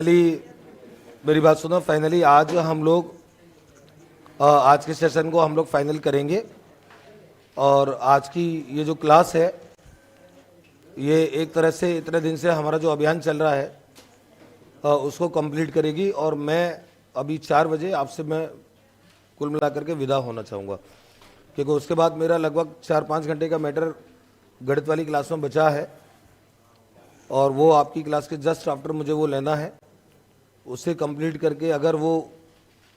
Finally मेरी बात सुनो। फाइनली आज हम लोग आज के सेशन को हम लोग फाइनल करेंगे और आज की ये जो क्लास है ये एक तरह से इतने दिन से हमारा जो अभियान चल रहा है उसको कंप्लीट करेगी। और मैं अभी 4 बजे आपसे मैं कुल मिलाकर के विदा होना चाहूँगा, क्योंकि उसके बाद मेरा लगभग 4-5 घंटे का मैटर गणित वाली क्लास में बचा है और वो आपकी क्लास के जस्ट आफ्टर मुझे वो लेना है। उसे कंप्लीट करके अगर वो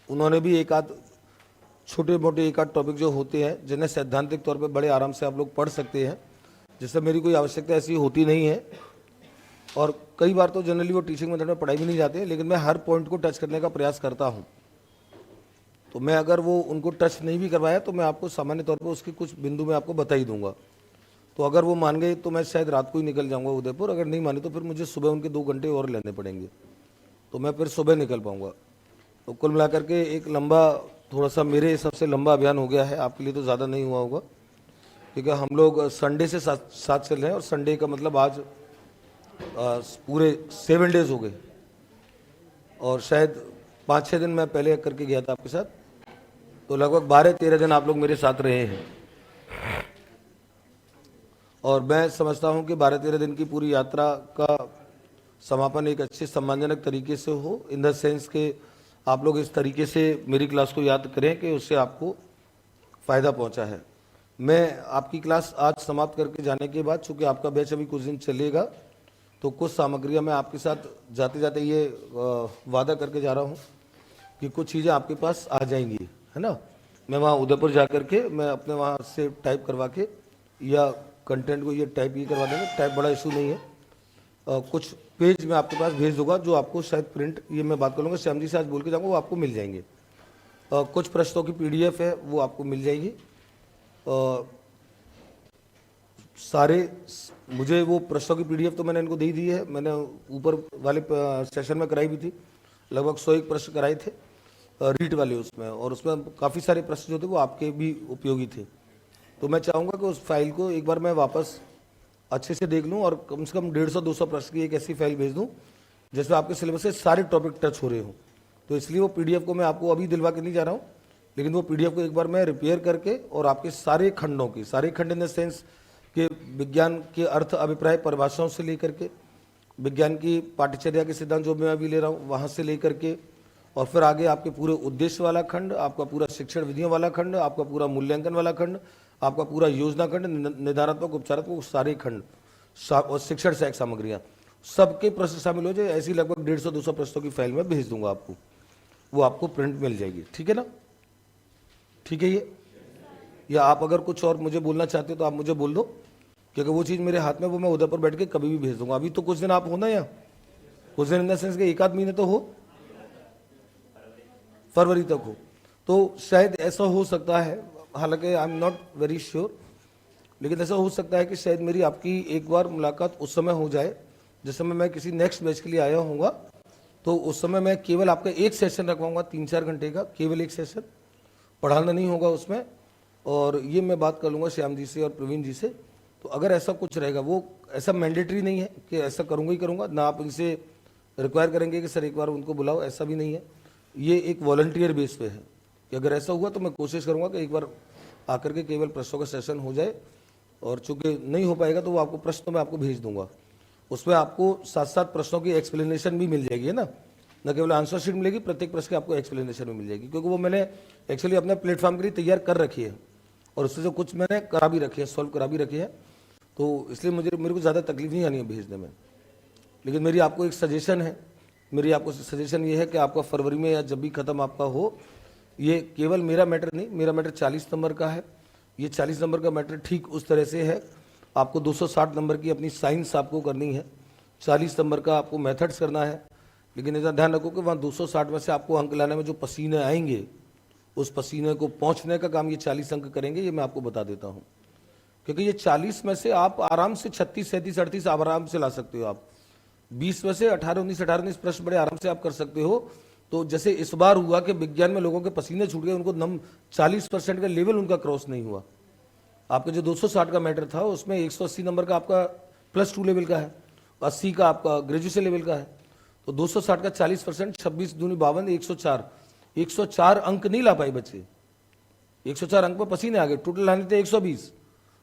उन्होंने भी एक आध छोटे मोटे एक आध टॉपिक जो होते हैं जिन्हें सैद्धांतिक तौर पे बड़े आराम से आप लोग पढ़ सकते हैं, जिससे मेरी कोई आवश्यकता ऐसी होती नहीं है। और कई बार तो जनरली वो टीचिंग मेथड में पढ़ाई भी नहीं जाते, लेकिन मैं हर पॉइंट को टच करने का प्रयास करता हूँ। तो मैं अगर वो उनको टच नहीं भी करवाया तो मैं आपको सामान्य तौर पर उसके कुछ बिंदु में आपको बता ही दूंगा। तो अगर वो मान गए तो मैं शायद रात को ही निकल जाऊँगा उदयपुर, अगर नहीं माने तो फिर मुझे सुबह उनके 2 घंटे और लेने पड़ेंगे, तो मैं फिर सुबह निकल पाऊँगा। तो कुल मिलाकर के एक लंबा, थोड़ा सा मेरे हिसाब से लंबा अभियान हो गया है, आपके लिए तो ज़्यादा नहीं हुआ होगा, क्योंकि हम लोग संडे से साथ चल रहे हैं और संडे का मतलब आज पूरे 7 डेज हो गए और शायद 5-6 दिन मैं पहले करके गया था आपके साथ, तो लगभग 12-13 दिन आप लोग मेरे साथ रहे हैं। और मैं समझता हूं कि 12-13 दिन की पूरी यात्रा का समापन एक अच्छे सम्मानजनक तरीके से हो, इन द सेंस के आप लोग इस तरीके से मेरी क्लास को याद करें कि उससे आपको फ़ायदा पहुंचा है। मैं आपकी क्लास आज समाप्त करके जाने के बाद, चूँकि आपका बैच अभी कुछ दिन चलेगा, तो कुछ सामग्रियाँ मैं आपके साथ जाते जाते ये वादा करके जा रहा हूँ कि कुछ चीज़ें आपके पास आ जाएंगी, है ना। मैं वहाँ उदयपुर जा कर के मैं अपने वहाँ से टाइप करवा के या कंटेंट को ये टाइप ही करवा देंगे, टाइप बड़ा इशू नहीं है। कुछ पेज मैं आपके पास भेज दूंगा जो आपको शायद प्रिंट, ये मैं बात कर लूँगा श्याम जी से आज बोल के जाऊँगा, वो आपको मिल जाएंगे। कुछ प्रश्नों की PDF है वो आपको मिल जाएगी। सारे मुझे वो प्रश्नों की PDF तो मैंने इनको दे दी है, मैंने ऊपर वाले सेशन में कराई भी थी, लगभग 101 प्रश्न कराए थे रीट वाले उसमें, और उसमें काफ़ी सारे प्रश्न जो थे वो आपके भी उपयोगी थे। तो मैं चाहूँगा कि उस फाइल को एक बार मैं वापस अच्छे से देख लूँ और कम से कम 150-200 प्रश्न की एक ऐसी फाइल भेज दूँ जिसमें आपके सिलेबस से सारे टॉपिक टच हो रहे हों। तो इसलिए वो PDF को मैं आपको अभी दिलवा के नहीं जा रहा हूँ, लेकिन वो PDF को एक बार मैं रिपेयर करके और आपके सारे खंडों की, सारे खंड इन द सेंस कि विज्ञान के अर्थ अभिप्राय परिभाषाओं से लेकर के विज्ञान की पाठ्यचर्या के सिद्धांत जो मैं अभी ले रहा हूँ वहाँ से लेकर के, और फिर आगे आपके पूरे उद्देश्य वाला खंड, आपका पूरा शिक्षण विधियों वाला खंड, आपका पूरा मूल्यांकन वाला खंड, आपका पूरा योजना खंड, निदानात्मक उपचारात्मक सारे खंड और शिक्षण सहायक सामग्रियाँ, सबके प्रश्न शामिल हो जाए, ऐसी लगभग 150-200 प्रश्नों की फाइल में भेज दूंगा आपको, वो आपको प्रिंट मिल जाएगी। ठीक है ना, ठीक है ये। या आप अगर कुछ और मुझे बोलना चाहते हो तो आप मुझे बोल दो, क्योंकि वो चीज़ मेरे हाथ में, वो मैं उदयपुर बैठ के कभी भी भेज दूंगा। अभी तो कुछ दिन आप हो ना, या कुछ दिन इन द सेंस के 1-आध महीने तो हो, फरवरी तक हो, तो शायद ऐसा हो सकता है, हालांकि I am not very sure, लेकिन ऐसा हो सकता है कि शायद मेरी आपकी एक बार मुलाकात उस समय हो जाए जिस समय मैं किसी नेक्स्ट बैच के लिए आया होऊंगा, तो उस समय मैं केवल आपका एक सेशन रखवाऊंगा 3-4 घंटे का, केवल एक सेशन, पढ़ाना नहीं होगा उसमें। और ये मैं बात कर लूँगा श्याम जी से और प्रवीण जी से। तो अगर ऐसा कुछ रहेगा, वो ऐसा मैंडेटरी नहीं है कि ऐसा करूँगा ही करूँगा, ना आप इनसे रिक्वायर करेंगे कि सर एक बार उनको बुलाओ, ऐसा भी नहीं है। ये एक वॉलंटियर बेस पे है कि अगर ऐसा हुआ तो मैं कोशिश करूँगा कि एक बार आकर के केवल प्रश्नों का सेशन हो जाए, और चूंकि नहीं हो पाएगा तो वो आपको प्रश्न मैं आपको भेज दूंगा, उसमें आपको साथ साथ प्रश्नों की एक्सप्लेनेशन भी मिल जाएगी, है ना, न केवल आंसर शीट मिलेगी, प्रत्येक प्रश्न की आपको एक्सप्लेनेशन भी मिल जाएगी, क्योंकि वो मैंने एक्चुअली अपने प्लेटफॉर्म के लिए तैयार कर रखी है और उससे जो कुछ मैंने करा भी रखी है, सॉल्व करा भी रखी है, तो इसलिए मेरे को ज़्यादा तकलीफ नहीं आनी है भेजने में। लेकिन मेरी आपको एक सजेशन है, मेरी आपको सजेशन ये है कि आपका फरवरी में या जब भी ख़त्म आपका हो, ये केवल मेरा मैटर नहीं, मेरा मैटर 40 नंबर का है, ये 40 नंबर का मैटर ठीक उस तरह से है, आपको 260 नंबर की अपनी साइंस आपको करनी है, 40 नंबर का आपको मेथड्स करना है। लेकिन इतना ध्यान रखो कि वहाँ 260 में से आपको अंक लाने में जो पसीने आएंगे, उस पसीने को पहुँचने का काम ये 40 अंक करेंगे, ये मैं आपको बता देता हूँ। क्योंकि ये 40 में से आप आराम से 36, 37, 38 आप आराम से ला सकते हो। आप 20 में से 18-19 प्रश्न बड़े आराम से आप कर सकते हो। तो जैसे इस बार हुआ कि विज्ञान में लोगों के पसीने छूट गए, उनको 40% का लेवल उनका क्रॉस नहीं हुआ। आपका जो 260 का मैटर था उसमें 180 नंबर का आपका +2 लेवल का है, 80 का आपका ग्रेजुएशन लेवल का है। तो 260 का 40%, 26 दूनी 52, 104। 104 अंक नहीं ला पाए बच्चे, 104 अंक पर पसीने आ गए। टोटल लाने थे 120,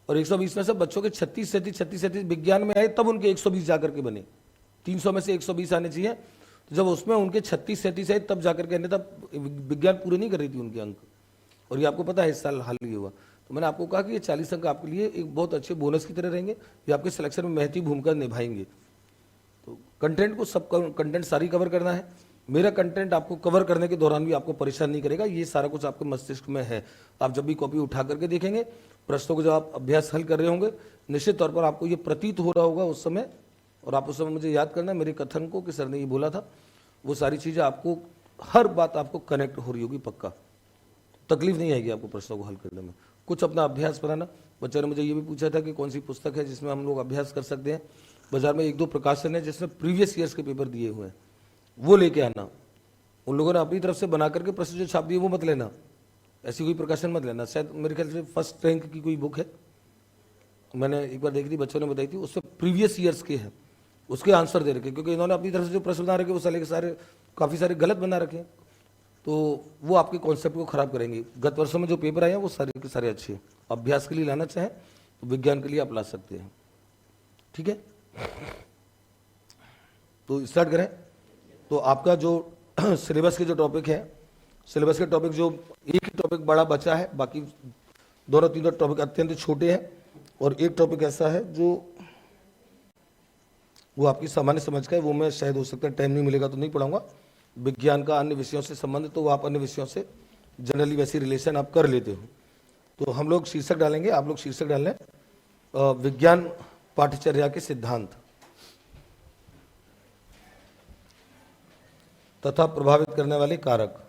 और 120 में से बच्चों के 36 विज्ञान में आए, तब उनके 120 जाकर के बने। 300 में से 120 आने चाहिए, तो जब उसमें उनके 36 आए तब जाकर के, तब विज्ञान पूरे नहीं कर रही थी उनके अंक। और ये आपको पता है इस साल हाल ही हुआ। तो मैंने आपको कहा कि ये 40 अंक आपके लिए एक बहुत अच्छे बोनस की तरह रहेंगे, ये आपके सिलेक्शन में महत्वपूर्ण भूमिका निभाएंगे। तो कंटेंट को सब कंटेंट सारी कवर करना है। मेरा कंटेंट आपको कवर करने के दौरान भी आपको परेशान नहीं करेगा, ये सारा कुछ आपके मस्तिष्क में है। आप जब भी कॉपी उठा करके देखेंगे, प्रश्नों को जब आप अभ्यास हल कर रहे होंगे, निश्चित तौर पर आपको ये प्रतीत हो रहा होगा उस समय, और आप उस समय मुझे याद करना मेरे कथन को कि सर ने ये बोला था, वो सारी चीज़ें आपको, हर बात आपको कनेक्ट हो रही होगी पक्का। तकलीफ नहीं आएगी आपको प्रश्नों को हल करने में। कुछ अपना अभ्यास बनाना। बच्चों ने मुझे ये भी पूछा था कि कौन सी पुस्तक है जिसमें हम लोग अभ्यास कर सकते हैं। बाजार में 1-2 प्रकाशन है जिसमें प्रीवियस ईयर्स के पेपर दिए हुए हैं, वो लेके आना। उन लोगों ने अपनी तरफ से बना करके प्रश्न जो छाप दिए वो मत लेना, ऐसी कोई प्रकाशन मत लेना। शायद मेरे ख्याल से फर्स्ट रैंक की कोई बुक है, मैंने एक बार देखी थी, बच्चों ने बताई थी, उससे प्रीवियस ईयर्स के हैं, उसके आंसर दे रखे, क्योंकि इन्होंने अपनी तरफ से जो प्रश्न बना रखे वो सारे के सारे काफ़ी सारे गलत बना रखे हैं, तो वो आपके कॉन्सेप्ट को खराब करेंगे। गत वर्षों में जो पेपर आए हैं वो सारे के सारे अच्छे हैं। अभ्यास के लिए लाना चाहें तो विज्ञान के लिए आप ला सकते हैं। ठीक है, तो स्टार्ट करें। तो आपका जो सिलेबस के जो टॉपिक है, सिलेबस के टॉपिक जो एक ही टॉपिक बड़ा बचा है, बाकी दोनों तीनों टॉपिक अत्यंत छोटे हैं, और एक टॉपिक ऐसा है जो वो आपकी सामान्य समझ का है, वो मैं शायद हो सकता है टाइम नहीं मिलेगा तो नहीं पढ़ाऊंगा। विज्ञान का अन्य विषयों से संबंधित, तो वो आप अन्य विषयों से जनरली वैसी रिलेशन आप कर लेते हो। तो हम लोग शीर्षक डालेंगे, आप लोग शीर्षक डाल लें, विज्ञान पाठ्यचर्या के सिद्धांत तथा प्रभावित करने वाले कारक।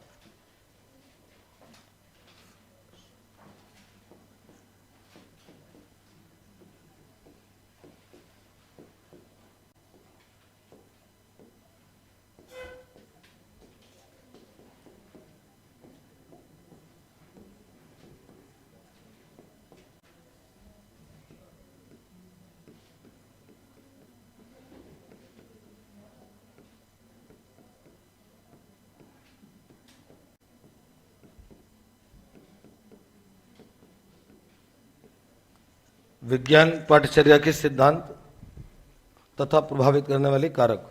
विज्ञान पाठ्यचर्या के सिद्धांत तथा प्रभावित करने वाले कारक।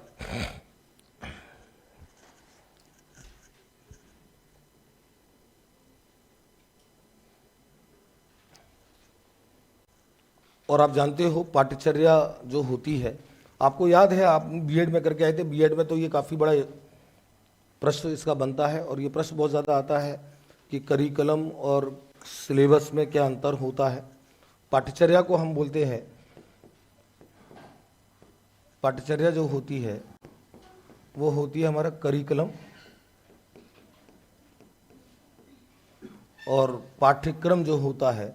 और आप जानते हो पाठ्यचर्या जो होती है, आपको याद है आप बीएड में करके आए थे, बीएड में तो ये काफ़ी बड़ा प्रश्न इसका बनता है, और ये प्रश्न बहुत ज़्यादा आता है कि करिकुलम और सिलेबस में क्या अंतर होता है। पाठ्यचर्या को हम बोलते हैं, पाठ्यचर्या जो होती है वो होती है हमारा करिकुलम, और पाठ्यक्रम जो होता है,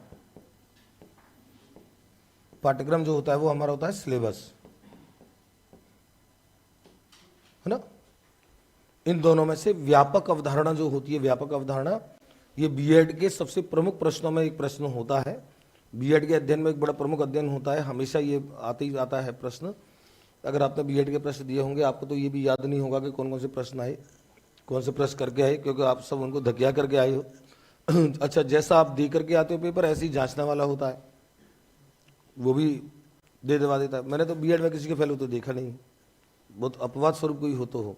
पाठ्यक्रम जो होता है वो हमारा होता है सिलेबस, है ना। इन दोनों में से व्यापक अवधारणा जो होती है, व्यापक अवधारणा, ये बीएड के सबसे प्रमुख प्रश्नों में एक प्रश्न होता है। बीएड के अध्ययन में एक बड़ा प्रमुख अध्ययन होता है, हमेशा ये आते ही आता है प्रश्न। अगर आपने बीएड के प्रश्न दिए होंगे, आपको तो ये भी याद नहीं होगा कि कौन कौन से प्रश्न आए, कौन से प्रश्न करके आए, क्योंकि आप सब उनको धकिया करके आए हो। अच्छा, जैसा आप दे करके आते हो पेपर, ऐसे ही जांचने वाला होता है, वो भी दे दवा देता है। मैंने तो बीएड में किसी के फेल होते देखा नहीं, बहुत अपवाद स्वरूप कोई हो तो हो।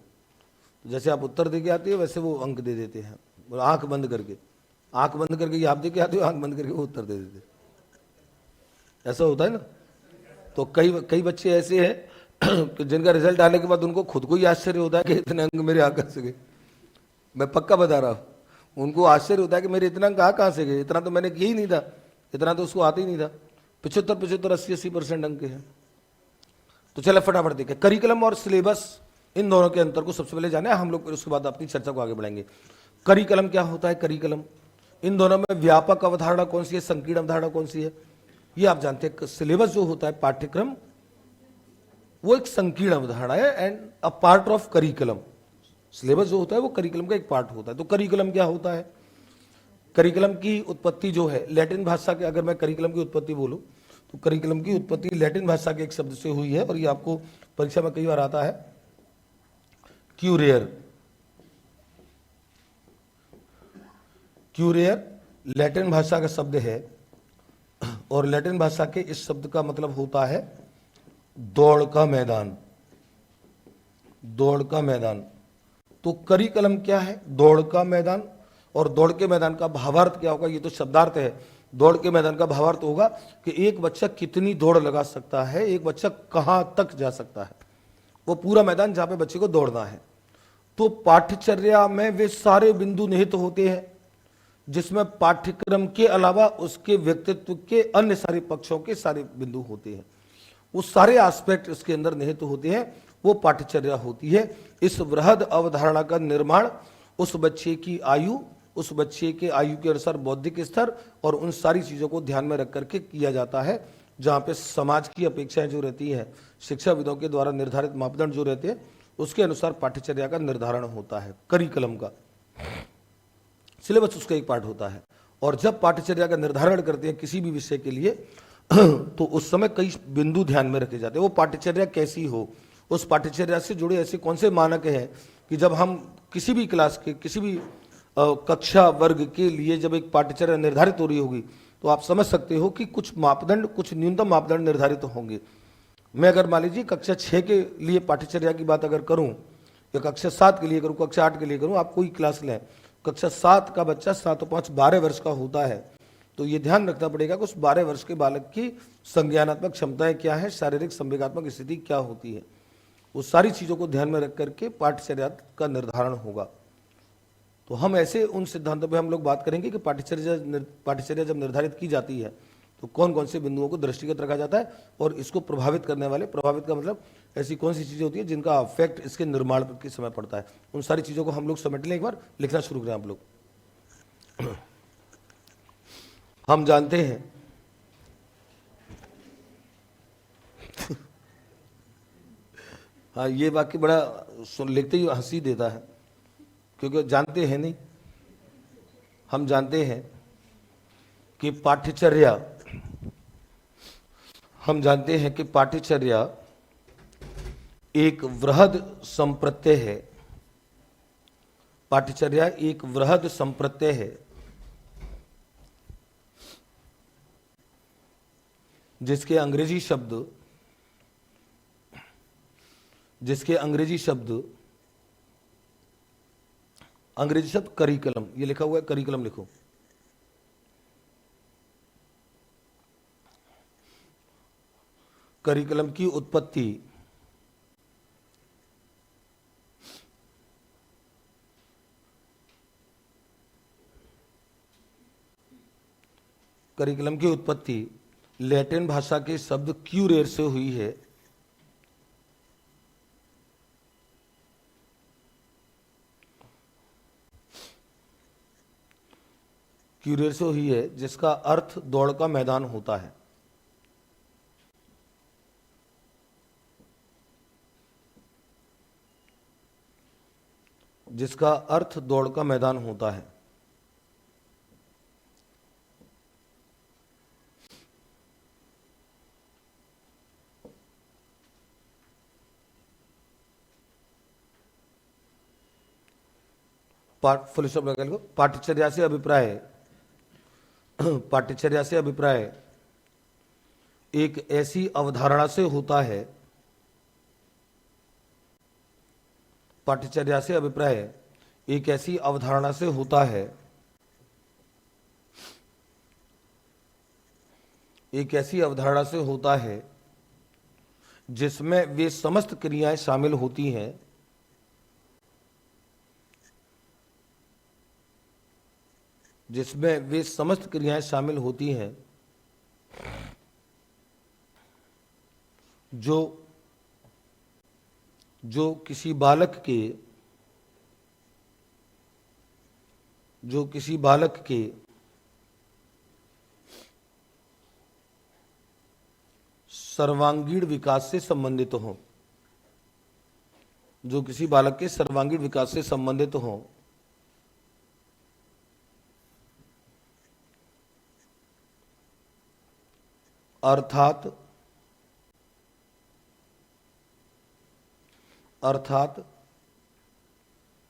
जैसे आप उत्तर दे के आते हो वैसे वो अंक दे देते हैं, आंख बंद करके, आंख बंद करके ये आप दे के आते हो, आंख बंद करके वो उत्तर दे देते, ऐसा होता है ना। तो कई बच्चे ऐसे हैं कि जिनका रिजल्ट आने के बाद उनको खुद को ही आश्चर्य होता है कि इतने अंक मेरे आ कहाँ से गए। मैं पक्का बता रहा हूँ, उनको आश्चर्य होता है कि मेरे इतना अंक कहाँ से गए, इतना तो मैंने किया ही नहीं था, इतना तो उसको आता ही नहीं था। 75, 80% अंक हैं। तो चलो फटाफट देखें, करिकुलम और सिलेबस, इन दोनों के अंतर को सबसे पहले जाने हम लोग, फिर उसके बाद अपनी चर्चा को आगे बढ़ाएंगे। करिकुलम क्या होता है, करिकुलम, इन दोनों में व्यापक अवधारणा कौन सी है, संकीर्ण अवधारणा कौन सी है, ये आप जानते हैं। सिलेबस जो होता है, पाठ्यक्रम, वो एक संकीर्ण अवधारणा है and a part of curriculum. Syllabus जो होता है वो करिकुलम का एक पार्ट होता है। तो करिकुलम क्या होता है, करिकुलम की उत्पत्ति जो है लैटिन भाषा के, अगर मैं करिकुलम की उत्पत्ति बोलूं तो करिकुलम की उत्पत्ति लैटिन भाषा के एक शब्द से हुई है, और ये आपको परीक्षा में कई बार आता है। क्यूरियर। क्यूरियर लैटिन भाषा का शब्द है और लैटिन भाषा के इस शब्द का मतलब होता है दौड़ का मैदान। दौड़ का मैदान। तो करिकुलम क्या है? दौड़ का मैदान। और दौड़ के मैदान का भावार्थ क्या होगा? ये तो शब्दार्थ है। दौड़ के मैदान का भावार्थ होगा कि एक बच्चा कितनी दौड़ लगा सकता है, एक बच्चा कहां तक जा सकता है, वो पूरा मैदान जहां पे बच्चे को दौड़ना है। तो पाठ्यचर्या में वे सारे बिंदु निहित होते हैं जिसमें पाठ्यक्रम के अलावा उसके व्यक्तित्व के अन्य सारे पक्षों के सारे बिंदु होते हैं। वो सारे एस्पेक्ट इसके अंदर निहित होते हैं, वो पाठ्यचर्या होती है। इस वृहद अवधारणा का निर्माण उस बच्चे की आयु, उस बच्चे के आयु के अनुसार बौद्धिक स्तर और उन सारी चीजों को ध्यान में रख करके किया जाता है, जहां पे समाज की अपेक्षाएं जो रहती हैं, शिक्षाविदों के द्वारा निर्धारित मापदंड जो रहते हैं, उसके अनुसार पाठ्यचर्या का निर्धारण होता है। करिकुलम का सिलेबस उसका एक पार्ट होता है। और जब पाठ्यचर्या का निर्धारण करते हैं किसी भी विषय के लिए तो उस समय कई बिंदु ध्यान में रखे जाते हैं। वो पाठ्यचर्या कैसी हो, उस पाठ्यचर्या से जुड़े ऐसे कौन से मानक हैं कि जब हम किसी भी क्लास के किसी भी कक्षा वर्ग के लिए जब एक पाठ्यचर्या निर्धारित हो रही होगी तो आप समझ सकते हो कि कुछ मापदंड, कुछ न्यूनतम मापदंड निर्धारित होंगे। मैं अगर मान लीजिए कक्षा 6 के लिए पाठ्यचर्या की बात अगर करूं या कक्षा 7 के लिए करूं, कक्षा 8 के लिए करूं, आप कोई क्लास लें, कक्षा 7 का बच्चा 7 और 5 12 वर्ष का होता है, तो ये ध्यान रखना पड़ेगा कि उस 12 वर्ष के बालक की संज्ञानात्मक क्षमताएं क्या है, शारीरिक संवेगात्मक स्थिति क्या होती है। वो सारी चीजों को ध्यान में रख करके पाठ्यचर्या का निर्धारण होगा। तो हम ऐसे उन सिद्धांतों पे हम लोग बात करेंगे कि पाठ्यचर्या जब निर्धारित की जाती है तो कौन कौन से बिंदुओं को दृष्टिगत रखा जाता है और इसको प्रभावित करने वाले, प्रभावित का मतलब ऐसी कौन सी चीजें होती है जिनका अफेक्ट इसके निर्माण के समय पड़ता है। उन सारी चीजों को हम लोग समेट लें। एक बार लिखना शुरू करें आप लोग। हम जानते हैं हाँ, ये वाक्य बड़ा लिखते ही हंसी देता है क्योंकि जानते हैं नहीं। हम जानते हैं कि पाठ्यचर्या, हम जानते हैं कि पाठ्यचर्या एक वृहद संप्रत्यय है। पाठ्यचर्या एक वृहद संप्रत्यय है जिसके अंग्रेजी शब्द करिकुलम, ये लिखा हुआ है, करिकुलम लिखो। करिकुलम की उत्पत्ति लैटिन भाषा के शब्द क्यूरेर से हुई है। क्यूरेर से हुई है जिसका अर्थ दौड़ का मैदान होता है। जिसका अर्थ दौड़ का मैदान होता है। फुल स्टॉप लगा लो। पाठ्यचर्या से अभिप्राय, पाठ्यचर्या से अभिप्राय एक ऐसी अवधारणा से होता है, पाठ्यचर्या से अभिप्राय एक ऐसी अवधारणा से होता है, एक ऐसी अवधारणा से होता है जिसमें वे समस्त क्रियाएं शामिल होती हैं जिसमें वे समस्त क्रियाएं शामिल होती हैं जो किसी बालक के सर्वांगीण विकास से संबंधित हो, जो किसी बालक के सर्वांगीण विकास से संबंधित हो। अर्थात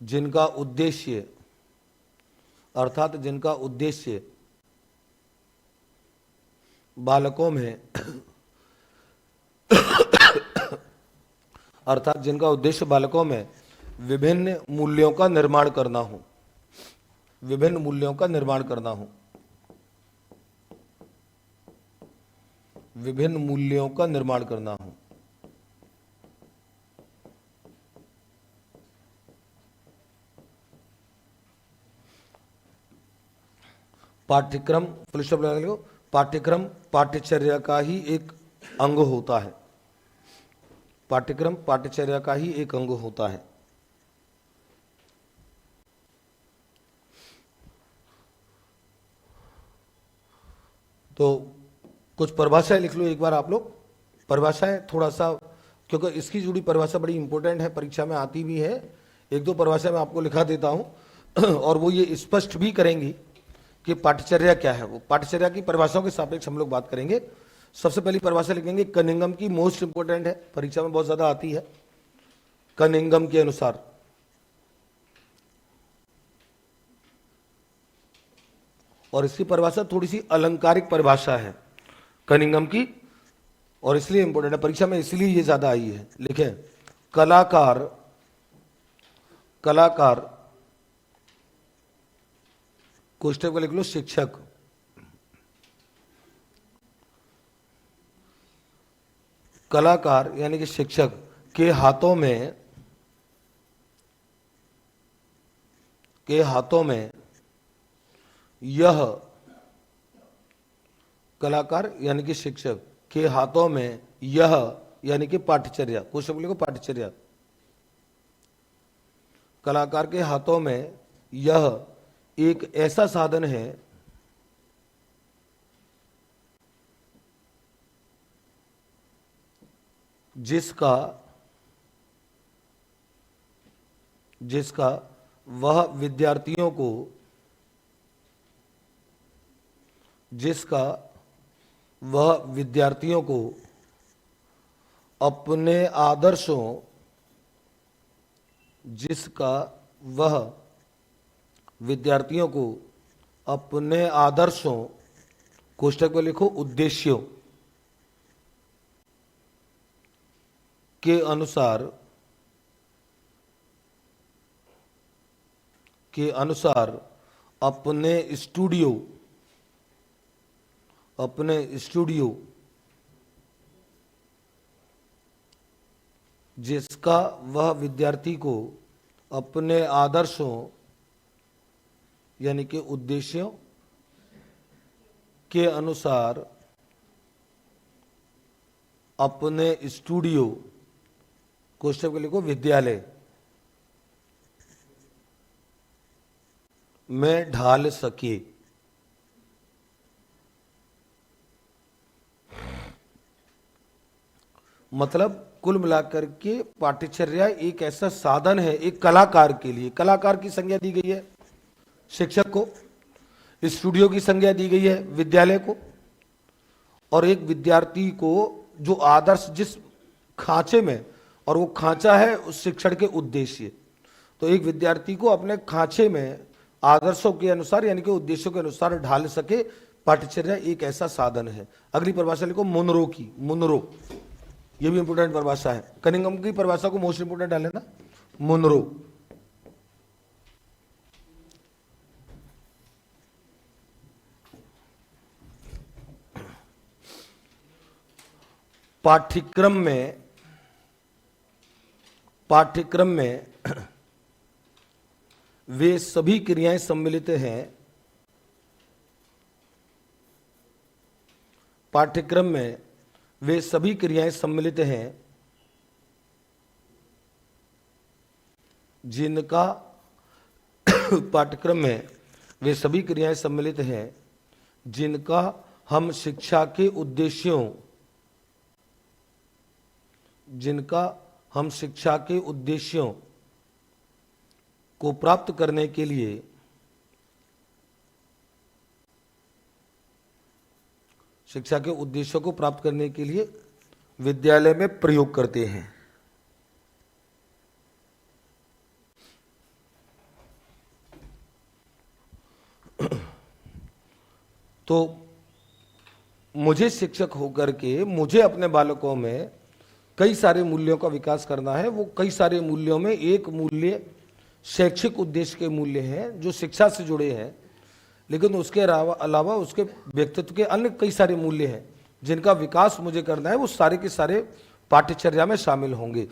जिनका उद्देश्य अर्थात जिनका उद्देश्य बालकों में अर्थात जिनका उद्देश्य बालकों में विभिन्न मूल्यों का निर्माण करना हो, विभिन्न मूल्यों का निर्माण करना हो, विभिन्न मूल्यों का निर्माण करना हो। पाठ्यक्रम फुल स्टॉप लगा लो। पाठ्यक्रम पाठ्यचर्या का ही एक अंग होता है। पाठ्यक्रम पाठ्यचर्या का ही एक अंग होता है। तो कुछ परिभाषाएं लिख लो एक बार आप लोग। परिभाषाएं थोड़ा सा, क्योंकि इसकी जुड़ी परिभाषा बड़ी इंपॉर्टेंट है, परीक्षा में आती भी है। एक दो परिभाषा मैं आपको लिखा देता हूं और वो ये स्पष्ट भी करेंगी कि पाठ्यचर्या क्या है। वो पाठ्यचर्या की परिभाषाओं के सापेक्ष हम लोग बात करेंगे। सबसे पहली परिभाषा लिखेंगे कनिंघम की, मोस्ट इंपोर्टेंट है, परीक्षा में बहुत ज्यादा आती है। कनिंघम के अनुसार और इसकी परिभाषा थोड़ी सी अलंकारिक परिभाषा है कनिंघम की, और इसलिए इंपॉर्टेंट है परीक्षा में, इसलिए ये ज्यादा आई है। लिखें कलाकार, कलाकार कोष्टक में लिख लो शिक्षक, कलाकार यानी कि शिक्षक के हाथों में यह, कलाकार यानी कि शिक्षक के हाथों में यह यानी कि पाठ्यचर्या, कोष्टक में लिखो पाठ्यचर्या, कलाकार के हाथों में यह एक ऐसा साधन है जिसका वह विद्यार्थियों को अपने आदर्शों, जिसका वह विद्यार्थियों को अपने आदर्शों, कोष्टक में लिखो उद्देश्यों के अनुसार अपने स्टूडियो जिसका वह विद्यार्थी को अपने आदर्शों यानी कि उद्देश्यों के अनुसार अपने स्टूडियो, कोष्टक में लिखो विद्यालय में ढाल सके। मतलब कुल मिलाकर के पाठ्यचर्या एक ऐसा साधन है एक कलाकार के लिए। कलाकार की संज्ञा दी गई है शिक्षक को, स्टूडियो की संज्ञा दी गई है विद्यालय को, और एक विद्यार्थी को जो आदर्श जिस खांचे में, और वो खांचा है उस शिक्षण के उद्देश्य। तो एक विद्यार्थी को अपने खांचे में आदर्शों के अनुसार यानी कि उद्देश्यों के अनुसार ढाल सके, पाठ्यचर्या एक ऐसा साधन है। अगली परिभाषा लिखो मुनरो की, मुनरो, ये भी इंपोर्टेंट परिभाषा है। कनिंघम की परिभाषा को मोस्ट इंपोर्टेंट डाले ना, मुनरो। पाठ्यक्रम में वे सभी क्रियाएं सम्मिलित हैं, पाठ्यक्रम में वे सभी क्रियाएं सम्मिलित हैं जिनका पाठ्यक्रम में वे सभी क्रियाएं सम्मिलित हैं जिनका हम शिक्षा के उद्देश्यों को प्राप्त करने के लिए शिक्षा के उद्देश्यों को प्राप्त करने के लिए विद्यालय में प्रयोग करते हैं। तो मुझे शिक्षक होकर के मुझे अपने बालकों में कई सारे मूल्यों का विकास करना है। वो कई सारे मूल्यों में एक मूल्य शैक्षिक उद्देश्य के मूल्य हैं जो शिक्षा से जुड़े हैं, लेकिन उसके अलावा उसके व्यक्तित्व के अन्य कई सारे मूल्य हैं जिनका विकास मुझे करना है। वो सारे के सारे पाठ्यचर्या में शामिल होंगे।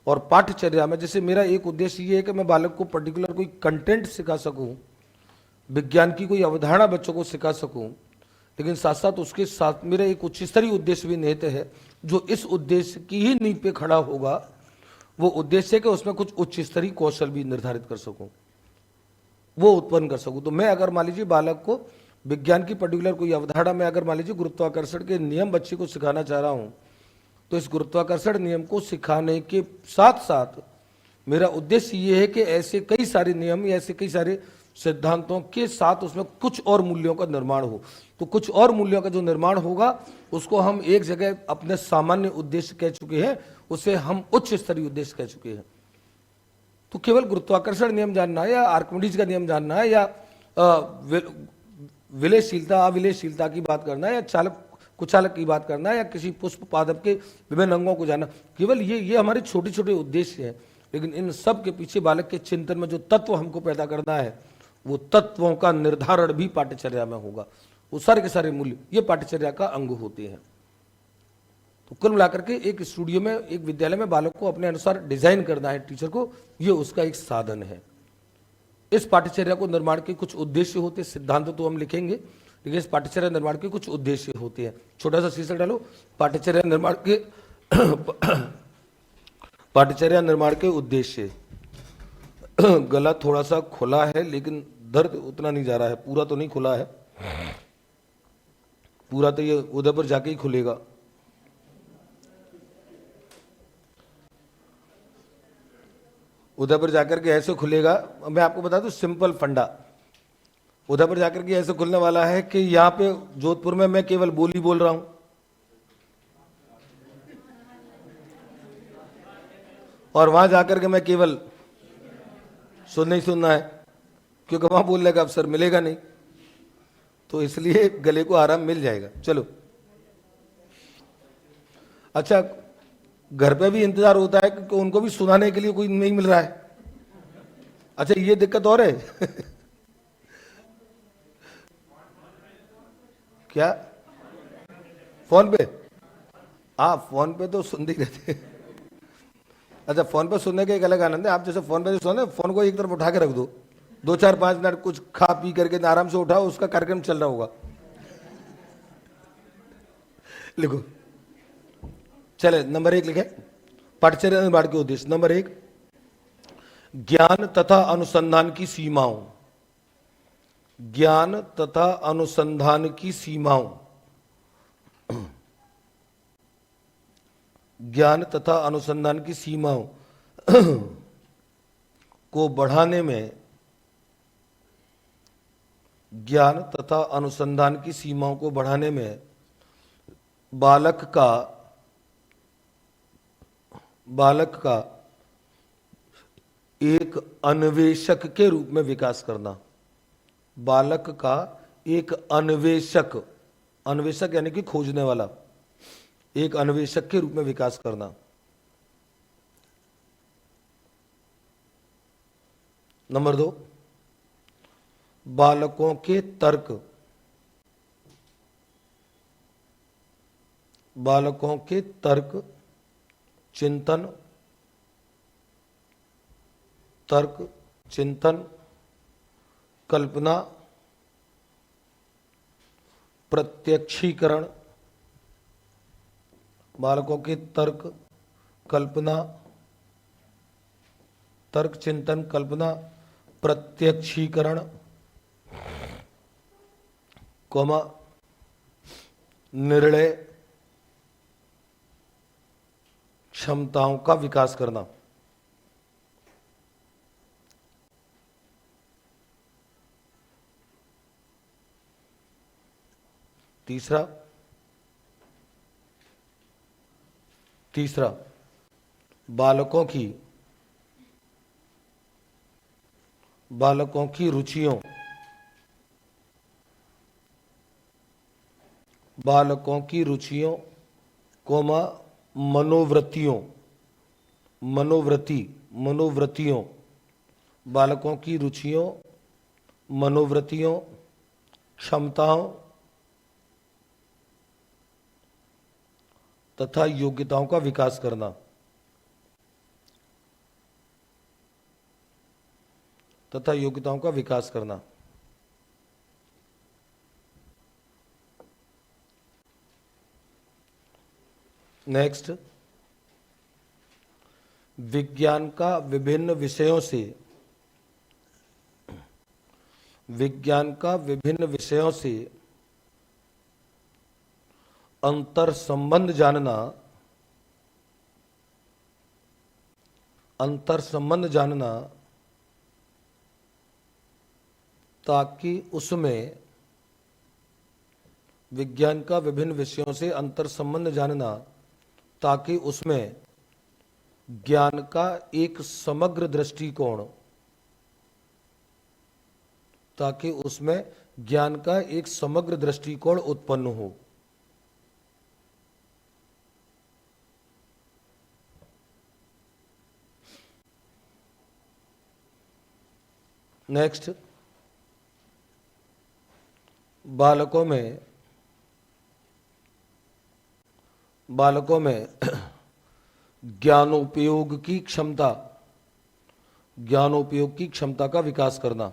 और पाठ्यचर्या में जैसे मेरा एक उद्देश्य ये है कि मैं बालक को पर्टिकुलर कोई कंटेंट सिखा सकूं, विज्ञान की कोई अवधारणा बच्चों को सिखा सकूं, लेकिन साथ साथ उसके साथ मेरा एक उच्च स्तरीय उद्देश्य भी निहित है जो इस उद्देश्य की ही नींव पे खड़ा होगा। वो उद्देश्य है कि उसमें कुछ उच्च स्तरीय कौशल भी निर्धारित कर सकूं, वो उत्पन्न कर सकूं। तो मैं अगर मान लीजिए बालक को विज्ञान की पर्टिकुलर कोई अवधारणा में अगर मान लीजिए गुरुत्वाकर्षण के नियम बच्चे को सिखाना चाह रहा हूं, तो इस गुरुत्वाकर्षण नियम को सिखाने के साथ साथ मेरा उद्देश्य ये है कि ऐसे कई सारे नियम या ऐसे कई सारे सिद्धांतों के साथ उसमें कुछ और मूल्यों का निर्माण हो। तो कुछ और मूल्यों का जो निर्माण होगा उसको हम एक जगह अपने सामान्य उद्देश्य कह चुके हैं, उसे हम उच्च स्तरीय उद्देश्य कह चुके हैं। तो केवल गुरुत्वाकर्षण नियम जानना है या आर्किमिडीज का नियम जानना है या विलयशीलता अविलयशीलता की बात करना है या चालक कुचालक की बात करना है या किसी पुष्प पादप के विभिन्न अंगों को जानना, केवल ये हमारे छोटे छोटे उद्देश्य हैं। लेकिन इन सब के पीछे बालक के चिंतन में जो तत्व हमको पैदा करना है, वो तत्वों का निर्धारण भी पाठ्यचर्या में होगा। वो सारे के सारे मूल्य ये पाठ्यचर्या का अंग होते हैं। तो कुल मिलाकर के एक स्टूडियो में, एक विद्यालय में बालक को अपने अनुसार डिजाइन करना है टीचर को, ये उसका एक साधन है। इस पाठ्यचर्या को निर्माण के कुछ उद्देश्य होते हैं, सिद्धांत तो हम लिखेंगे, लेकिन इस पाठ्यचर्या निर्माण के कुछ उद्देश्य होते हैं। छोटा सा शीर्षक डालो, पाठ्यचर्या निर्माण के पाठ्यचर्या निर्माण के उद्देश्य। गला थोड़ा सा खुला है लेकिन दर्द उतना नहीं जा रहा है, पूरा तो नहीं खुला है, पूरा तो ये उधर पर जाके ही खुलेगा। उधर पर जाकर के ऐसे खुलेगा। मैं आपको बता दूं सिंपल फंडा, उधर पर जाकर के ऐसे खुलने वाला है कि यहाँ पे जोधपुर में मैं केवल बोली बोल रहा हूं, और वहां जाकर के मैं केवल सुनना ही सुनना है, क्योंकि वहां बोलने का अवसर मिलेगा नहीं। तो इसलिए गले को आराम मिल जाएगा। चलो अच्छा, घर पे भी इंतजार होता है क्योंकि उनको भी सुनाने के लिए कोई नहीं मिल रहा है। अच्छा ये दिक्कत और है क्या? फोन पे? हाँ फोन पे तो सुनते ही रहते। अच्छा फोन पे सुनने का एक अलग आनंद है। आप जैसे फोन पे जो सुने, फोन को एक तरफ उठा के रख दो, 2-4-5 मिनट कुछ खा पी करके आराम से उठाओ, उसका कार्यक्रम चल रहा होगा। लिखो, चले नंबर 1 लिखे, पाठ्यचर्या निर्माण के उद्देश्य। नंबर 1, ज्ञान तथा अनुसंधान की सीमाओं। ज्ञान तथा अनुसंधान की सीमाओं, ज्ञान तथा अनुसंधान की सीमाओं को बढ़ाने में, ज्ञान तथा अनुसंधान की सीमाओं को बढ़ाने में बालक का एक अन्वेषक के रूप में विकास करना। बालक का एक अन्वेषक, अन्वेषक यानी कि खोजने वाला, एक अन्वेषक के रूप में विकास करना। नंबर 2, बालकों के तर्क, बालकों के तर्क चिंतन, तर्क चिंतन, कल्पना, प्रत्यक्षीकरण। बालकों के तर्क, कल्पना, तर्क चिंतन, कल्पना, प्रत्यक्षीकरण, कोमा निर्णय क्षमताओं का विकास करना। तीसरा बालकों की रुचियों बालकों की रुचियों कोमा मनोवृत्तियों, बालकों की रुचियों, मनोवृत्तियों, क्षमताओं तथा योग्यताओं का विकास करना, नेक्स्ट, विज्ञान का विभिन्न विषयों से अंतर संबंध जानना ताकि उसमें विज्ञान का विभिन्न विषयों से अंतर संबंध जानना ताकि उसमें ज्ञान का एक समग्र दृष्टिकोण उत्पन्न हो। नेक्स्ट, बालकों में ज्ञानोपयोग की क्षमता का विकास करना,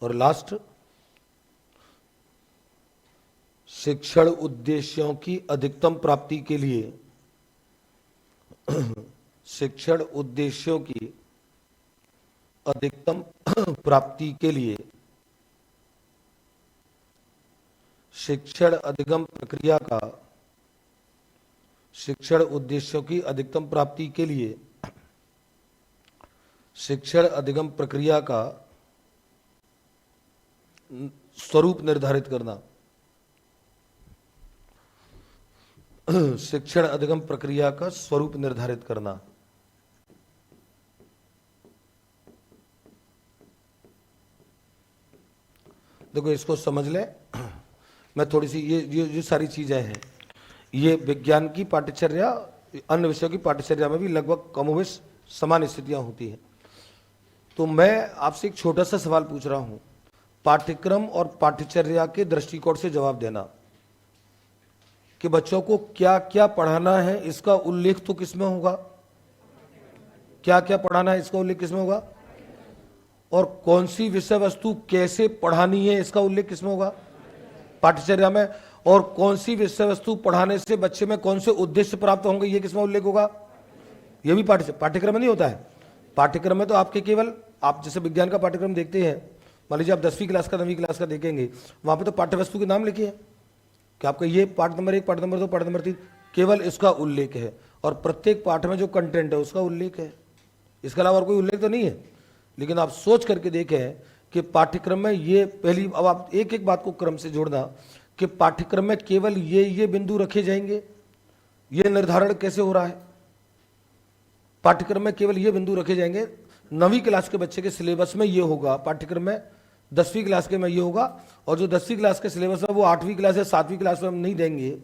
और लास्ट, शिक्षण उद्देश्यों की अधिकतम प्राप्ति के लिए शिक्षण अधिगम प्रक्रिया का स्वरूप निर्धारित करना, देखो इसको समझ ले। मैं थोड़ी सी ये सारी चीजें हैं, ये विज्ञान की पाठ्यचर्या अन्य विषयों की पाठ्यचर्या में भी लगभग कमोबेश समान स्थितियां होती हैं। तो मैं आपसे एक छोटा सा सवाल पूछ रहा हूं, पाठ्यक्रम और पाठ्यचर्या के दृष्टिकोण से जवाब देना कि बच्चों को क्या क्या पढ़ाना है, इसका उल्लेख तो किसमें होगा? क्या क्या पढ़ाना है इसका उल्लेख किसमें होगा? और कौन सी विषय वस्तु कैसे पढ़ानी है इसका उल्लेख किसमें होगा? पाठ्यचर्या में। और कौन सी विषय वस्तु पढ़ाने से बच्चे में कौन से उद्देश्य प्राप्त होंगे ये किसमें उल्लेख होगा? ये भी पाठ्यक्रम में नहीं होता है। पाठ्यक्रम में तो आपके केवल आप जैसे विज्ञान का पाठ्यक्रम देखते हैं, मान लीजिए आप 10वीं क्लास का 9वीं क्लास का देखेंगे, वहां पे तो पाठ्य वस्तु के नाम लिखे हैं कि आपका ये पाठ नंबर 1, पाठ नंबर 2, पाठ नंबर 3, केवल इसका उल्लेख है। और प्रत्येक पाठ में जो कंटेंट है उसका उल्लेख है, इसके अलावा और कोई उल्लेख तो नहीं है। लेकिन आप सोच करके देखें कि पाठ्यक्रम में ये पहली, अब आप एक एक बात को क्रम से जोड़ना कि पाठ्यक्रम में केवल ये बिंदु रखे जाएंगे, ये निर्धारण कैसे हो रहा है? पाठ्यक्रम में केवल ये बिंदु रखे जाएंगे। 9वीं क्लास के बच्चे के सिलेबस में ये होगा, पाठ्यक्रम में 10वीं क्लास के में ये होगा, और जो 10वीं क्लास के सिलेबस है वो 8वीं क्लास या 7वीं क्लास में हम नहीं देंगे।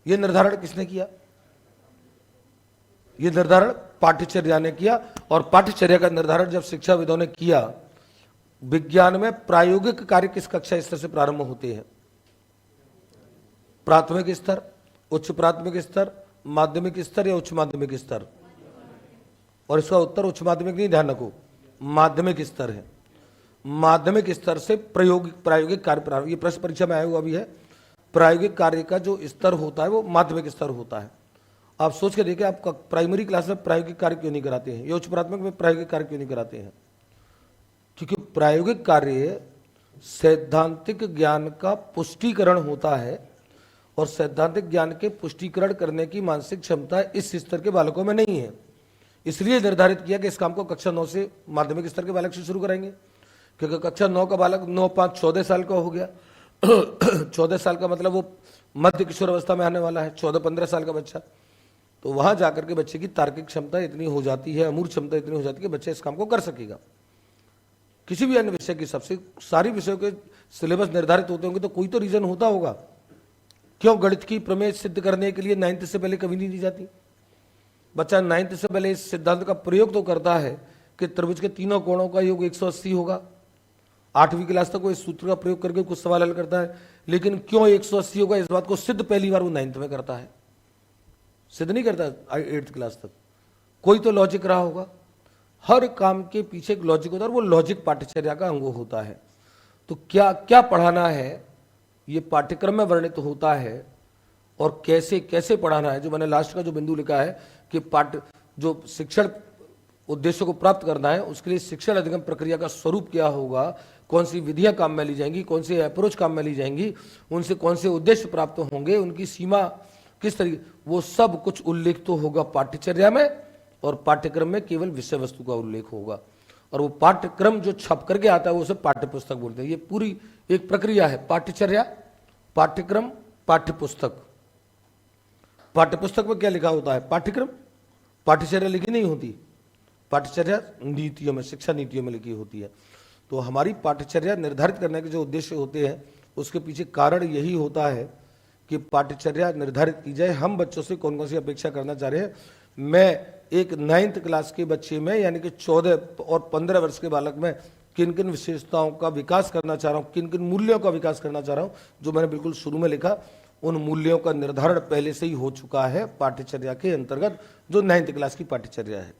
ये निर्धारण किसने किया? ये निर्धारण पाठ्यचर्या ने किया। और पाठ्यचर्या का निर्धारण जब शिक्षाविदों ने किया, विज्ञान में प्रायोगिक कार्य किस कक्षा स्तर से प्रारंभ होते हैं? प्राथमिक स्तर, उच्च प्राथमिक स्तर, माध्यमिक स्तर या उच्च माध्यमिक स्तर? और इसका उत्तर उच्च माध्यमिक नहीं, ध्यान रखो, माध्यमिक स्तर है। माध्यमिक स्तर से प्रायोगिक कार्य प्रारंभ। ये प्रश्न परीक्षा में आया हुआ भी है। प्रायोगिक कार्य का जो स्तर होता है वो माध्यमिक स्तर होता है। आप सोच के देखिए, आपका प्राइमरी क्लास में प्रायोगिक कार्य क्यों नहीं कराते हैं, या उच्च प्राथमिक में प्रायोगिक कार्य क्यों नहीं कराते हैं? क्योंकि प्रायोगिक कार्य सैद्धांतिक ज्ञान का पुष्टिकरण होता है, और सैद्धांतिक ज्ञान के पुष्टिकरण करने की मानसिक क्षमता इस स्तर के बालकों में नहीं है। इसलिए निर्धारित किया कि इस काम को कक्षा 9 से माध्यमिक स्तर के बालक से शुरू कराएंगे, क्योंकि कक्षा 9 का बालक 9, 5, 14 साल का हो गया। 14 साल का मतलब वो मध्य किशोर अवस्था में आने वाला है, 14-15 साल का बच्चा। तो वहां जाकर के बच्चे की तार्किक क्षमता इतनी हो जाती है, अमूर्त क्षमता इतनी हो जाती है कि बच्चा इस काम को कर सकेगा। किसी भी अन्य विषय के सबसे सारी विषयों के सिलेबस निर्धारित होते होंगे तो कोई तो रीजन होता होगा। क्यों गणित की प्रमेय सिद्ध करने के लिए 9th से पहले कभी नहीं दी जाती? बच्चा 9th से पहले इस सिद्धांत का प्रयोग तो करता है कि त्रिभुज के तीनों कोणों का योग 180 होगा। 8वीं क्लास तक वो इस सूत्र का प्रयोग करके कुछ सवाल हल करता है, लेकिन क्यों 180 होगा इस बात को सिद्ध पहली बार वो 9th में करता है, सिद्ध नहीं करता 8th क्लास तक। कोई तो लॉजिक रहा होगा। हर काम के पीछे एक लॉजिक होता है और वो लॉजिक पाठ्यचर्या का अंग होता है। तो क्या क्या पढ़ाना है ये पाठ्यक्रम में वर्णित होता है और कैसे कैसे पढ़ाना है। जो मैंने लास्ट का जो बिंदु लिखा है कि जो शिक्षण उद्देश्य को प्राप्त करना है उसके लिए शिक्षण अधिगम प्रक्रिया का स्वरूप क्या होगा, कौन सी विधियां काम में ली जाएंगी, कौन सी अप्रोच काम में ली जाएंगी, उनसे कौन से उद्देश्य प्राप्त होंगे, उनकी सीमा किस तरीके, वो सब कुछ उल्लेख तो होगा पाठ्यचर्या में और पाठ्यक्रम में केवल विषय वस्तु का उल्लेख होगा। और वो पाठ्यक्रम जो छप करके आता है वो उसे पाठ्यपुस्तक बोलते हैं। ये पूरी एक प्रक्रिया है, पाठ्यचर्या, पाठ्यक्रम, पाठ्यपुस्तक। पाठ्यपुस्तक में क्या लिखा होता है? पाठ्यक्रम। पाठ्यचर्या लिखी नहीं होती, पाठ्यचर्या नीतियों में, शिक्षा नीतियों में लिखी होती है। तो हमारी पाठ्यचर्या निर्धारित करने के जो उद्देश्य होते हैं उसके पीछे कारण यही होता है कि पाठ्यचर्या निर्धारित की जाए। हम बच्चों से कौन कौन सी अपेक्षा करना चाह रहे हैं। मैं एक 9th क्लास के बच्चे में यानी कि 14 और 15 वर्ष के बालक में किन किन विशेषताओं का विकास करना चाह रहा हूँ, किन किन मूल्यों का विकास करना चाह रहा हूँ, जो मैंने बिल्कुल शुरू में लिखा, उन मूल्यों का निर्धारण पहले से ही हो चुका है पाठ्यचर्या के अंतर्गत, जो 9th क्लास की पाठ्यचर्या है।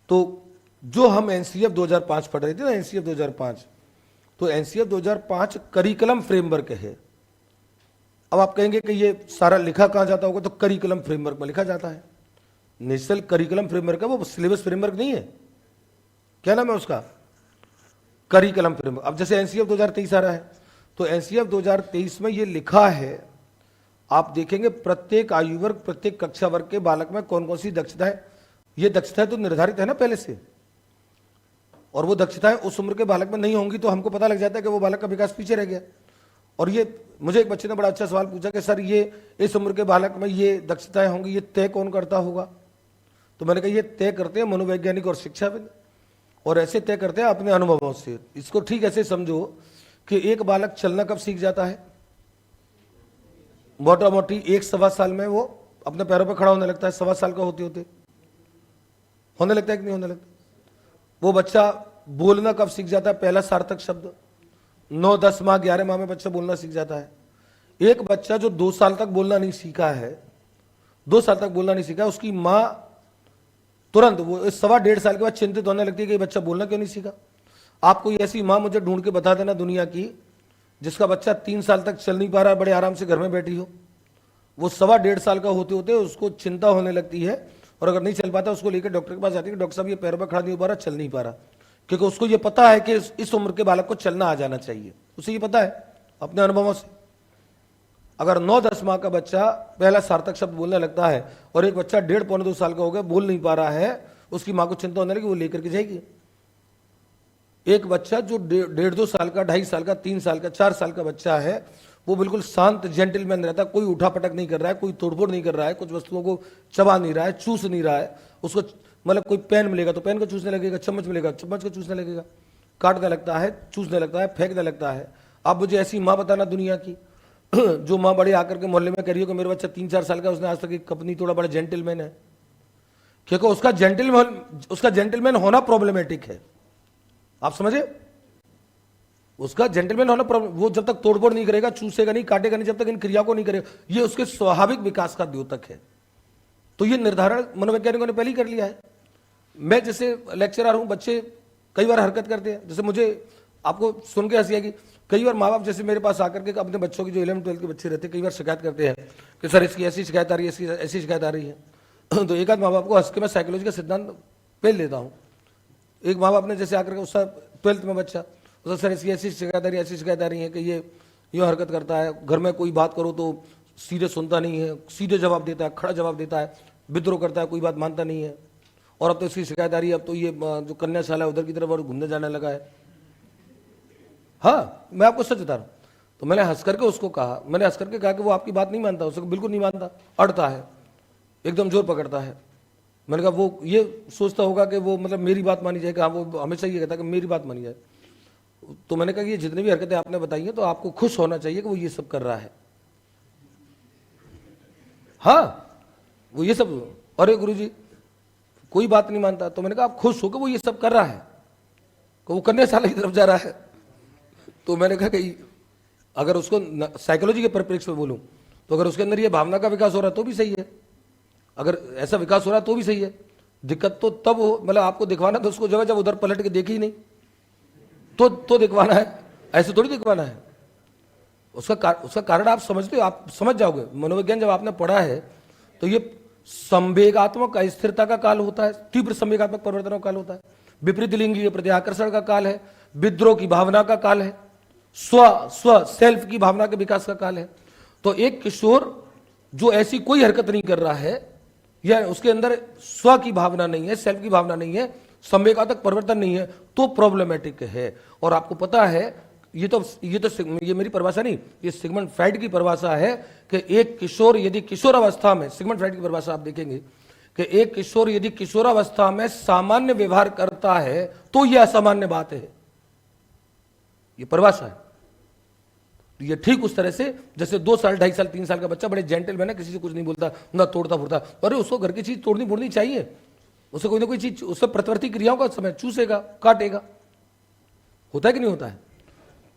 तो जो हम एनसीएफ 2005 पढ़ रहे थे ना, एनसीएफ 2005, तो एनसीएफ 2005 करिकुलम फ्रेमवर्क है। अब आप कहेंगे कि ये सारा लिखा कहां जाता होगा, तो करिकुलम फ्रेमवर्क में लिखा जाता है। नेशनल करिकुलम फ्रेमवर्क है, वो सिलेबस फ्रेमवर्क नहीं है। क्या नाम है उसका? Curriculum framework. अब जैसे एनसीएफ 2023 आ रहा है तो एनसीएफ 2023 में ये लिखा है, आप देखेंगे प्रत्येक आयु वर्ग, प्रत्येक कक्षा वर्ग के बालक में कौन कौन सी दक्षता है। ये दक्षताएं तो निर्धारित है ना पहले से, और वो दक्षताएं उस उम्र के बालक में नहीं होंगी तो हमको पता लग जाता है कि वो बालक का विकास पीछे रह गया। और ये मुझे एक बच्चे ने बड़ा अच्छा सवाल पूछा कि सर ये इस उम्र के बालक में ये दक्षताएं होंगी, ये तय कौन करता होगा? तो मैंने कहा ये तय करते हैं मनोवैज्ञानिक और शिक्षाविद, और ऐसे तय करते हैं अपने अनुभवों से। इसको ठीक ऐसे समझो कि एक बालक चलना कब सीख जाता है? मोटा मोटी 1-1.25 साल में वो अपने पैरों पर खड़ा होने लगता है। 1.25 साल का होते होते होने लगता है कि नहीं होने लगता? वो बच्चा बोलना कब सीख जाता है? पहला सार्थक शब्द 9-10 माह 11 माह में बच्चा बोलना सीख जाता है। एक बच्चा जो 2 साल तक बोलना नहीं सीखा है, 2 साल तक बोलना नहीं सीखा, उसकी माँ तुरंत वो 1.25 साल के बाद चिंतित होने लगती है कि बच्चा बोलना क्यों नहीं सीखा। आप कोई ऐसी माँ मुझे ढूंढ के बता देना दुनिया की जिसका बच्चा 3 साल तक चल नहीं पा रहा, बड़े आराम से घर में बैठी हो। वो 1.25 साल का होते होते उसको चिंता होने लगती है, और अगर नहीं चल पाता उसको लेकर डॉक्टर के पास जाती है कि डॉक्टर साहब ये पैरों पर खड़ा नहीं हो पा रहा, चल नहीं पा रहा। क्योंकि उसको ये पता है कि इस उम्र के बालक को चलना आ जाना चाहिए, उसे ये पता है अपने अनुभवों से। अगर 9-10 माह का बच्चा पहला सार्थक शब्द बोलने लगता है और एक बच्चा 1.5-2 साल का हो गया बोल नहीं पा रहा है, उसकी माँ को चिंता होने लगी, वो लेकर के जाएगी। एक बच्चा जो 1.5-2 साल का, 2.5 साल का, 3 साल का, 4 साल का बच्चा है, वो बिल्कुल शांत जेंटलमैन रहता है, कोई उठापटक नहीं कर रहा है, कोई तोड़फोड़ नहीं कर रहा है, कुछ वस्तुओं को चबा नहीं रहा है, चूस नहीं रहा है। उसको मतलब कोई पेन मिलेगा तो पेन को चूसने लगेगा, चम्मच मिलेगा चम्मच को चूसने लगेगा, काटने लगता है, चूसने लगता है, फेंकने लगता है। अब मुझे ऐसी माँ बताना दुनिया की जो माँ बड़े आकर के मोहल्ले में कह रही हो कि मेरा बच्चा 3-4 साल का, उसने आज तक एक कप नहीं तोड़ा, बड़ा जेंटलमैन है। क्योंकि उसका जेंटलमैन होना प्रॉब्लमेटिक है। आप समझे? उसका जेंटलमैन होना प्रॉब्लम, वो जब तक तोड़फोड़ नहीं करेगा, चूसेगा नहीं, काटेगा नहीं, जब तक इन क्रिया को नहीं करेगा, ये उसके स्वाभाविक विकास का द्योतक है। तो ये निर्धारण मनोवैज्ञानिकों ने पहले ही कर लिया है। मैं जैसे लेक्चरर हूं, बच्चे कई बार हरकत करते हैं, जैसे मुझे आपको सुन के हंसी आएगी, कई बार माँ बाप जैसे मेरे पास आकर के अपने बच्चों की जो 11-12 के बच्चे रहते हैं, कई बार शिकायत करते हैं कि सर इसकी ऐसी शिकायत आ रही है, इसकी ऐसी शिकायत आ रही है। तो एक आध माँ बाप को हंस के मैं साइकोलॉजी का सिद्धांत पेल लेता हूँ। एक माँ बाप ने जैसे आकर के उसका 12th में बच्चा, उसका सर इसकी ऐसी शिकायत आ रही है, ऐसी शिकायत आ रही है कि ये यूँ हरकत करता है, घर में कोई बात करो तो सीधे सुनता नहीं है, सीधे जवाब देता है, खड़ा जवाब देता है, विद्रोह करता है, कोई बात मानता नहीं है। और अब तो इसकी शिकायत आ रही है, अब तो ये जो कन्याशाला है उधर की तरफ और घूमने जाने लगा है। हाँ, मैं आपको सच बता रहा हूँ। तो मैंने हंस करके उसको कहा, मैंने हंस करके कहा कि वो आपकी बात नहीं मानता, उसको बिल्कुल नहीं मानता, अड़ता है। एकदम जोर पकड़ता है। मैंने कहा वो ये सोचता होगा कि वो मतलब मेरी बात मानी जाए, हाँ वो हमेशा ये कहता है कि मेरी बात मानी जाए। तो मैंने कहा कि ये जितनी भी हरकतें आपने बताई हैं तो आपको खुश होना चाहिए कि वो ये सब कर रहा है। हाँ वो ये सब, अरे गुरुजी कोई बात नहीं मानता। तो मैंने कहा आप खुश हो कि वो ये सब कर रहा है, कि वो करने साले की तरफ जा रहा है। तो मैंने कहा कि अगर उसको साइकोलॉजी के परिप्रेक्ष्य में बोलूं तो अगर उसके अंदर ये भावना का विकास हो रहा है तो भी सही है, अगर ऐसा विकास हो रहा है तो भी सही है। दिक्कत तो तब हो, मतलब आपको दिखवाना तो उसको जगह जब उधर पलट के देखे ही नहीं तो दिखवाना है, ऐसे थोड़ी दिखवाना है। उसका कारण आप समझते हो, आप समझ जाओगे। मनोविज्ञान जब आपने पढ़ा है तो ये संवेगात्मक अस्थिरता का काल होता है, तीव्र संवेगात्मक परिवर्तनों का काल होता है, विपरीत लिंगी प्रति आकर्षण का काल है, विद्रोह की भावना का काल है, स्व सेल्फ की भावना के विकास का काल है। तो एक किशोर जो ऐसी कोई हरकत नहीं कर रहा है या उसके अंदर स्व की भावना नहीं है, सेल्फ की भावना नहीं है, संवेगात्मक परिवर्तन नहीं है, तो प्रॉब्लमेटिक है। और आपको पता है ये मेरी परिभाषा नहीं, ये सिगमंड फ्राइड की परिभाषा है कि एक किशोर यदि किशोरावस्था में, सिगमंड फ्राइड की परिभाषा आप देखेंगे कि एक किशोर यदि किशोरावस्था में सामान्य व्यवहार करता है तो यह असामान्य बात है। ये परिभाषा है। ये ठीक उस तरह से जैसे 2 साल 2.5 साल 3 साल का बच्चा बड़े जेंटलमैन है, किसी से कुछ नहीं बोलता ना तोड़ता फोड़ता, अरे उसको घर की चीज तोड़नी फोड़नी चाहिए, उसे कोई ना कोई चीज, उससे प्रतिवर्ती क्रियाओं का समय चूसेगा काटेगा, होता है कि नहीं होता है।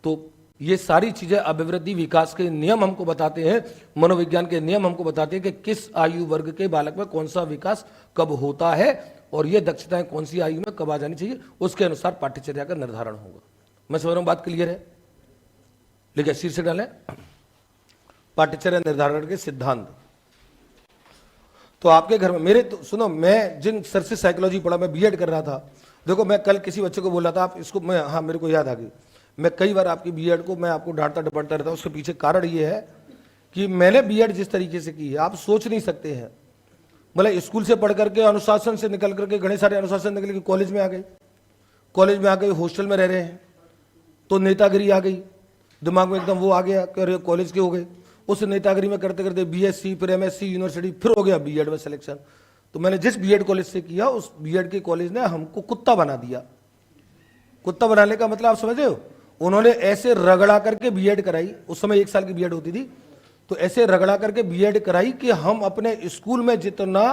तो ये सारी चीजें अभिवृद्धि विकास के नियम हमको बताते हैं, मनोविज्ञान के नियम हमको बताते हैं कि किस आयु वर्ग के बालक में कौन सा विकास कब होता है और ये दक्षताएं कौन सी आयु में कब आ जानी चाहिए, उसके अनुसार पाठ्यचर्या का निर्धारण होगा। मैं समझ रहा हूं बात क्लियर है। लेकिन शीर्षक डालें पाठ्यचर्या निर्धारण के सिद्धांत। तो आपके घर में मेरे तो सुनो, मैं जिन सर से साइकोलॉजी पढ़ा, मैं बीएड कर रहा था। देखो मैं कल किसी बच्चे को बोल रहा था, आप इसको, मैं हाँ मेरे को याद आ गई, मैं कई बार आपकी बीएड को मैं आपको डांटता डपटता रहता हूँ। उसके पीछे कारण ये है कि मैंने बीएड जिस तरीके से की है आप सोच नहीं सकते हैं। मतलब स्कूल से पढ़ करके, अनुशासन से निकल करके, घने सारे अनुशासन निकल के कॉलेज में आ गए, कॉलेज में आ गए हॉस्टल में रह रहे हैं तो नेतागिरी आ गई दिमाग में, एकदम वो आ गया कि कॉलेज के हो गए। उस नेतागिरी में करते करते बीएससी, फिर एमएससी, यूनिवर्सिटी, फिर हो गया बीएड में सिलेक्शन। तो मैंने जिस बीएड कॉलेज से किया उस बीएड के कॉलेज ने हमको कुत्ता बना दिया। कुत्ता बनाने का मतलब आप समझ रहे हो, उन्होंने ऐसे रगड़ा करके बीएड कराई, उस समय 1 साल की बीएड होती थी, तो ऐसे रगड़ा करके बीएड कराई कि हम अपने स्कूल में जितना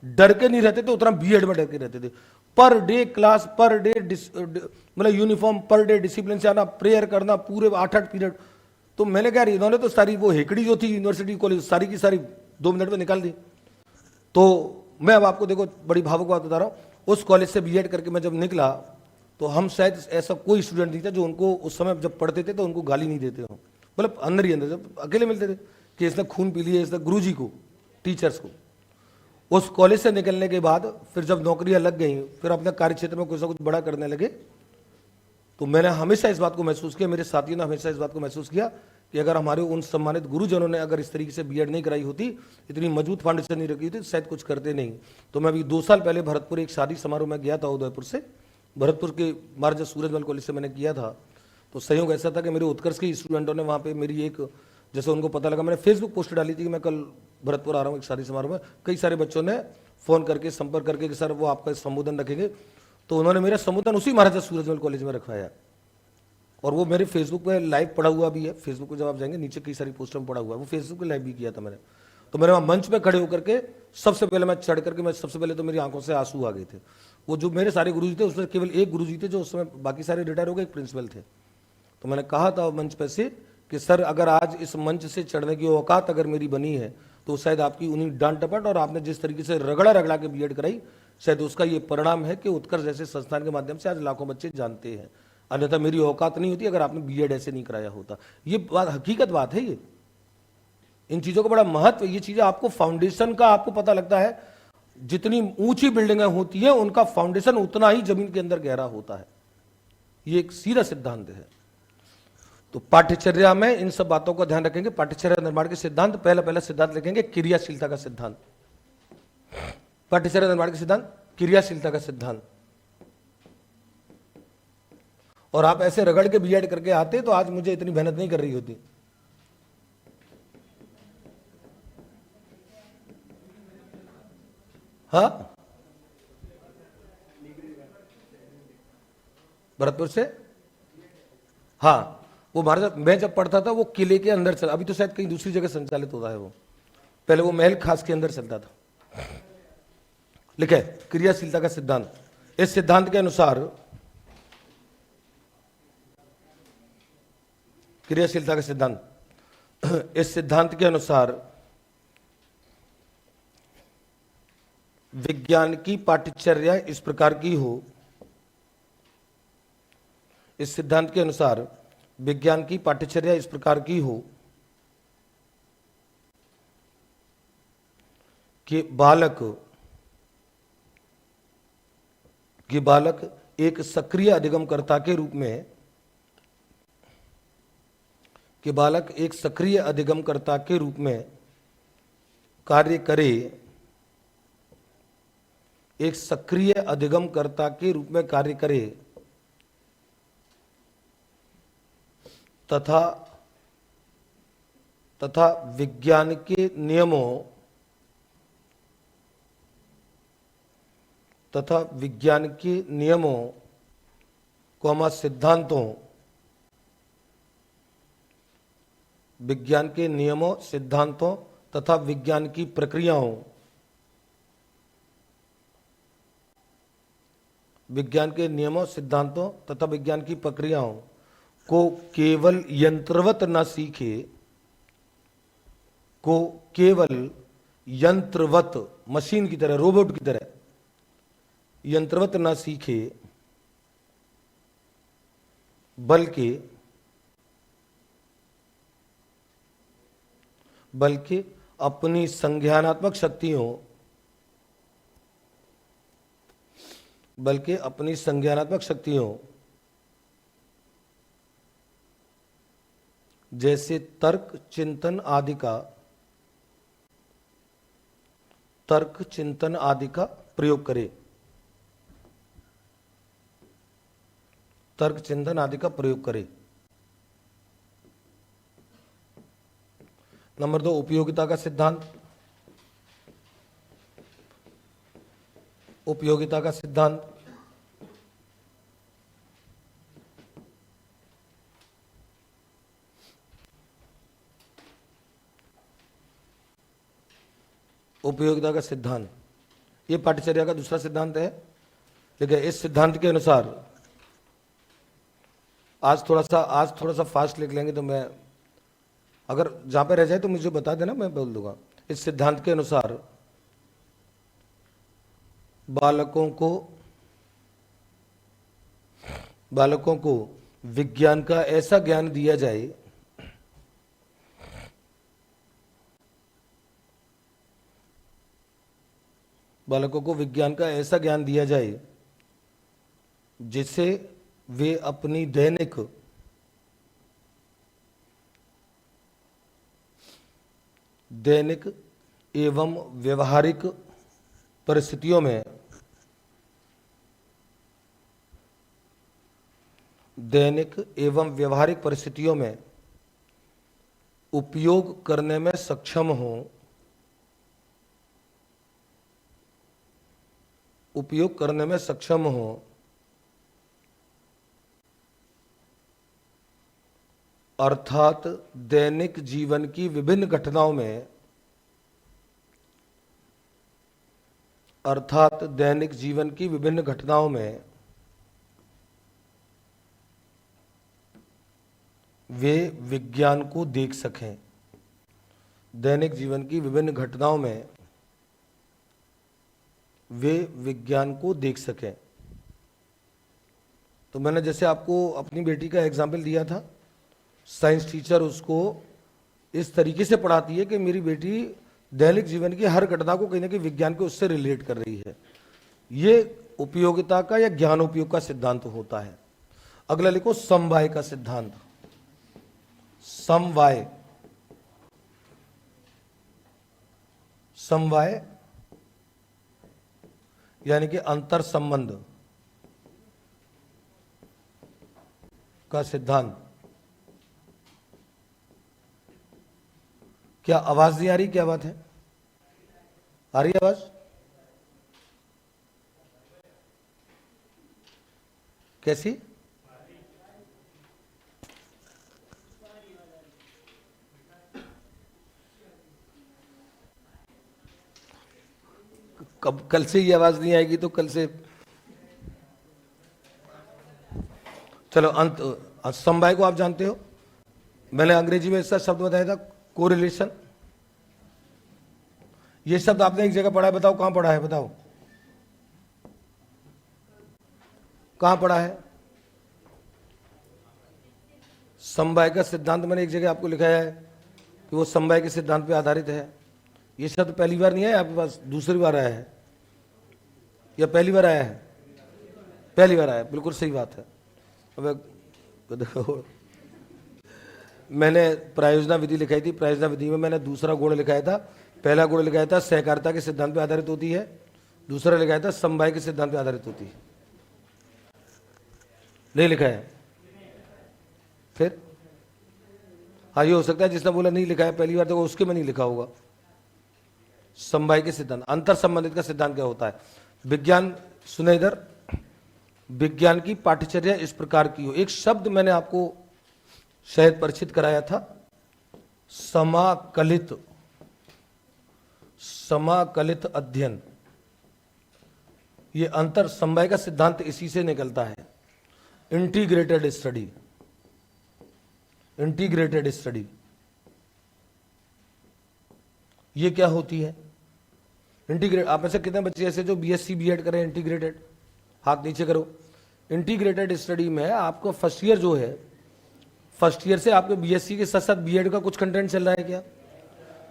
डर के नहीं रहते थे उतना बीएड में डर के रहते थे। Per day class, per day मतलब यूनिफॉर्म, पर डे डिसिप्लिन से आना, प्रेयर करना पूरे 8-8 पीरियड। तो मैंने कहा इन्होंने तो सारी वो हेकड़ी जो थी यूनिवर्सिटी कॉलेज सारी की सारी 2 मिनट में निकाल दी। तो मैं अब आपको देखो बड़ी भावुक बात बता रहा हूँ, उस कॉलेज से बीएड करके मैं जब निकला तो हम शायद ऐसा कोई स्टूडेंट नहीं था जो उनको उस समय जब पढ़ते थे तो उनको गाली नहीं देते हो, मतलब अंदर ही अंदर जब अकेले मिलते थे कि इसने खून पी लिया, इसने गुरुजी को, टीचर्स को। उस कॉलेज से निकलने के बाद फिर जब नौकरियां लग गई, फिर अपने कार्य क्षेत्र में कुछ ना कुछ बड़ा करने लगे, तो मैंने हमेशा इस बात को महसूस किया, मेरे साथियों ने हमेशा इस बात को महसूस किया कि अगर हमारे उन सम्मानित गुरुजनों ने अगर इस तरीके से बीएड नहीं कराई होती, इतनी मजबूत फाउंडेशन नहीं रखी होती, तो शायद कुछ करते नहीं। तो मैं अभी 2 साल पहले भरतपुर एक शादी समारोह में गया था, उदयपुर से, भरतपुर के महाराजा सूरजमल कॉलेज से मैंने किया था। तो सहयोग ऐसा था कि मेरे उत्कर्ष के स्टूडेंटों ने वहाँ पे मेरी एक, जैसे उनको पता लगा, मैंने फेसबुक पोस्ट डाली थी कि मैं कल भरतपुर आ रहा हूँ एक शादी समारोह में, कई सारे बच्चों ने फोन करके संपर्क करके कि सर वो आपका संबोधन रखेंगे। तो उन्होंने मेरा संबोधन उसी महाराजा सूरजमल कॉलेज में रखवाया और वो मेरे फेसबुक पे लाइव पड़ा हुआ भी है। फेसबुक पे जब आप जाएंगे नीचे कई सारी पोस्टर में पड़ा हुआ है, वो फेसबुक पे लाइव भी किया था मैंने। तो मैंने वहाँ मंच पे खड़े होकर के सबसे पहले मैं चढ़ करके, मैं सबसे पहले तो मेरी आंखों से आंसू आ गए थे। वो जो मेरे सारे गुरुजी थे उसमें केवल एक गुरुजी थे जो उस समय, बाकी सारे रिटायर हो गए, एक प्रिंसिपल थे। तो मैंने कहा था मंच पे से कि सर अगर आज इस मंच से चढ़ने की औकात अगर मेरी बनी है तो शायद आपकी उन्हीं डांट टपट और आपने जिस तरीके से रगड़ा के बीएड कराई, शायद उसका ये परिणाम है कि उत्कर्ष जैसे संस्थान के माध्यम से आज लाखों बच्चे जानते हैं। अन्यथा मेरी औकात नहीं होती अगर आपने बीएड ऐसे नहीं कराया होता। ये बात हकीकत बात है। ये इन चीजों का बड़ा महत्व, ये चीजें आपको फाउंडेशन का आपको पता लगता है, जितनी ऊंची बिल्डिंगें होती हैं उनका फाउंडेशन उतना ही जमीन के अंदर गहरा होता है। ये एक सीधा सिद्धांत है। तो पाठ्यचर्या में इन सब बातों का ध्यान रखेंगे। पाठ्यचर्या निर्माण के सिद्धांत, पहला सिद्धांत लिखेंगे क्रियाशीलता का सिद्धांत। पाठ्यचर्या निर्माण के सिद्धांत, क्रियाशीलता का सिद्धांत। और आप ऐसे रगड़ के बीएड करके आते तो आज मुझे इतनी मेहनत नहीं कर रही होती। हाँ, भरतपुर से, हाँ वो हमारे साथ, मैं जब पढ़ता था वो किले के अंदर चला, अभी तो शायद कहीं दूसरी जगह संचालित होता है वो, पहले वो महल खास के अंदर चलता था। लिखे क्रियाशीलता का सिद्धांत। इस सिद्धांत के अनुसार, क्रियाशीलता का सिद्धांत, इस सिद्धांत के अनुसार विज्ञान की पाठ्यचर्या इस प्रकार की हो, इस सिद्धांत के अनुसार विज्ञान की पाठ्यचर्या इस प्रकार की हो कि बालक एक सक्रिय अधिगमकर्ता के रूप में, कि बालक एक सक्रिय अधिगमकर्ता के रूप में कार्य करे, एक सक्रिय अधिगमकर्ता के रूप में कार्य करे तथा विज्ञान के नियमों सिद्धांतों, विज्ञान के नियमों सिद्धांतों तथा विज्ञान की प्रक्रियाओं, विज्ञान के नियमों सिद्धांतों तथा विज्ञान की प्रक्रियाओं को केवल यंत्रवत न सीखे, को केवल यंत्रवत, मशीन की तरह, रोबोट की तरह यंत्रवत न सीखे, बल्कि अपनी संज्ञानात्मक शक्तियों जैसे तर्क चिंतन आदि का प्रयोग करे, तर्क चिंतन आदि का प्रयोग करे। नंबर 2, उपयोगिता का सिद्धांत। उपयोगिता का सिद्धांत ये पाठ्यचर्या का दूसरा सिद्धांत है। देखिए इस सिद्धांत के अनुसार, आज थोड़ा सा फास्ट लिख लेंगे, तो मैं अगर जहां पे रह जाए तो मुझे बता देना, मैं बोल दूंगा। इस सिद्धांत के अनुसार बालकों को विज्ञान का ऐसा ज्ञान दिया जाए, जिससे वे अपनी दैनिक एवं व्यवहारिक परिस्थितियों में उपयोग करने में सक्षम हो, अर्थात दैनिक जीवन की विभिन्न घटनाओं में वे विज्ञान को देख सकें। दैनिक जीवन की विभिन्न घटनाओं में वे विज्ञान को देख सकें। तो मैंने जैसे आपको अपनी बेटी का एग्जाम्पल दिया था, साइंस टीचर उसको इस तरीके से पढ़ाती है कि मेरी बेटी दैनिक जीवन की हर घटना को कहीं ना कहीं विज्ञान के उससे रिलेट कर रही है। ये उपयोगिता का या ज्ञानोपयोग का सिद्धांत होता है। अगला लिखो समवाय का सिद्धांत। समवाय यानी कि अंतर संबंध का सिद्धांत। क्या आवाज नहीं आ रही? क्या बात है? आ रही आवाज? कैसी? कब कल से ये आवाज नहीं आएगी तो कल से चलो समवाय को आप जानते हो, मैंने अंग्रेजी में इसका शब्द बताया था कोरिलेशन। ये शब्द आपने एक जगह पढ़ा है, बताओ कहां पढ़ा है, बताओ कहां पढ़ा है? समवाय का सिद्धांत मैंने एक जगह आपको लिखाया है कि वो समवाय के सिद्धांत पे आधारित है। ये शब्द पहली बार नहीं आया आपके पास, दूसरी बार आया है या पहली बार आया है? पहली बार आया, बिल्कुल सही बात है। अब देखो, मैंने प्रायोजना विधि लिखाई थी, प्रायोजना विधि में मैंने दूसरा गुण लिखाया था। पहला गुण लिखाया था सहकारिता के सिद्धांत पे आधारित होती है, दूसरा लिखाया था समवाय के सिद्धांत पे आधारित होती है। नहीं लिखा है? फिर हाँ, ये हो सकता है जिसने बोला नहीं लिखा है पहली बार, तो उसके में नहीं लिखा होगा। समवाय के सिद्धांत, अंतर संबंधित का सिद्धांत क्या होता है? विज्ञान, सुने इधर, विज्ञान की पाठ्यचर्या इस प्रकार की हो। एक शब्द मैंने आपको शायद परिचित कराया था, समाकलित, समाकलित अध्ययन। ये अंतर समवाय का सिद्धांत इसी से निकलता है, इंटीग्रेटेड स्टडी। इंटीग्रेटेड स्टडी ये क्या होती है? इंटीग्रेट, आप में से कितने बच्चे ऐसे जो बीएससी बीएड करें इंटीग्रेटेड? हाथ नीचे करो। इंटीग्रेटेड स्टडी में आपको फर्स्ट ईयर जो है, फर्स्ट ईयर से आपके बीएससी के साथ साथ बीएड का कुछ कंटेंट चल रहा है क्या?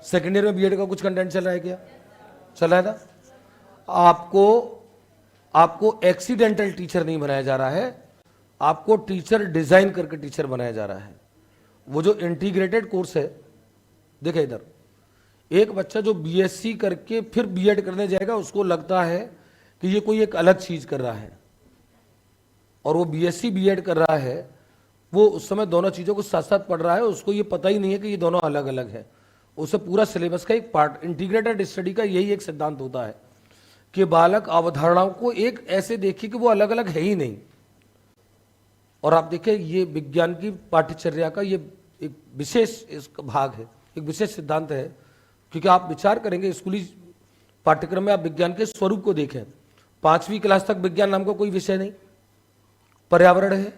सेकेंड ईयर में बीएड का कुछ कंटेंट चल रहा है क्या? चल रहा है ना? आपको एक्सीडेंटल टीचर नहीं बनाया जा रहा है, आपको टीचर डिजाइन करके टीचर बनाया जा रहा है। वो जो इंटीग्रेटेड कोर्स है, देखे इधर, एक बच्चा जो बीएससी करके फिर बीएड करने जाएगा, उसको लगता है कि ये कोई एक अलग चीज कर रहा है, और वो बीएससी बीएड कर रहा है, वो उस समय दोनों चीजों को साथ साथ पढ़ रहा है, उसको ये पता ही नहीं है कि ये दोनों अलग अलग है। उसे पूरा सिलेबस का एक पार्ट, इंटीग्रेटेड स्टडी का यही एक सिद्धांत होता है कि बालक अवधारणाओं को एक ऐसे देखे कि वो अलग अलग है ही नहीं। और आप देखिए, ये विज्ञान की पाठ्यचर्या का ये एक विशेष इसका भाग है, एक विशेष सिद्धांत है। क्योंकि आप विचार करेंगे, स्कूली पाठ्यक्रम में आप विज्ञान के स्वरूप को देखें, 5वीं क्लास तक विज्ञान नाम का कोई विषय नहीं, पर्यावरण है।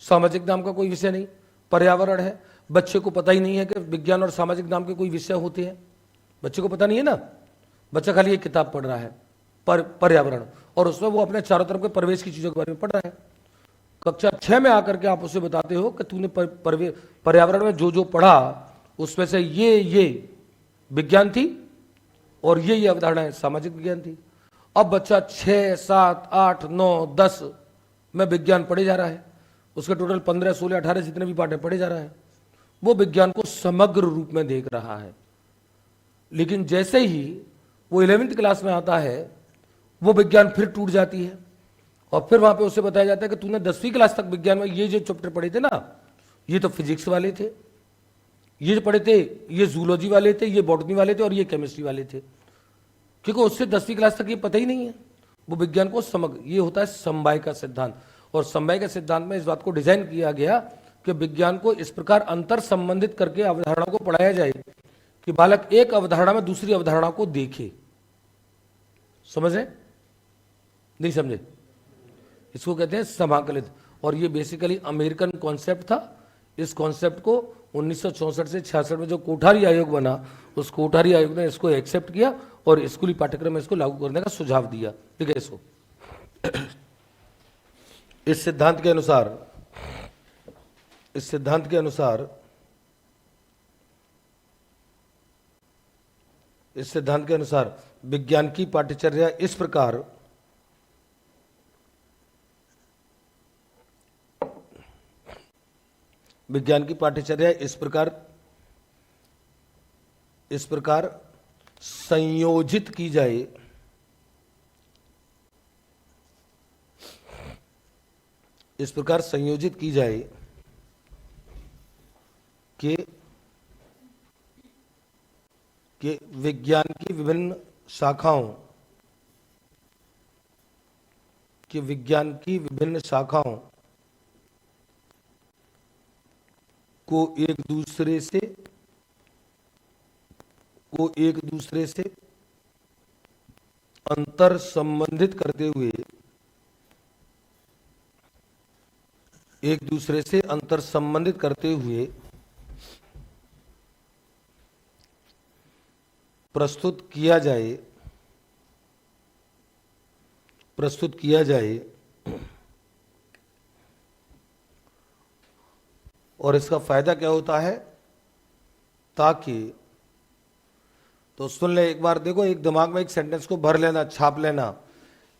सामाजिक नाम का कोई विषय नहीं, पर्यावरण है। बच्चे को पता ही नहीं है कि विज्ञान और सामाजिक नाम के कोई विषय होते हैं, बच्चे को पता नहीं है ना। बच्चा खाली एक किताब पढ़ रहा है पर्यावरण, और उसमें वो अपने चारों तरफ के परिवेश की चीजों के बारे में पढ़ रहा है। कक्षा 6 में आकर के आप उसे बताते हो कि तूने पर्यावरण में जो जो पढ़ा उसमें से ये विज्ञान थी और ये अवधारणाएं सामाजिक विज्ञान थी। अब बच्चा 6, 7, 8, 9, 10 में विज्ञान पढ़े जा रहा है, उसके टोटल 15, 16, 18 जितने भी पाठ पढ़े जा रहा है, वो विज्ञान को समग्र रूप में देख रहा है। लेकिन जैसे ही वो 11वीं क्लास में आता है, वो विज्ञान फिर टूट जाती है, और फिर वहां पे उसे बताया जाता है कि तूने 10वीं क्लास तक विज्ञान में ये जो चैप्टर पढ़े थे ना, ये तो फिजिक्स वाले थे, ये जो पढ़े थे ये जूलॉजी वाले थे, ये बॉटनी वाले थे, और ये केमिस्ट्री वाले थे। क्योंकि उससे 10वीं क्लास तक ये पता ही नहीं है, वो विज्ञान को समग्र, ये होता है समवाय का सिद्धांत। और समवाय के सिद्धांत में इस बात को डिजाइन किया गया कि विज्ञान को इस प्रकार अंतर संबंधित करके अवधारणा को पढ़ाया जाए कि बालक एक अवधारणा में दूसरी अवधारणा को देखे। समझे? नहीं समझे? इसको कहते हैं समाकलित। और ये बेसिकली अमेरिकन कॉन्सेप्ट था। इस कॉन्सेप्ट को 1964 से 66 में जो कोठारी आयोग बना, उस कोठारी आयोग ने इसको एक्सेप्ट किया और स्कूली पाठ्यक्रम में इसको लागू करने का सुझाव दिया। ठीक है, इसको इस सिद्धांत के अनुसार विज्ञान की पाठ्यचर्या इस प्रकार संयोजित की जाए, इस प्रकार संयोजित की जाए कि विज्ञान की विभिन्न शाखाओं कि विज्ञान की विभिन्न शाखाओं को एक दूसरे से अंतर संबंधित करते हुए प्रस्तुत किया जाए और इसका फायदा क्या होता है, ताकि, तो सुन ले एक बार, देखो एक दिमाग में एक सेंटेंस को भर लेना, छाप लेना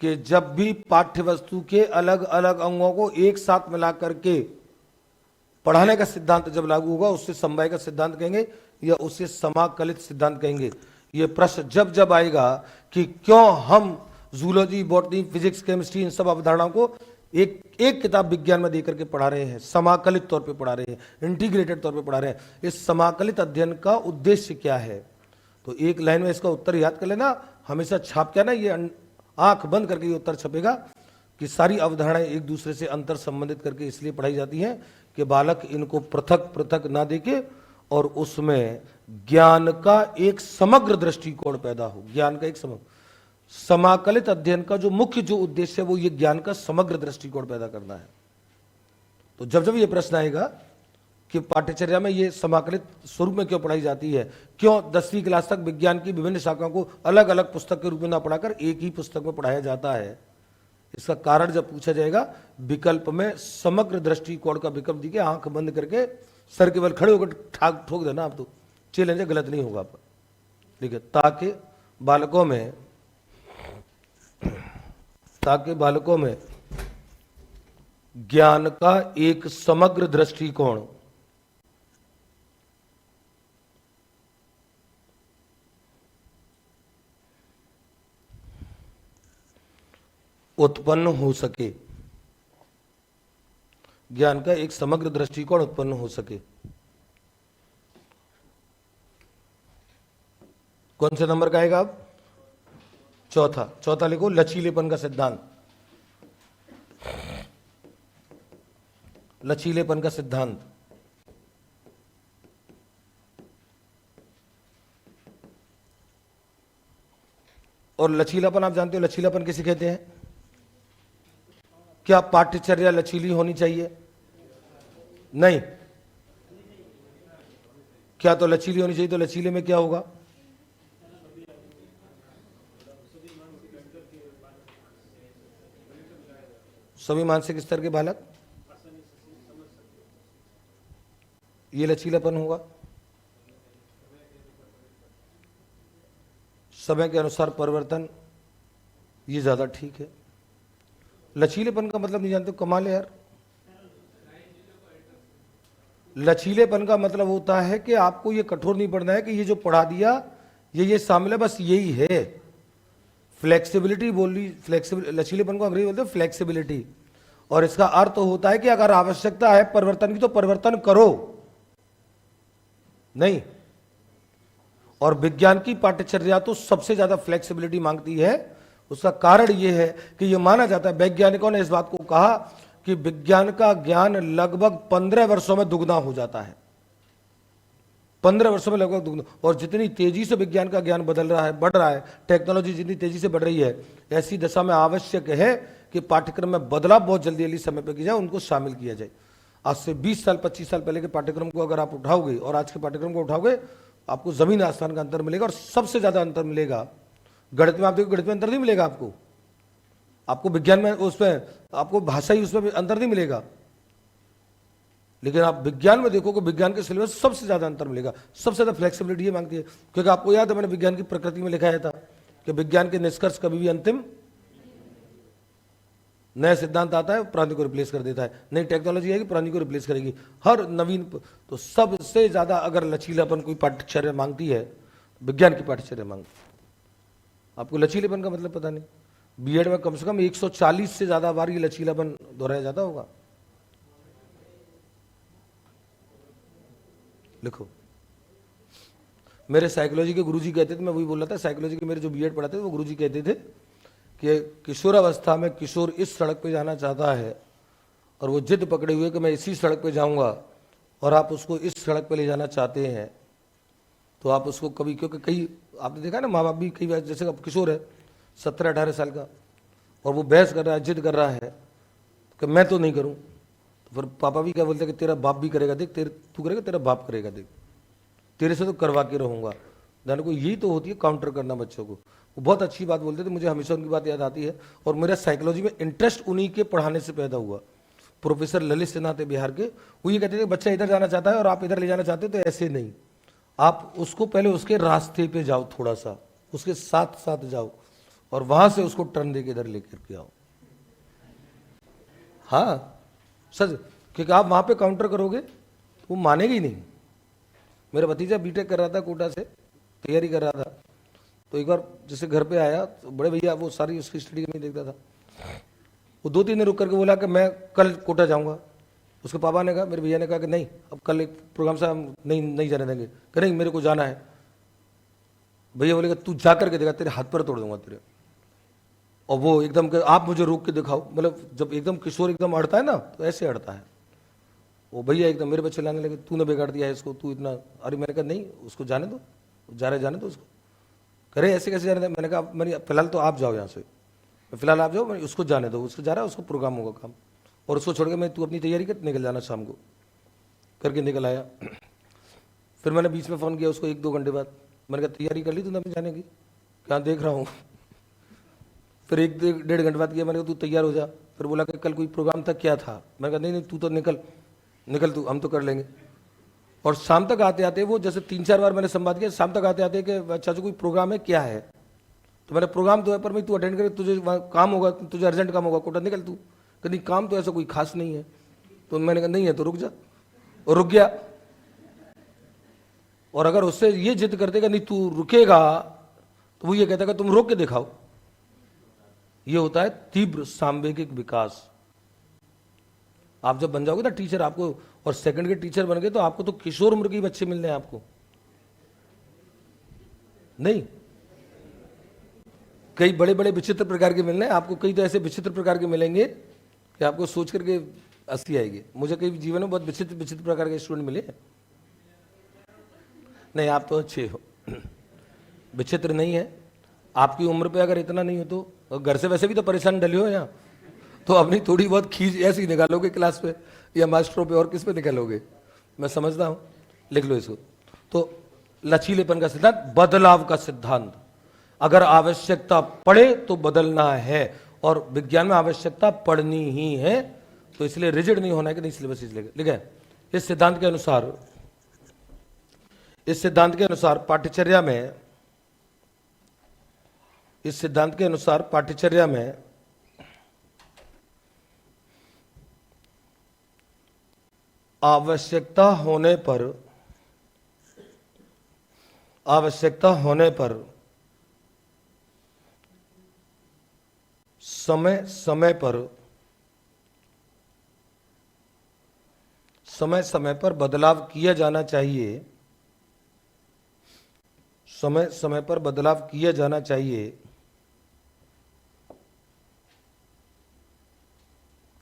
कि जब भी पाठ्य वस्तु के अलग अलग अंगों को एक साथ मिला करके पढ़ाने का सिद्धांत जब लागू होगा उससे समवाय का सिद्धांत कहेंगे या उससे समाकलित सिद्धांत कहेंगे। ये प्रश्न जब जब आएगा कि क्यों हम zoology, botany, physics, chemistry in सब अवधारणाओं को एक किताब विज्ञान में देकर के पढ़ा रहे हैं, समाकलित तौर पे पढ़ा रहे हैं, इंटीग्रेटेड तौर पे पढ़ा रहे हैं, इस समाकलित अध्ययन का उद्देश्य क्या है। तो एक लाइन में इसका उत्तर याद कर लेना, हमेशा छाप के ना, ये आंख बंद करके ये उत्तर छपेगा कि सारी अवधारणाएं एक दूसरे से अंतर संबंधित करके इसलिए पढ़ाई जाती हैं कि बालक इनको पृथक पृथक ना देखे और उसमें ज्ञान का एक समग्र दृष्टिकोण पैदा हो। ज्ञान का एक समाकलित अध्ययन का जो मुख्य जो उद्देश्य है वो ये ज्ञान का समग्र दृष्टिकोण पैदा करना है। तो जब जब ये प्रश्न आएगा कि पाठ्यचर्या में ये समाकलित स्वरूप में क्यों पढ़ाई जाती है, क्यों 10वीं क्लास तक विज्ञान की विभिन्न शाखाओं को अलग अलग पुस्तक के रूप में ना पढ़ाकर एक ही पुस्तक में पढ़ाया जाता है, इसका कारण जब पूछा जाएगा, विकल्प में समग्र दृष्टिकोण का विकल्प दिखे, आंख बंद करके सर के बल खड़े होकर ठोक देना, आप तो चैलेंज गलत नहीं होगा आप, ठीक है, ताकि बालकों में ज्ञान का एक समग्र दृष्टिकोण उत्पन्न हो सके, ज्ञान का एक समग्र दृष्टिकोण उत्पन्न हो सके। कौन से नंबर का आएगा अब? चौथा लिखो, लचीलेपन का सिद्धांत। लचीलेपन का सिद्धांत और लचीलापन, आप जानते हो लचीलापन किसे कहते हैं? क्या पाठ्यचर्या लचीली होनी चाहिए? नहीं। क्या तो लचीली होनी चाहिए, तो लचीले में क्या होगा? सभी मानसिक स्तर के बालक, ये लचीलापन होगा। समय के अनुसार परिवर्तन, ये ज्यादा ठीक है। लचीलेपन का मतलब नहीं जानते? कमाल है यार। लचीलेपन का मतलब होता है कि आपको ये कठोर नहीं पड़ना है कि ये जो पढ़ा दिया ये शामिल है, बस यही है। फ्लेक्सिबिलिटी बोली, लचीलेपन को अंग्रेजी बोलते हैं फ्लेक्सिबिलिटी, और इसका अर्थ होता है कि अगर आवश्यकता है परिवर्तन की तो परिवर्तन करो, नहीं। और विज्ञान की पाठ्यचर्या तो सबसे ज्यादा फ्लेक्सिबिलिटी मांगती है। उसका कारण यह है कि यह माना जाता है, वैज्ञानिकों ने इस बात को कहा कि विज्ञान का ज्ञान लगभग 15 वर्षों में दुगना हो जाता है। 15 वर्षों में लगभग दुगना। और जितनी तेजी से विज्ञान का ज्ञान बदल रहा है, बढ़ रहा है, टेक्नोलॉजी जितनी तेजी से बढ़ रही है, ऐसी दशा में आवश्यक है कि पाठ्यक्रम में बदलाव बहुत जल्दी जल्दी समय पर किया जाए, उनको शामिल किया जाए। आज से 20 साल 25 साल पहले के पाठ्यक्रम को अगर आप उठाओगे और आज के पाठ्यक्रम को उठाओगे, आपको जमीन आसमान का अंतर मिलेगा। और सबसे ज्यादा अंतर मिलेगा गणित में। आप देखो, गणित में अंतर नहीं मिलेगा आपको विज्ञान में, उसमें आपको भाषाई उसमें भी अंतर नहीं मिलेगा, लेकिन आप विज्ञान में देखोगे, विज्ञान के सिलेबस सबसे ज्यादा अंतर मिलेगा। सबसे ज्यादा फ्लेक्सिबिलिटी ये मांगती है, क्योंकि आपको याद है मैंने विज्ञान की प्रकृति में लिखाया था कि विज्ञान के निष्कर्ष कभी भी अंतिम, नया सिद्धांत आता है पुरानी को रिप्लेस कर देता है, नई टेक्नोलॉजी आएगी पुरानी को रिप्लेस करेगी, हर नवीन। तो सबसे ज्यादा अगर लचीलापन कोई पाठ्यचर्या मांगती है, विज्ञान की पाठ्यचर्या मांगती है। आपको लचीलेपन का मतलब पता नहीं? बीएड में कम से कम 140 से ज्यादा बार ये लचीलापन दोहराया जाता होगा। लिखो, मेरे साइकोलॉजी के गुरुजी कहते थे, मैं वही बोल रहा था, साइकोलॉजी के मेरे जो बीएड पढ़ाते थे वो गुरुजी कहते थे कि किशोरावस्था में किशोर इस सड़क पे जाना चाहता है और वो जिद पकड़े हुए कि मैं इसी सड़क पे जाऊंगा, और आप उसको इस सड़क पे ले जाना चाहते हैं, तो आप उसको कभी, क्योंकि कई आपने देखा ना माँ बाप भी कई बार, जैसे अब किशोर है 17-18 साल का और वो बहस कर रहा है, जिद कर रहा है कि मैं तो नहीं करूं, तो फिर पापा भी क्या बोलते हैं कि तेरा बाप भी करेगा, देख तेरे तू करेगा, तेरा बाप करेगा, देख तेरे से तो करवा के रहूंगा। जाने को यही तो होती है काउंटर करना बच्चों को। वो बहुत अच्छी बात बोलते थे, मुझे हमेशा उनकी बात याद आती है, और मेरा साइकोलॉजी में इंटरेस्ट उन्हीं के पढ़ाने से पैदा हुआ। प्रोफेसर ललित सिन्हा थे बिहार के, वो ये कहते थे बच्चा इधर जाना चाहता है और आप इधर ले जाना चाहते हो, तो ऐसे नहीं, आप उसको पहले उसके रास्ते पे जाओ, थोड़ा सा उसके साथ साथ जाओ और वहां से उसको टर्न देके इधर लेकर के आओ। हाँ सच, क्योंकि आप वहां पे काउंटर करोगे तो वो मानेगा ही नहीं। मेरा भतीजा बीटेक कर रहा था, कोटा से तैयारी कर रहा था, तो एक बार जैसे घर पे आया तो बड़े भैया वो सारी उसकी स्टडी नहीं देखता था, वो 2-3 दिन रुक करके बोला कि मैं कल कोटा जाऊंगा। उसके पापा ने कहा, मेरे भैया ने कहा कि नहीं, अब कल एक प्रोग्राम से हम नहीं जाने देंगे। कि नहीं, मेरे को जाना है। भैया बोलेगा तू जा करके देखा, तेरे हाथ पर तोड़ दूंगा तेरे। और वो एकदम के आप मुझे रोक के दिखाओ, मतलब जब एकदम किशोर एकदम अड़ता है ना, तो ऐसे अड़ता है वो। भैया एकदम मेरे पे चिल्लाने लगे, तूने बिगाड़ दिया है इसको, तू इतना। अरे मैंने कहा नहीं, उसको जाने दो, जाने दो उसको। करे ऐसे कैसे जाने दे? मैंने कहा मैंने फिलहाल तो आप जाओ यहाँ से, फिलहाल आप जाओ, मैं उसको जाने दो, उसको जा रहा है, उसको प्रोग्राम होगा काम, और उसको छोड़ के मैं, तू अपनी तैयारी कर, निकल जाना शाम को। करके निकल आया। फिर मैंने बीच में फ़ोन किया उसको 1-2 घंटे बाद, मैंने कहा तैयारी कर ली तूने अपनी जाने की? क्या देख रहा हूँ। फिर 1-1.5 घंटे बाद किया, मैंने कहा तू तैयार हो जा। फिर बोला कि कल कोई प्रोग्राम था, क्या था? मैंने कहा नहीं तू तो निकल तू, हम तो कर लेंगे। और शाम तक आते आते वो, जैसे 3-4 बार मैंने संवाद किया, शाम तक आते आते कि चाचू कोई प्रोग्राम है, क्या है? तो मैंने प्रोग्राम तो है पर मैं, तू अटेंड करे, तुझे वहाँ काम होगा, तुझे अर्जेंट काम होगा, कोटा निकल तू। कहीं काम तो ऐसा कोई खास नहीं है। तो मैंने कहा नहीं है तो रुक जा, और रुक गया। और अगर उससे ये जिद करते कि नहीं तू रुकेगा, तो वो ये कहता है तुम रोक के दिखाओ। ये होता है तीव्र सांवेगिक विकास। आप जब बन जाओगे ना टीचर, आपको और सेकंड के टीचर बन गए, तो आपको तो किशोर उम्र के बच्चे मिलने हैं आपको, नहीं कई बड़े बड़े विचित्र प्रकार के मिलने हैं आपको। कई तो ऐसे विचित्र प्रकार के मिलेंगे कि आपको सोच करके हंसी आएगी। मुझे कई जीवन में बहुत विचित्र विचित्र प्रकार के स्टूडेंट मिले हैं। नहीं आप तो अच्छे हो, विचित्र नहीं है। आपकी उम्र पे अगर इतना नहीं हो तो घर से वैसे भी तो परेशान डले हो यहाँ, तो अपनी थोड़ी बहुत खींच ऐसी निकालोगे क्लास पे या मास्टरों पे, और किस पे निकालोगे? मैं समझता हूँ, लिख लो इसको। तो लचीलेपन का सिद्धांत, बदलाव का सिद्धांत। अगर आवश्यकता पड़े तो बदलना है, और विज्ञान में आवश्यकता पड़नी ही है, तो इसलिए रिजिड नहीं होना है कि नहीं सिलेबस लिखा है। इस सिद्धांत के अनुसार पाठ्यचर्या में, इस सिद्धांत के अनुसार पाठ्यचर्या में आवश्यकता समय समय पर बदलाव किया जाना चाहिए, समय समय पर बदलाव किया जाना चाहिए,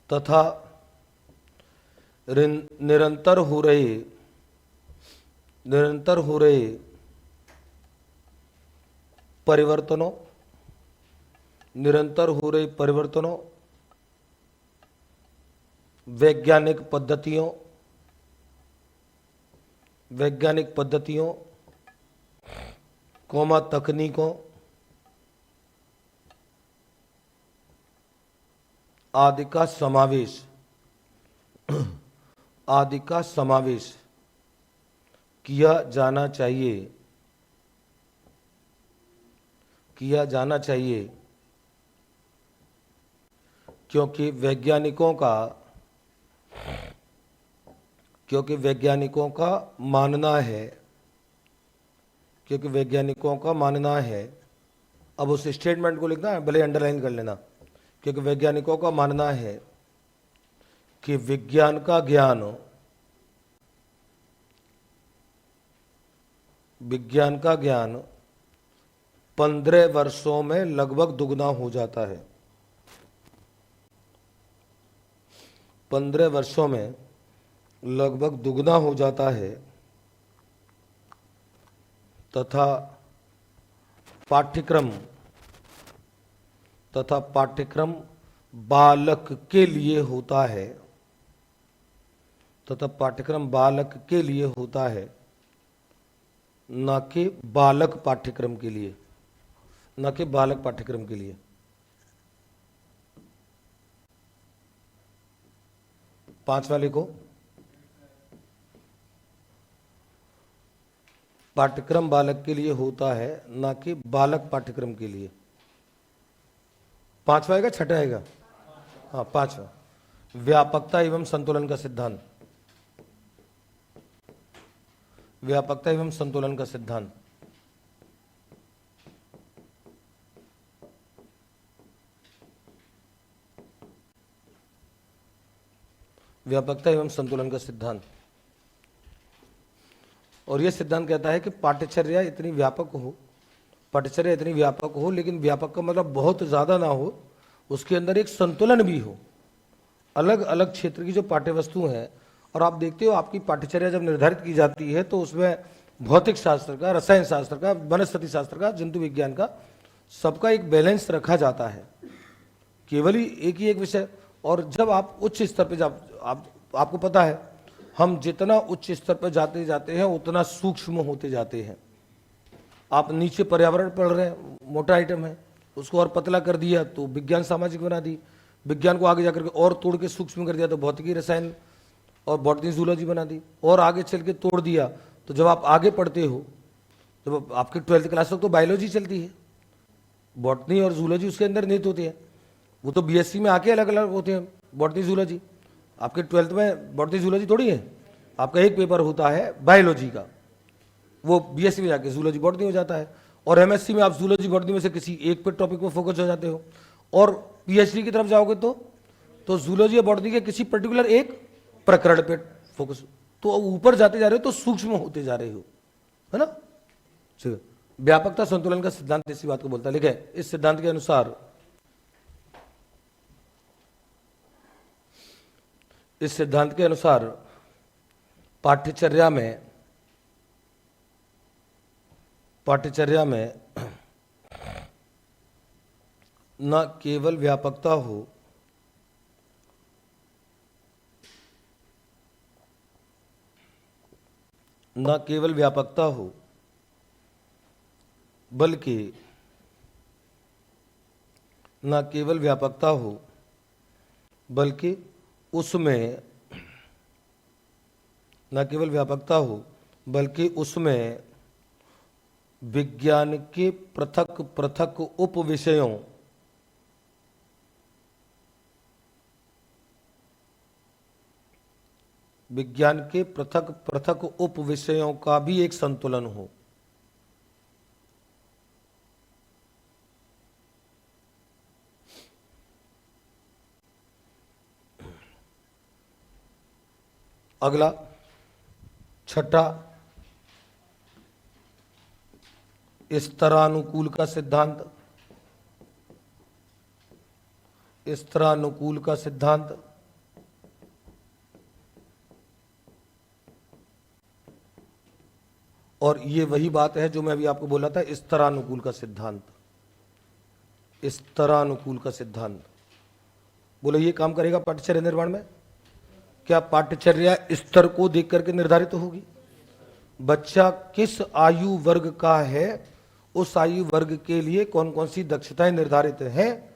तथा निरंतर हो रहे परिवर्तनों, वैज्ञानिक पद्धतियों, तकनीकों आदि का समावेश किया जाना चाहिए, क्योंकि वैज्ञानिकों का मानना है, अब उस स्टेटमेंट को लिखना है, भले अंडरलाइन कर लेना, क्योंकि वैज्ञानिकों का मानना है कि विज्ञान का ज्ञान 15 वर्षों में लगभग दुगना हो जाता है। 15 वर्षों में लगभग दुगना हो जाता है तथा पाठ्यक्रम बालक के लिए होता है तथा पाठ्यक्रम बालक के लिए होता है, न कि बालक पाठ्यक्रम के लिए, न कि बालक पाठ्यक्रम के लिए। पांचवा लिखो, पाठ्यक्रम बालक के लिए होता है न कि बालक पाठ्यक्रम के लिए। पांचवा आएगा, छठा आएगा? हाँ, पांचवा, व्यापकता एवं संतुलन का सिद्धांत। व्यापकता एवं संतुलन का सिद्धांत। व्यापकता एवं संतुलन का सिद्धांत। और यह सिद्धांत कहता है कि पाठ्यचर्या इतनी व्यापक हो, लेकिन व्यापक का मतलब बहुत ज्यादा ना हो, उसके अंदर एक संतुलन भी हो। अलग अलग क्षेत्र की जो पाठ्य वस्तु है, और आप देखते हो आपकी पाठ्यचर्या जब निर्धारित की जाती है तो उसमें भौतिक शास्त्र का, रसायन शास्त्र का, वनस्पति शास्त्र का, जंतु विज्ञान का, सबका एक बैलेंस रखा जाता है, केवल ही एक विषय। और जब आप उच्च स्तर पर आपको पता है हम जितना उच्च स्तर पर जाते जाते हैं उतना सूक्ष्म होते जाते हैं। आप नीचे पर्यावरण पढ़ रहे हैं, मोटा आइटम है, उसको और पतला कर दिया तो विज्ञान सामाजिक बना दी, विज्ञान को आगे जाकर के और तोड़ के सूक्ष्म कर दिया तो भौतिकी रसायन और बॉटनी जूलॉजी बना दी, और आगे चल के तोड़ दिया तो जब आप आगे पढ़ते हो, जब आपकी 12th क्लास तक तो बायोलॉजी चलती है, बॉटनी और जूलॉजी उसके अंदर निहित होती है, वो तो बीएससी में आके अलग अलग होते हैं। बॉटनी जूलॉजी आपके 12th में बॉटनी जूलॉजी थोड़ी है, आपका एक पेपर होता है बायोलॉजी का, वो बीएससी में जाके जूलॉजी बॉटनी हो जाता है, और एमएससी में आप जूलॉजी बॉटनी में से किसी एक पे टॉपिक पे फोकस हो जाते हो, और पीएचडी की तरफ जाओगे तो जूलॉजी या बॉटनी के किसी पर्टिकुलर एक प्रकरण पे फोकस, तो ऊपर जाते जा रहे हो तो सूक्ष्म होते जा रहे हो, है ना। व्यापकता संतुलन का सिद्धांत इसी बात को बोलता है। लिखे, इस सिद्धांत के अनुसार पाठ्यचर्या में न केवल व्यापकता हो बल्कि उसमें विज्ञान के पृथक पृथक उपविषयों का भी एक संतुलन हो। अगला, छठा, स्तरानुकूल का सिद्धांत। और ये वही बात है जो मैं अभी आपको बोला था, स्तरानुकूल का सिद्धांत। बोले ये काम करेगा पाठ्यचर्या निर्माण में? क्या पाठ्यचर्या स्तर को देख करके निर्धारित होगी? बच्चा किस आयु वर्ग का है, उस आयु वर्ग के लिए कौन कौन सी दक्षताएं निर्धारित हैं,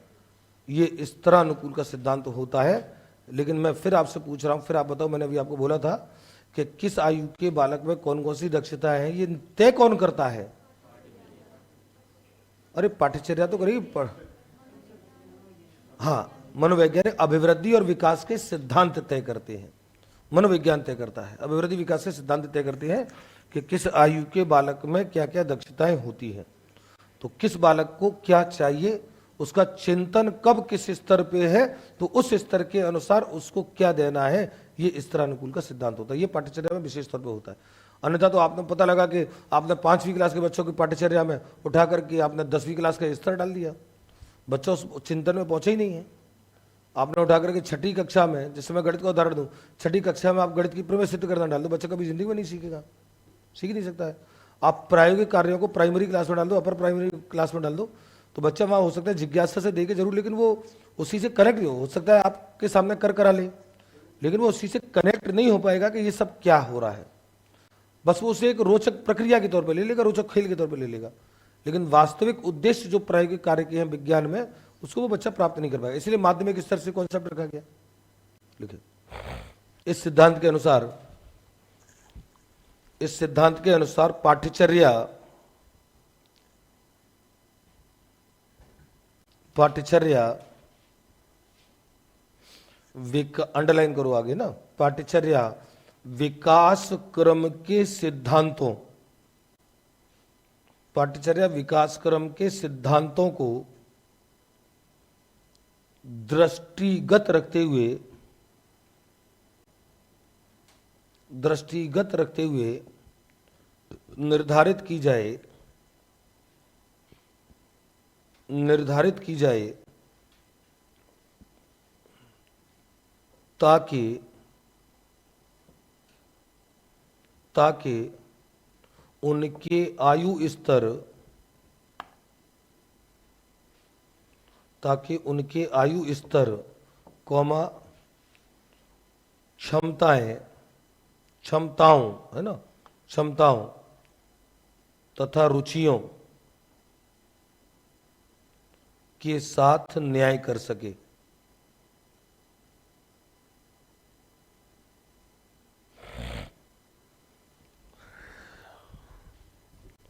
ये स्तरानुकूल का सिद्धांत होता है। लेकिन मैं फिर आपसे पूछ रहा हूं, फिर आप बताओ, मैंने अभी आपको बोला था कि किस आयु के बालक में कौन कौन सी दक्षताएं हैं, ये तय कौन करता है? अरे पाठ्यचर्या तो करेगी हाँ, मनोवैज्ञानिक अभिवृद्धि और विकास के सिद्धांत तय करते हैं, मनोविज्ञान तय करता है, अभिवृद्धि विकास के सिद्धांत तय करते हैं कि किस आयु के बालक में क्या क्या दक्षताएं होती हैं, तो किस बालक को क्या चाहिए, उसका चिंतन कब किस स्तर पे है, तो उस स्तर के अनुसार उसको क्या देना है, ये इस तरह अनुकूल का सिद्धांत होता है, ये पाठ्यचर्या में विशेष तौर पे होता है। अन्यथा तो आपने पता लगा कि आपने 5वीं क्लास के बच्चों की पाठ्यचर्या में उठा करके आपने 10वीं क्लास का स्तर डाल दिया, बच्चा उस चिंतन में पहुंचे ही नहीं है। आपने उठा करके 6ठी कक्षा में, जैसे मैं गणित का उदाहरण दूं, 6ठी कक्षा में आप गणित की प्रमेय सिद्ध करना डाल दो, बच्चा कभी जिंदगी में नहीं सीखेगा, सीख नहीं सकता है। आप प्रायोगिक कार्यों को प्राइमरी क्लास में डाल दो, अपर प्राइमरी क्लास में डाल दो, तो बच्चा वहाँ हो सकता है जिज्ञासा से देखे जरूर, लेकिन वो उसी से कनेक्ट नहीं हो सकता है, आपके सामने कर करा ले, लेकिन वो उसी से कनेक्ट नहीं हो पाएगा कि ये सब क्या हो रहा है। बस वो उसे एक रोचक प्रक्रिया के तौर पर ले लेगा, रोचक खेल के तौर पर ले लेगा, लेकिन वास्तविक उद्देश्य जो प्रायोगिक कार्य के हैं विज्ञान में, उसको वो बच्चा प्राप्त नहीं कर पाएगा। इसलिए माध्यमिक स्तर से कॉन्सेप्ट रखा गया। देखिए, इस सिद्धांत के अनुसार पाठ्यचर्या अंडरलाइन करो आगे ना, पाठ्यचर्या विकास क्रम के सिद्धांतों को दृष्टिगत रखते हुए निर्धारित की जाए ताकि उनके आयु स्तर क्षमताओं है ना, क्षमताओं तथा रुचियों के साथ न्याय कर सके।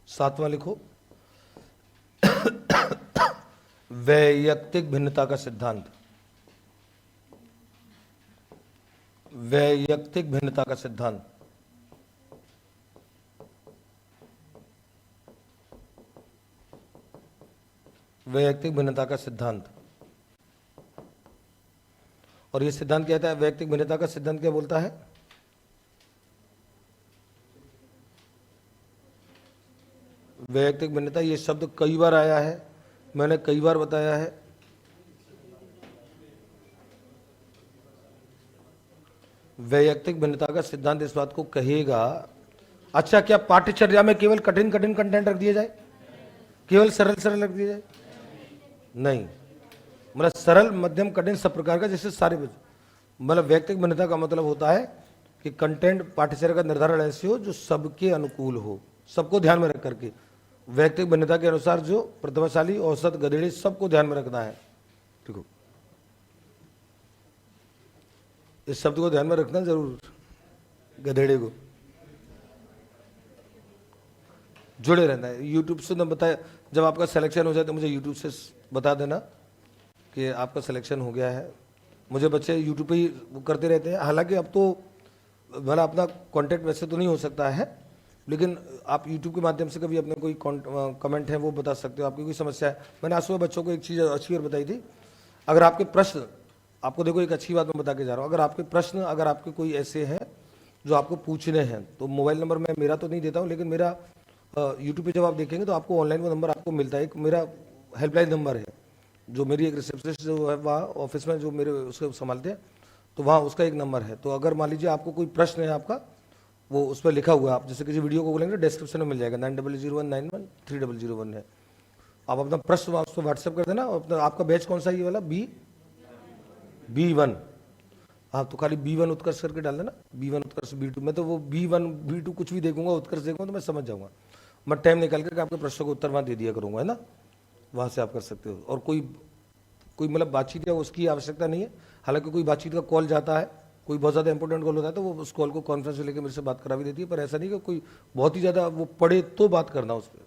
सातवां लिखो, वैयक्तिक भिन्नता का सिद्धांत। वैयक्तिक भिन्नता का सिद्धांत वैयक्तिक भिन्नता का सिद्धांत। और यह सिद्धांत कहता है, वैयक्तिक भिन्नता का सिद्धांत क्या बोलता है? वैयक्तिक भिन्नता, ये शब्द कई बार आया है, मैंने कई बार बताया है। वैयक्तिक भिन्नता का सिद्धांत इस बात को कहेगा, अच्छा क्या पाठ्यचर्या में केवल कठिन कठिन कंटेंट रख दिया जाए, केवल सरल सरल रख दिया जाए? नहीं, मतलब सरल मध्यम कठिन सब प्रकार का, जैसे सारे मतलब वैयक्तिक भिन्नता का मतलब होता है कि कंटेंट पाठ्यचर्या का निर्धारण ऐसे हो जो सबके अनुकूल हो, सबको ध्यान में रख करके। वैयक्तिक भिन्नता के अनुसार जो प्रतिभाशाली, औसत, गधेड़े सबको ध्यान में रखना है। देखो, इस शब्द को ध्यान में रखना जरूर, गधेड़े को जुड़े रहना है। यूट्यूब से न बताया, जब आपका सिलेक्शन हो जाए तो मुझे यूट्यूब से बता देना कि आपका सिलेक्शन हो गया है। मुझे बच्चे यूट्यूब पे ही करते रहते हैं, हालांकि अब तो भला अपना कांटेक्ट वैसे तो नहीं हो सकता है, लेकिन आप यूट्यूब के माध्यम से कभी अपने कोई कमेंट है वो बता सकते हो, आपकी कोई समस्या है। मैंने आज सुबह बच्चों को एक चीज़ अच्छी और बताई थी, अगर आपके प्रश्न, आपको देखो एक अच्छी बात मैं बता के जा रहा हूँ, अगर आपके प्रश्न, अगर आपके कोई ऐसे हैं जो आपको पूछने हैं, तो मोबाइल नंबर मैं मेरा तो नहीं देता हूँ, लेकिन मेरा यूट्यूब पे जब आप देखेंगे तो आपको ऑनलाइन वो नंबर आपको मिलता है। एक मेरा हेल्पलाइन नंबर है, जो मेरी एक रिसेप्शनिस्ट जो है वहाँ ऑफिस में जो मेरे उसको संभालते हैं, तो वहाँ उसका एक नंबर है। तो अगर मान लीजिए आपको कोई प्रश्न है आपका, वो उस पर लिखा हुआ है, आप जैसे किसी वीडियो को बोलेंगे डिस्क्रिप्शन में मिल जाएगा, 9001913000 है। आप अपना प्रश्न उस पर व्हाट्सएप कर देना। अपना आपका बैच कौन सा है, ये वाला B1, हाँ, तो खाली B1 उत्कर्ष करके डाल देना, B1 उत्कर्ष B2। मैं तो वो B1 B2 कुछ भी देखूंगा, उत्कर्ष देखूंगा तो मैं समझ जाऊंगा। मैं टाइम निकाल करके आपके प्रश्नों को उत्तर वहाँ दे दिया करूंगा, है ना, वहाँ से आप कर सकते हो। और कोई मतलब बातचीत या उसकी आवश्यकता नहीं है, हालांकि कोई बातचीत का कॉल जाता है, कोई बहुत ज़्यादा इंपॉर्टेंट कॉल होता है तो वो उस कॉल को कॉन्फ्रेंस में लेकर मेरे से बात करा भी देती है, पर ऐसा नहीं कि कोई बहुत ही ज़्यादा वो पढ़े तो बात करना उस पर,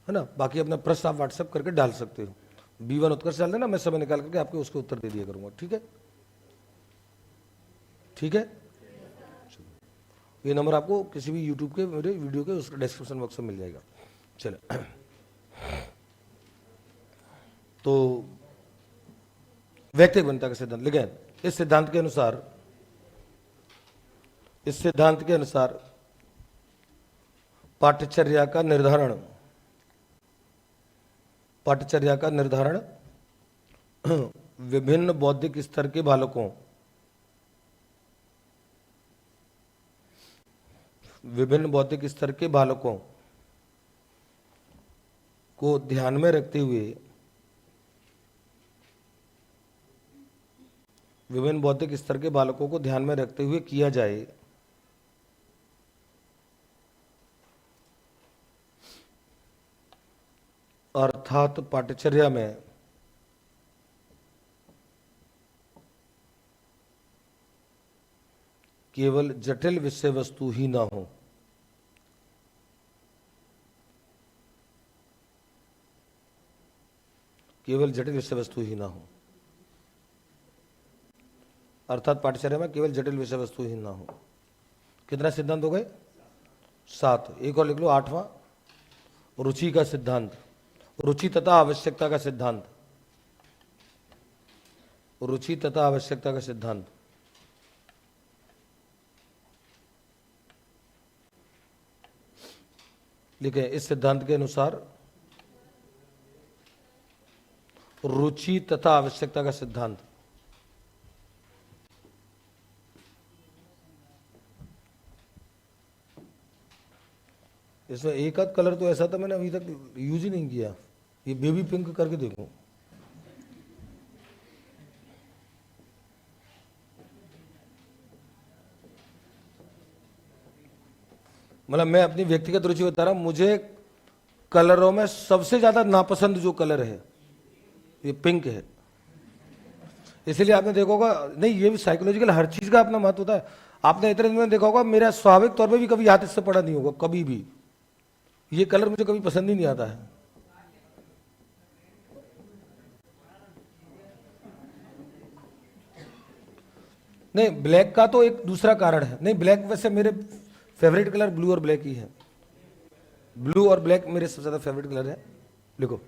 है ना। बाकी अपना प्रश्न आप व्हाट्सएप करके डाल सकते हो, B1 उत्कर्ष डाल देना, मैं समय निकाल करके आपके उसके उत्तर दे दिया करूँगा। ठीक है, ठीक है। ये नंबर आपको किसी भी यूट्यूब के मेरे वीडियो के उसका डिस्क्रिप्शन बॉक्स में मिल जाएगा। चलो, तो वैयक्तिक भिन्नता का सिद्धांत, लेकिन इस सिद्धांत के अनुसार इस सिद्धांत के अनुसार पाठ्यचर्या का निर्धारण विभिन्न बौद्धिक स्तर के बालकों को ध्यान में रखते हुए किया जाए। अर्थात पाठ्यचर्या में केवल जटिल विषय वस्तु ही ना हो। अर्थात पाठ्यचर्या में केवल जटिल विषय वस्तु ही ना हो। कितना सिद्धांत हो गए? 7। एक और लिख लो, 8वां, रुचि का सिद्धांत, रुचि तथा आवश्यकता का सिद्धांत। लिखे, इस सिद्धांत के अनुसार रुचि तथा आवश्यकता का सिद्धांत इसमें एक आध कलर तो ऐसा था मैंने अभी तक यूज ही नहीं किया, ये बेबी पिंक करके देखो। मतलब मैं अपनी व्यक्तिगत रुचि बता रहा हूं, मुझे कलरों में सबसे ज्यादा नापसंद जो कलर है ये पिंक है। इसलिए आपने देखा होगा, नहीं ये भी साइकोलॉजिकल, हर चीज का अपना महत्व होता है। आपने इतने दिन में देखा होगा, मेरा स्वाभाविक तौर पे भी कभी हाथ इससे पड़ा नहीं होगा, कभी भी। ये कलर मुझे कभी पसंद ही नहीं आता है। नहीं, ब्लैक का तो एक दूसरा कारण है। नहीं, ब्लैक वैसे मेरे फेवरेट कलर ब्लू और ब्लैक ही है। ब्लू और ब्लैक मेरे सबसे ज्यादा फेवरेट कलर है। देखो,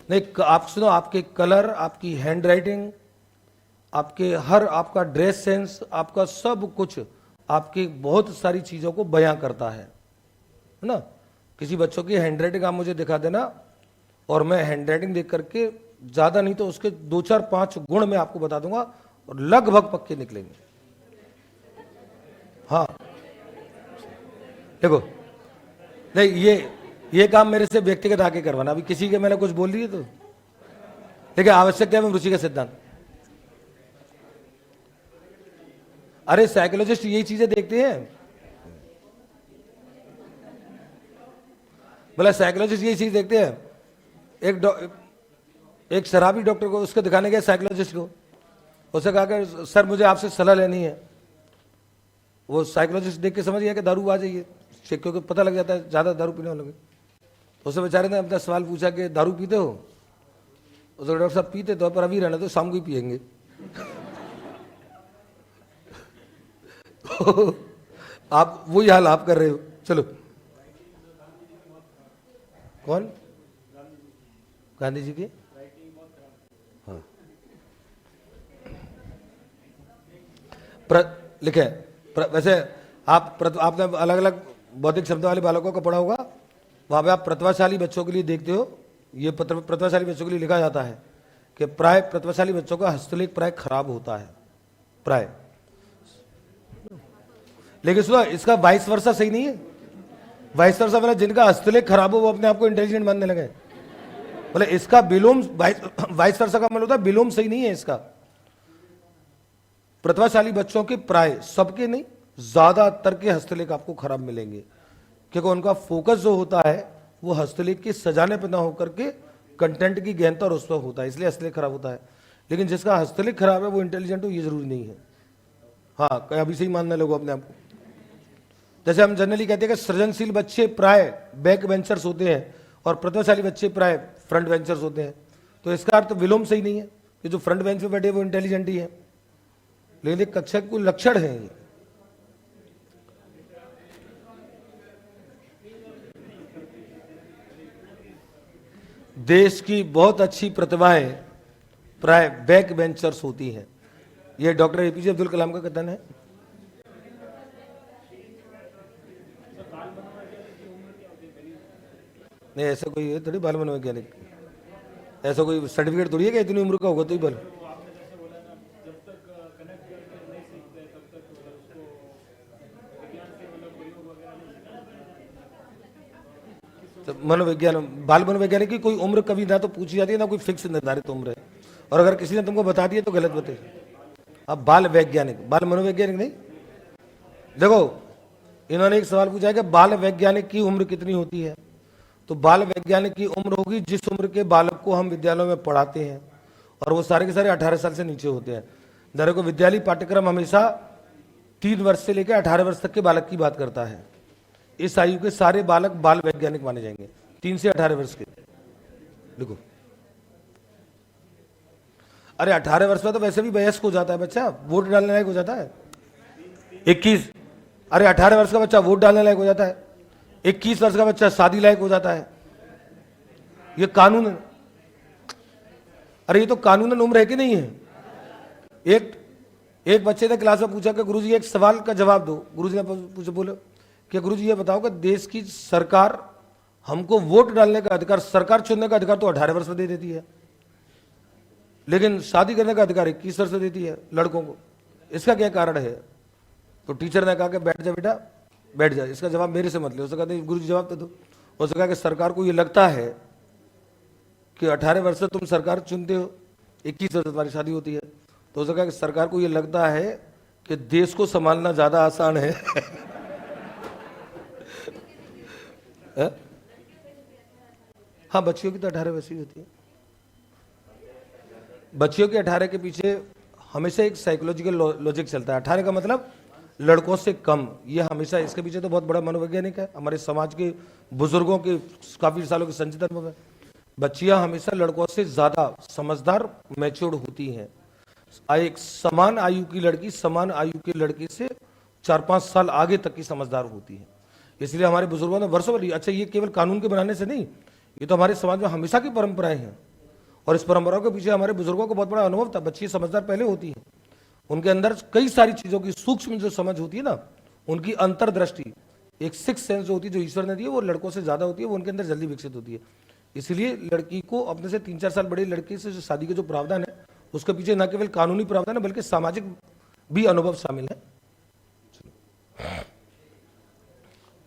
नहीं आप सुनो, आपके कलर, आपकी हैंड राइटिंग, आपका ड्रेस सेंस, आपका सब कुछ आपकी बहुत सारी चीजों को बयां करता है ना। किसी बच्चों की हैंड राइटिंग आप मुझे दिखा देना, और मैं हैंड राइटिंग देख करके ज्यादा नहीं तो उसके 2, 4, 5 गुण मैं आपको बता दूंगा और लगभग पक्के निकलेंगे। हाँ देखो, नहीं ये काम मेरे से व्यक्तिगत आके करवाना, अभी किसी के मैंने कुछ बोल दिए तो। देखिए, आवश्यकता एवं रुचि का सिद्धांत, अरे साइकोलॉजिस्ट यही चीजें देखते हैं। बोला साइकोलॉजिस्ट यही चीज देखते हैं। एक शराबी डॉक्टर को उसको दिखाने गया साइकोलॉजिस्ट को, उससे कहा कि सर मुझे आपसे सलाह लेनी है। वो साइकोलॉजिस्ट देख के समझ गया कि दारू आ जाइए, क्योंकि पता लग जाता है ज्यादा दारू पीने वालों को। उससे बेचारे ने अपना सवाल पूछा कि दारू पीते हो? उसको डॉक्टर साहब पीते तो, पर अभी रहना तो शाम को ही पियेंगे। आप वही हाल आप कर रहे हो। चलो, कौन? गांधी जी की? हाँ, लिखे। वैसे आपने अलग अलग बौद्धिक शब्द वाले बालकों को पढ़ा होगा, वहां पे आप प्रतिभाशाली बच्चों के लिए देखते हो, ये प्रतिभाशाली बच्चों के लिए लिखा जाता है कि प्राय प्रतिभाशाली बच्चों का हस्तलेख प्राय खराब होता है, प्राय। लेकिन सुनो, इसका वाइस वर्सा सही नहीं है। वाइस वर्सा मतलब जिनका हस्तलेख खराब हो वो अपने आप को इंटेलिजेंट मानने लगे। मतलब इसका विलोम, वाइस वर्सा का मतलब होता है विलोम सही नहीं है इसका। प्रतिभाशाली बच्चों के प्राय, सबके नहीं, ज्यादातर के हस्तलेख आपको खराब मिलेंगे, क्योंकि उनका फोकस जो होता है वो हस्तलेख के सजाने पर ना होकर के कंटेंट की गहनता और उस पर होता है, इसलिए हस्तलेख खराब होता है। लेकिन जिसका हस्तलेख खराब है वो इंटेलिजेंट हो ये जरूरी नहीं है। हाँ, अभी से ही मानने लोगों अपने आप को। जैसे हम जनरली कहते हैं कि सृजनशील बच्चे प्राय बैक बेंचर्स होते हैं और प्रतिभाशाली बच्चे प्राय फ्रंट बेंचर्स होते हैं, तो इसका अर्थ विलोम सही नहीं है कि जो फ्रंट बेंच पे बैठे वो इंटेलिजेंट ही है, लेकिन कक्षा के कोई लक्षण है। देश की बहुत अच्छी प्रतिभाएं प्राय बैक बेंचर्स होती हैं, यह डॉक्टर एपीजे अब्दुल कलाम का कथन है। नहीं, ऐसा कोई है थोड़ी बाल मनोवैज्ञानिक, ऐसा कोई सर्टिफिकेट थोड़ी है कि इतनी उम्र का होगा तो ही बल। तो मनोविज्ञान, बाल मनोवैज्ञानिक की कोई उम्र कभी ना तो पूछी जाती है ना कोई फिक्स निर्धारित उम्र है, और अगर किसी ने तुमको बता दिया तो गलत बते। अब बाल वैज्ञानिक, बाल मनोवैज्ञानिक नहीं। देखो, इन्होंने एक सवाल पूछा है कि बाल वैज्ञानिक की उम्र कितनी होती है, तो बाल वैज्ञानिक की उम्र होगी जिस उम्र के बालक को हम विद्यालयों में पढ़ाते हैं, और वो सारे के सारे 18 साल से नीचे होते हैं। दरअसल को विद्यालय पाठ्यक्रम हमेशा 3 वर्ष से लेकर 18 वर्ष तक के बालक की बात करता है। इस आयु के सारे बालक बाल वैज्ञानिक माने जाएंगे, 3 से 18 वर्ष के। देखो, अरे 18 वर्ष में तो वैसे भी वयस्क हो जाता है बच्चा, वोट डालने लायक हो जाता है। 21, अरे 18 वर्ष का बच्चा वोट डालने लायक हो जाता है। 21 वर्ष का बच्चा शादी लायक हो जाता है। ये कानून है। अरे ये तो कानूनन उम्र है कि नहीं है। एक बच्चे ने क्लास में पूछा कि गुरुजी एक सवाल का जवाब दो। गुरुजी ने पूछा, बोले कि गुरुजी ये बताओ कि देश की सरकार हमको वोट डालने का अधिकार, सरकार चुनने का अधिकार तो 18 वर्ष में दे देती है, लेकिन शादी करने का अधिकार 21 वर्ष से देती है लड़कों को, इसका क्या कारण है। तो टीचर ने कहा कि बैठ जा बेटा, बैठ जा, इसका जवाब मेरे से मत ले। उसने कहा नहीं गुरुजी जवाब दे दो। उसने कहा कि सरकार को ये लगता है कि 18 वर्ष से तुम सरकार चुनते हो, 21 वर्ष से तुम्हारी शादी होती है। तो उसने कहा कि सरकार को ये लगता है कि देश को संभालना ज्यादा आसान है। हाँ, बच्चियों की तो 18 वैसी होती है। बच्चियों के 18 के पीछे हमेशा एक साइकोलॉजिकल लॉजिक चलता है। 18 का मतलब लड़कों से कम, ये हमेशा, इसके पीछे तो बहुत बड़ा मनोवैज्ञानिक है। हमारे समाज के बुजुर्गों के काफी सालों के संचित अनुभव है। बच्चियां हमेशा लड़कों से ज्यादा समझदार, मैच्योर्ड होती हैं। एक समान आयु की लड़की समान आयु के लड़के से 4-5 साल आगे तक की समझदार होती है। इसलिए हमारे बुजुर्गों ने वर्षों भर, अच्छा ये केवल कानून के बनाने से नहीं, ये तो हमारे समाज में हमेशा की परंपराएं हैं, और इस परंपराओं के पीछे हमारे बुजुर्गों को बहुत बड़ा अनुभव था। बच्ची समझदार पहले होती है, उनके अंदर कई सारी चीजों की सूक्ष्म जो समझ होती है ना, उनकी अंतर्दृष्टि, एक सिक्स सेंस जो होती है, जो ईश्वर ने दी है, वो लड़कों से ज्यादा होती है, वो उनके अंदर जल्दी विकसित होती है। इसलिए लड़की को अपने से 3-4 साल बड़ी लड़की से जो शादी के जो प्रावधान है, उसके पीछे न केवल कानूनी प्रावधान है बल्कि सामाजिक भी अनुभव शामिल है।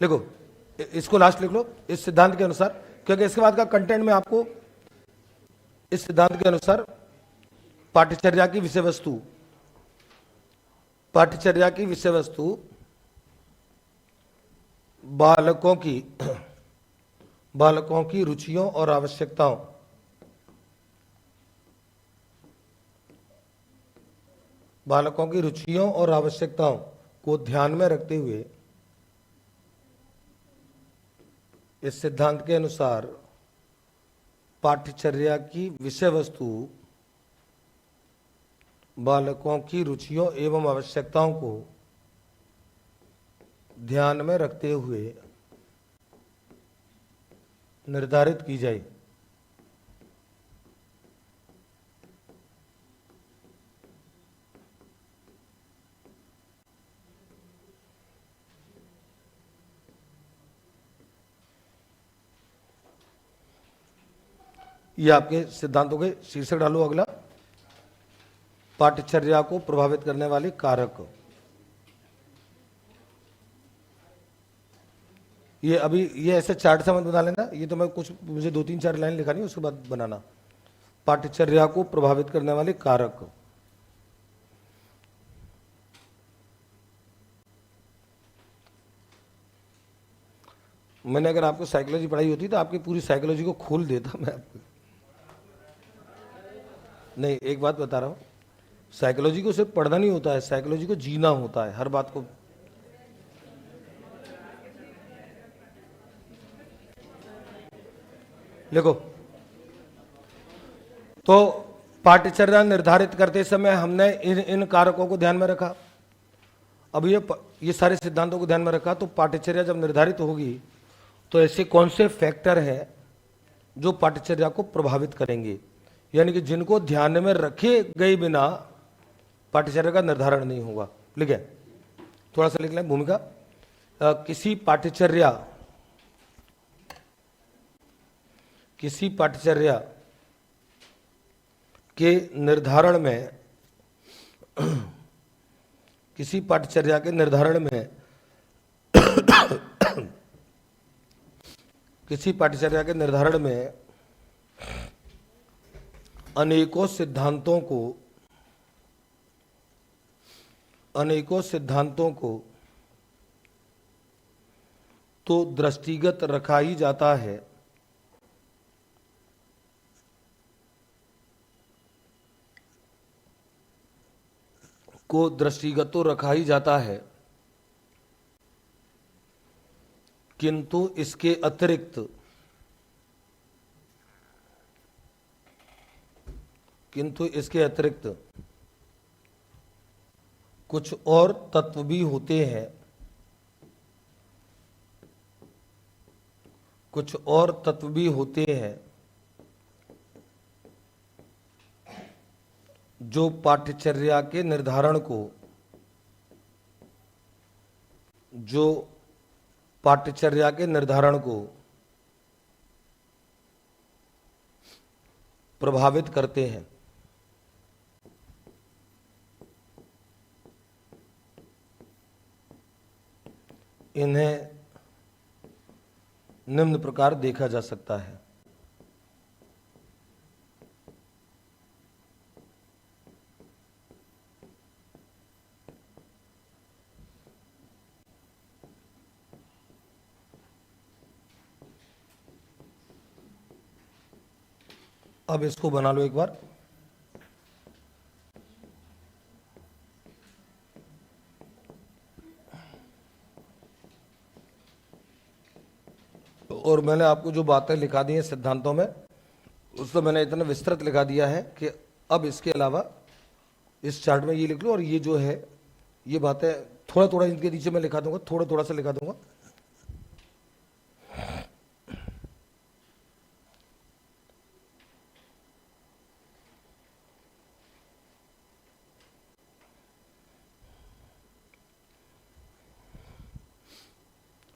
देखो, इसको लास्ट लिख लो, इस सिद्धांत के अनुसार, क्योंकि इसके बाद का कंटेंट में आपको इस सिद्धांत के अनुसार पाठ्यचर्या की विषय वस्तु, पाठ्यचर्या की विषय वस्तु बालकों की रुचियों और आवश्यकताओं, बालकों की रुचियों और आवश्यकताओं को ध्यान में रखते हुए इस सिद्धांत के अनुसार पाठ्यचर्या की विषय वस्तु बालकों की रुचियों एवं आवश्यकताओं को ध्यान में रखते हुए निर्धारित की जाए। ये आपके सिद्धांतों के शीर्षक डालो। अगला, पाठ्यचर्या को प्रभावित करने वाले कारक। ये अभी ये ऐसे चार्ट सा मत बना लेना, ये तो मैं कुछ, मुझे 2-3-4 लाइन लिखानी है, उसके बाद बनाना। पाठ्यचर्या को प्रभावित करने वाले कारक। मैंने अगर आपको साइकोलॉजी पढ़ाई होती तो आपकी पूरी साइकोलॉजी को खोल देता मैं आपको। नहीं, एक बात बता रहा हूं, साइकोलॉजी को सिर्फ पढ़ना नहीं होता है, साइकोलॉजी को जीना होता है, हर बात को। देखो, तो पाठ्यचर्या निर्धारित करते समय हमने इन कारकों को ध्यान में रखा। अब ये सारे सिद्धांतों को ध्यान में रखा, तो पाठ्यचर्या जब निर्धारित होगी तो ऐसे कौन से फैक्टर हैं जो पाठ्यचर्या को प्रभावित करेंगे, यानी कि जिनको ध्यान में रखे गए बिना पाठ्यचर्या का निर्धारण नहीं होगा। लिखे, थोड़ा सा लिख लें भूमिका। किसी पाठ्यचर्या के निर्धारण में किसी पाठ्यचर्या के निर्धारण में किसी पाठ्यचर्या के निर्धारण में अनेकों सिद्धांतों को तो दृष्टिगत रखा ही जाता है, किंतु इसके अतिरिक्त कुछ और तत्व भी होते हैं, जो पाठ्यचर्या के निर्धारण को प्रभावित करते हैं। इन्हें निम्न प्रकार देखा जा सकता है। अब इसको बना लो एक बार। और मैंने आपको जो बातें लिखा दी हैं सिद्धांतों में, उसको मैंने इतना विस्तृत लिखा दिया है कि अब इसके अलावा इस चार्ट में ये लिख लो, और ये जो है ये बातें थोड़ा थोड़ा इनके नीचे मैं लिखा दूंगा, थोड़ा थोड़ा सा लिखा दूंगा।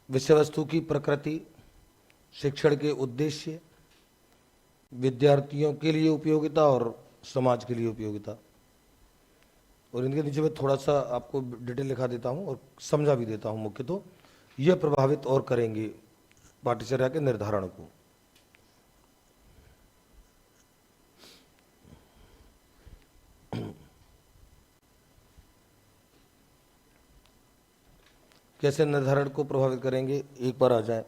विषय वस्तु की प्रकृति, शिक्षण के उद्देश्य, विद्यार्थियों के लिए उपयोगिता और समाज के लिए उपयोगिता। और इनके नीचे मैं थोड़ा सा आपको डिटेल लिखा देता हूं और समझा भी देता हूं। मुख्य तो यह प्रभावित और करेंगे पाठ्यचर्या के निर्धारण को। कैसे निर्धारण को प्रभावित करेंगे, एक बार आ जाए।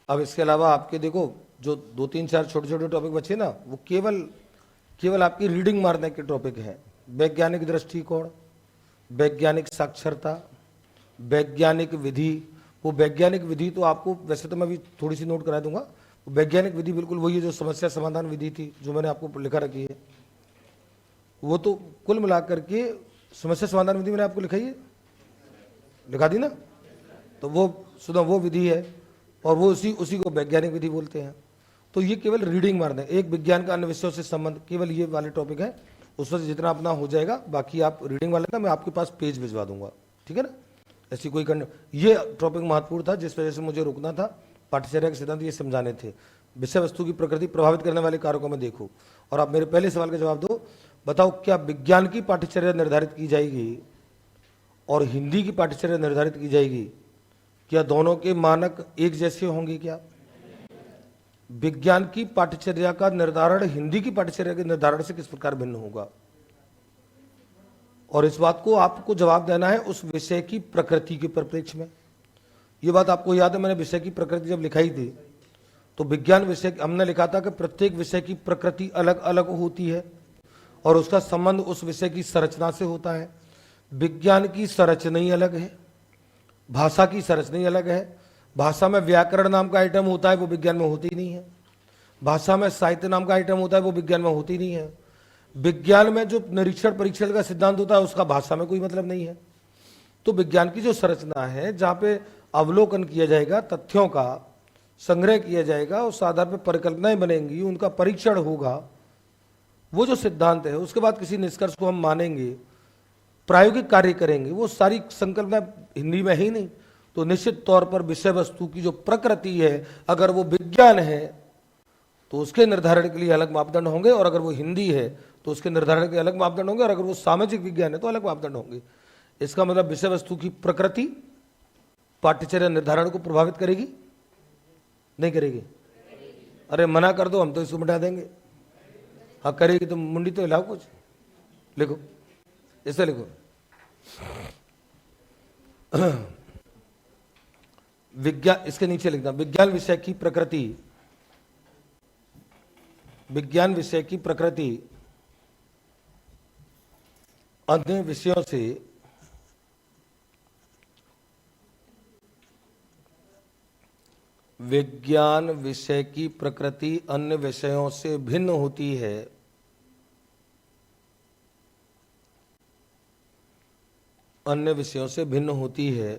अब इसके अलावा आपके देखो जो 2-3-4 छोटे छोटे टॉपिक बचे ना, वो केवल आपकी रीडिंग मारने के टॉपिक हैं। वैज्ञानिक दृष्टिकोण, वैज्ञानिक साक्षरता, वैज्ञानिक विधि। वो वैज्ञानिक विधि तो आपको वैसे तो मैं भी थोड़ी सी नोट करा दूंगा। वैज्ञानिक विधि बिल्कुल वही है जो समस्या समाधान विधि थी, जो मैंने आपको लिखा रखी है। वो तो कुल मिलाकर के समस्या समाधान विधि मैंने आपको लिखा दी ना, तो वो विधि है, और वो उसी को वैज्ञानिक विधि बोलते हैं। तो ये केवल रीडिंग मारना है। एक विज्ञान का अन्य विषयों से संबंध, केवल ये वाले टॉपिक है। उसमें से जितना अपना हो जाएगा, बाकी आप रीडिंग वाले का मैं आपके पास पेज भिजवा दूंगा, ठीक है ना। ऐसी कोई ये टॉपिक महत्वपूर्ण था, जिस वजह से मुझे रुकना था। पाठ्यचर्या के सिद्धांत ये समझाने थे। विषय वस्तु की प्रकृति प्रभावित करने वाले कारकों में देखो, और आप मेरे पहले सवाल का जवाब दो। बताओ, क्या विज्ञान की पाठ्यचर्या निर्धारित की जाएगी और हिंदी की पाठ्यचर्या निर्धारित की जाएगी? क्या दोनों के मानक एक जैसे होंगे? क्या विज्ञान की पाठ्यचर्या का निर्धारण हिंदी की पाठ्यचर्या के निर्धारण से किस प्रकार भिन्न होगा? और इस बात को आपको जवाब देना है उस विषय की प्रकृति के परिप्रेक्ष्य में। यह बात आपको याद है, मैंने विषय की प्रकृति जब लिखाई थी तो विज्ञान विषय हमने लिखा था कि प्रत्येक विषय की प्रकृति अलग अलग होती है और उसका संबंध उस विषय की संरचना से होता है। विज्ञान की संरचना ही अलग है, भाषा की संरचना ही अलग है। भाषा में व्याकरण नाम का आइटम होता है, वो विज्ञान में होती नहीं है। भाषा में साहित्य नाम का आइटम होता है, वो विज्ञान में होती नहीं है। विज्ञान में जो निरीक्षण परीक्षण का सिद्धांत होता है, उसका भाषा में कोई मतलब नहीं है। तो विज्ञान की जो संरचना है, जहां पे अवलोकन किया जाएगा तथ्यों का, संग्रह किया जाएगा, उस आधार पर परिकल्पनाएं बनेंगी, उनका परीक्षण होगा, वो जो सिद्धांत है उसके बाद किसी निष्कर्ष को हम मानेंगे, प्रायोगिक कार्य करेंगे। वो सारी संकल्पना हिंदी में ही नहीं, तो निश्चित तौर पर विषय वस्तु की जो प्रकृति है, अगर वो विज्ञान है तो उसके निर्धारण के लिए अलग मापदंड होंगे, और अगर वो हिंदी है तो उसके निर्धारण के अलग मापदंड होंगे, और अगर वो सामाजिक विज्ञान है तो अलग मापदंड होंगे। इसका मतलब विषय वस्तु की प्रकृति पाठ्यचर्या निर्धारण को प्रभावित करेगी, नहीं करेगी? अरे मना कर दो, हम तो इसको मिटा देंगे। हाँ करेगी तो मुंडी तो हिलाओ, कुछ लिखो, ऐसे लिखो। विज्ञान, इसके नीचे लिखना, विज्ञान विषय की प्रकृति, विज्ञान विषय की प्रकृति अन्य विषयों से विज्ञान विषय की प्रकृति अन्य विषयों से भिन्न होती है, अन्य विषयों से भिन्न होती है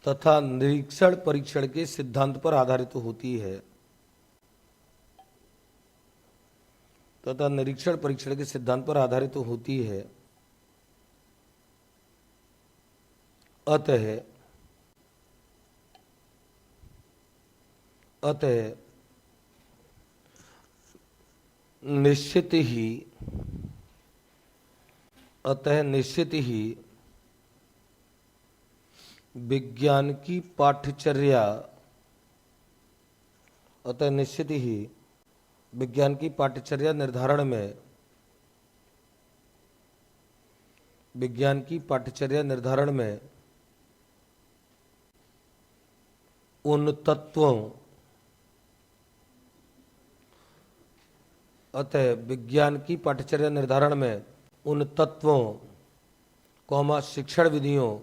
तथा निरीक्षण परीक्षण के सिद्धांत पर आधारित होती है, तथा निरीक्षण परीक्षण के सिद्धांत पर आधारित होती है। अतः निश्चित ही विज्ञान की पाठ्यचर्या, अतः निश्चित ही विज्ञान की पाठ्यचर्या निर्धारण में, विज्ञान की पाठ्यचर्या निर्धारण में उन तत्वों, अतः विज्ञान की पाठ्यचर्या निर्धारण में उन तत्वों कौमा शिक्षण विधियों,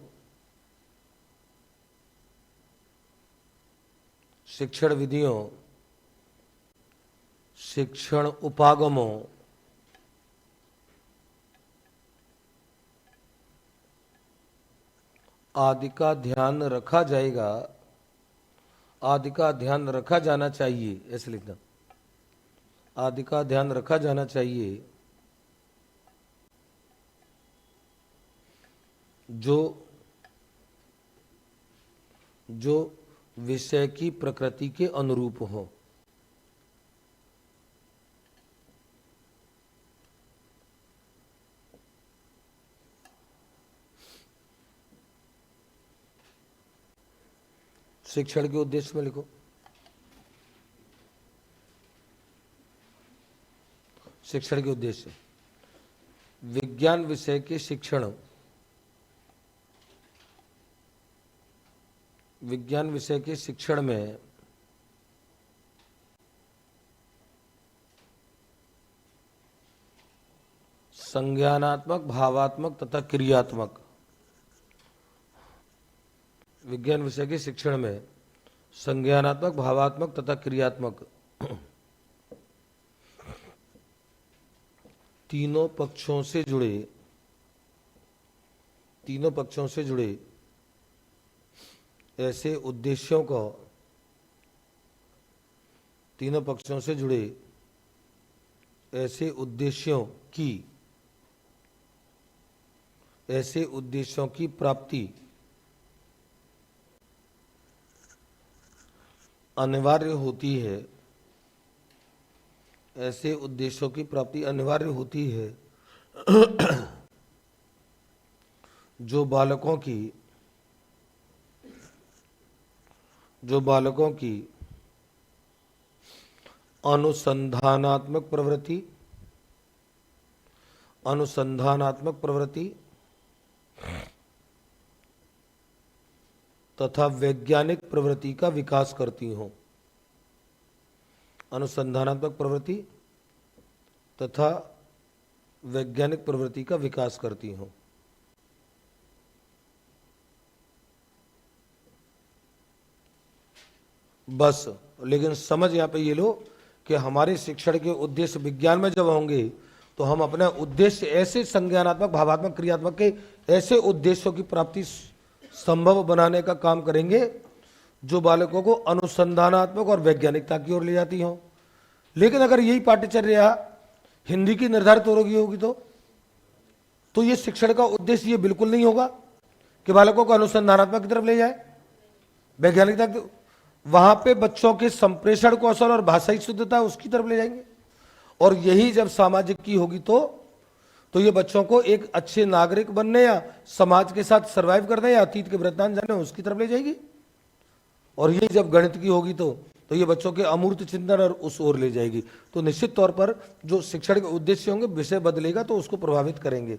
शिक्षण विधियों, शिक्षण उपागमों, आदि का ध्यान रखा जाएगा, आदि का ध्यान रखा जाना चाहिए, ऐसे लिखना, आदि का ध्यान रखा जाना चाहिए, जो विषय की प्रकृति के अनुरूप हो। शिक्षण के उद्देश्य में लिखो, शिक्षण के उद्देश्य, विज्ञान विषय के शिक्षण, विज्ञान विषय के शिक्षण में संज्ञानात्मक, भावात्मक तथा क्रियात्मक, विज्ञान विषय के शिक्षण में संज्ञानात्मक, भावात्मक तथा क्रियात्मक तीनों पक्षों से जुड़े, तीनों पक्षों से जुड़े ऐसे उद्देश्यों को, तीनों पक्षों से जुड़े ऐसे उद्देश्यों की, ऐसे उद्देश्यों की प्राप्ति अनिवार्य होती है, ऐसे उद्देश्यों की प्राप्ति अनिवार्य होती है जो बालकों की अनुसंधानात्मक प्रवृत्ति तथा वैज्ञानिक प्रवृत्ति का विकास करती हों, अनुसंधानात्मक प्रवृत्ति तथा वैज्ञानिक प्रवृत्ति का विकास करती हों। बस, लेकिन समझ यहाँ पे ये लो कि हमारे शिक्षण के उद्देश्य विज्ञान में जब होंगे तो हम अपना उद्देश्य ऐसे संज्ञानात्मक, भावात्मक, क्रियात्मक के ऐसे उद्देश्यों की प्राप्ति संभव बनाने का काम करेंगे जो बालकों को अनुसंधानात्मक और वैज्ञानिकता की ओर ले जाती हो। लेकिन अगर यही पाठ्यचर्या हिंदी की निर्धारित होगी तो ये शिक्षण का उद्देश्य ये बिल्कुल नहीं होगा कि बालकों को अनुसंधानात्मक की तरफ ले जाए, वैज्ञानिकता वहां पे बच्चों के संप्रेषण कौशल और भाषाई शुद्धता उसकी तरफ ले जाएंगे। और यही जब सामाजिक की होगी तो ये बच्चों को एक अच्छे नागरिक बनने या समाज के साथ सर्वाइव करने या अतीत के वृत्तांत जानने उसकी तरफ ले जाएगी। और यही जब गणित की होगी तो ये बच्चों के अमूर्त चिंतन और उस ओर ले जाएगी। तो निश्चित तौर पर जो शिक्षण के उद्देश्य होंगे, विषय बदलेगा तो उसको प्रभावित करेंगे।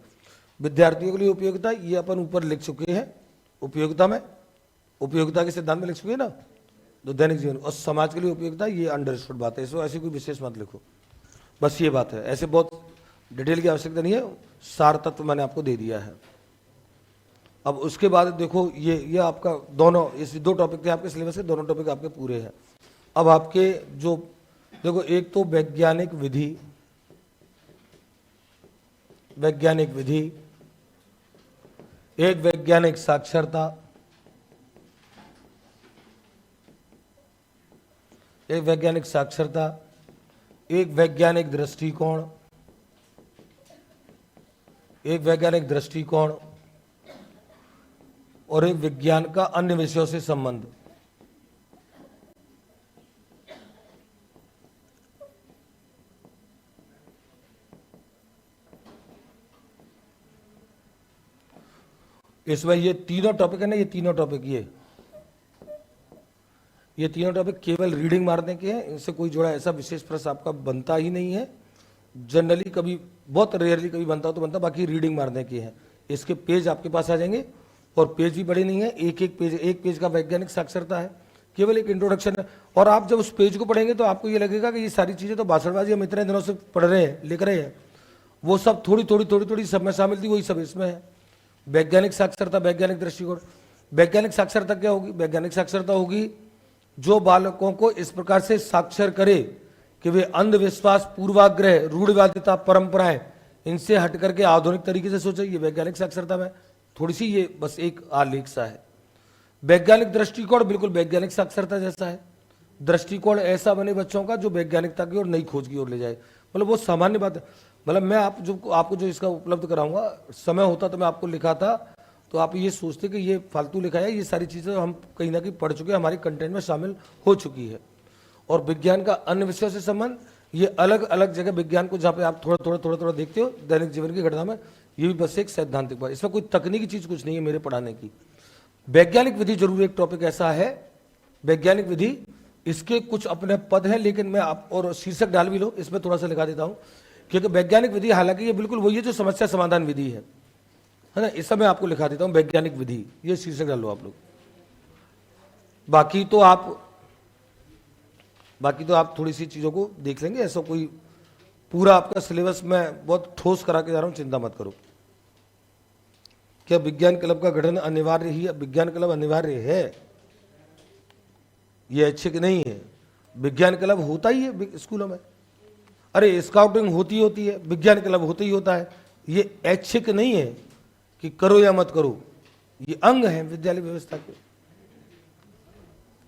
विद्यार्थियों के लिए उपयोगिता ये अपन ऊपर लिख चुके हैं, उपयोगिता के सिद्धांत में लिख चुके हैं ना, तो दैनिक जीवन। और समाज के लिए उपयोगिता ये अंडरस्टूड बात है, इसमें ऐसी कोई विशेष मत लिखो, बस ये बात है। ऐसे बहुत डिटेल की आवश्यकता नहीं है, सार तत्व मैंने आपको दे दिया है। अब उसके बाद देखो ये आपका दोनों, इस 2 टॉपिक थे आपके सिलेबस के, दोनों टॉपिक आपके पूरे हैं। अब आपके जो देखो, एक तो वैज्ञानिक विधि, एक वैज्ञानिक साक्षरता, एक वैज्ञानिक दृष्टिकोण, और एक विज्ञान का अन्य विषयों से संबंध। इसमें ये तीनों टॉपिक है ना, ये तीनों टॉपिक केवल रीडिंग मारने के हैं, इनसे कोई जोड़ा ऐसा विशेष प्रश्न आपका बनता ही नहीं है। जनरली कभी बहुत रेयरली कभी बनता हो तो बनता, बाकी रीडिंग मारने के हैं। इसके पेज आपके पास आ जाएंगे, और पेज भी बड़े नहीं है, एक पेज का वैज्ञानिक साक्षरता है, केवल एक इंट्रोडक्शन है। और आप जब उस पेज को पढ़ेंगे तो आपको ये लगेगा कि ये सारी चीजें तो भाषणबाजी हम इतने दिनों से पढ़ रहे हैं, लिख रहे हैं, वो सब थोड़ी सब में शामिल थी, वही सब इसमें है। वैज्ञानिक साक्षरता, वैज्ञानिक दृष्टिकोण। वैज्ञानिक साक्षरता क्या होगी? वैज्ञानिक साक्षरता होगी जो बालकों को इस प्रकार से साक्षर करे कि वे अंधविश्वास, पूर्वाग्रह, रूढ़िवादिता, परंपराएं, इनसे हट करके आधुनिक तरीके से सोचे। ये वैज्ञानिक साक्षरता में थोड़ी सी ये बस एक आलेख सा है। वैज्ञानिक दृष्टिकोण बिल्कुल वैज्ञानिक साक्षरता जैसा है। दृष्टिकोण ऐसा बने बच्चों का जो वैज्ञानिकता की ओर, नई खोज की ओर ले जाए। मतलब वो सामान्य बात है। मतलब मैं आपको जो इसका उपलब्ध कराऊंगा, समय होता तो मैं आपको लिखा था तो आप ये सोचते कि ये फालतू लिखा है, ये सारी चीजें हम कहीं ना कहीं पढ़ चुके हैं, हमारे कंटेंट में शामिल हो चुकी है। और विज्ञान का अन्य विषयों से संबंध, ये अलग अलग जगह विज्ञान को जहाँ पे आप थोड़ा देखते हो दैनिक जीवन की घटना में, ये भी बस एक सैद्धांतिक बात, इसमें कोई तकनीकी चीज कुछ नहीं है मेरे पढ़ाने की। वैज्ञानिक विधि जरूर एक टॉपिक ऐसा है, वैज्ञानिक विधि, इसके कुछ अपने पद हैं, लेकिन मैं आप और शीर्षक डाल भी लो, इसमें थोड़ा सा लिखा देता हूं, क्योंकि वैज्ञानिक विधि हालांकि ये बिल्कुल वही है जो समस्या समाधान विधि है ना, इस समय आपको लिखा देता हूं वैज्ञानिक विधि, ये शीर्षक डाल लो आप लोग। बाकी तो आप थोड़ी सी चीजों को देख लेंगे, ऐसा कोई पूरा आपका सिलेबस मैं बहुत ठोस करा के जा रहा हूं, चिंता मत करो। क्या विज्ञान क्लब का गठन अनिवार्य ही है? विज्ञान क्लब अनिवार्य है, ये ऐच्छिक नहीं है। विज्ञान क्लब होता ही है स्कूलों में, अरे स्काउटिंग होती है, विज्ञान क्लब होता ही होता है। ये ऐच्छिक नहीं है कि करो या मत करो, ये अंग है विद्यालय व्यवस्था के।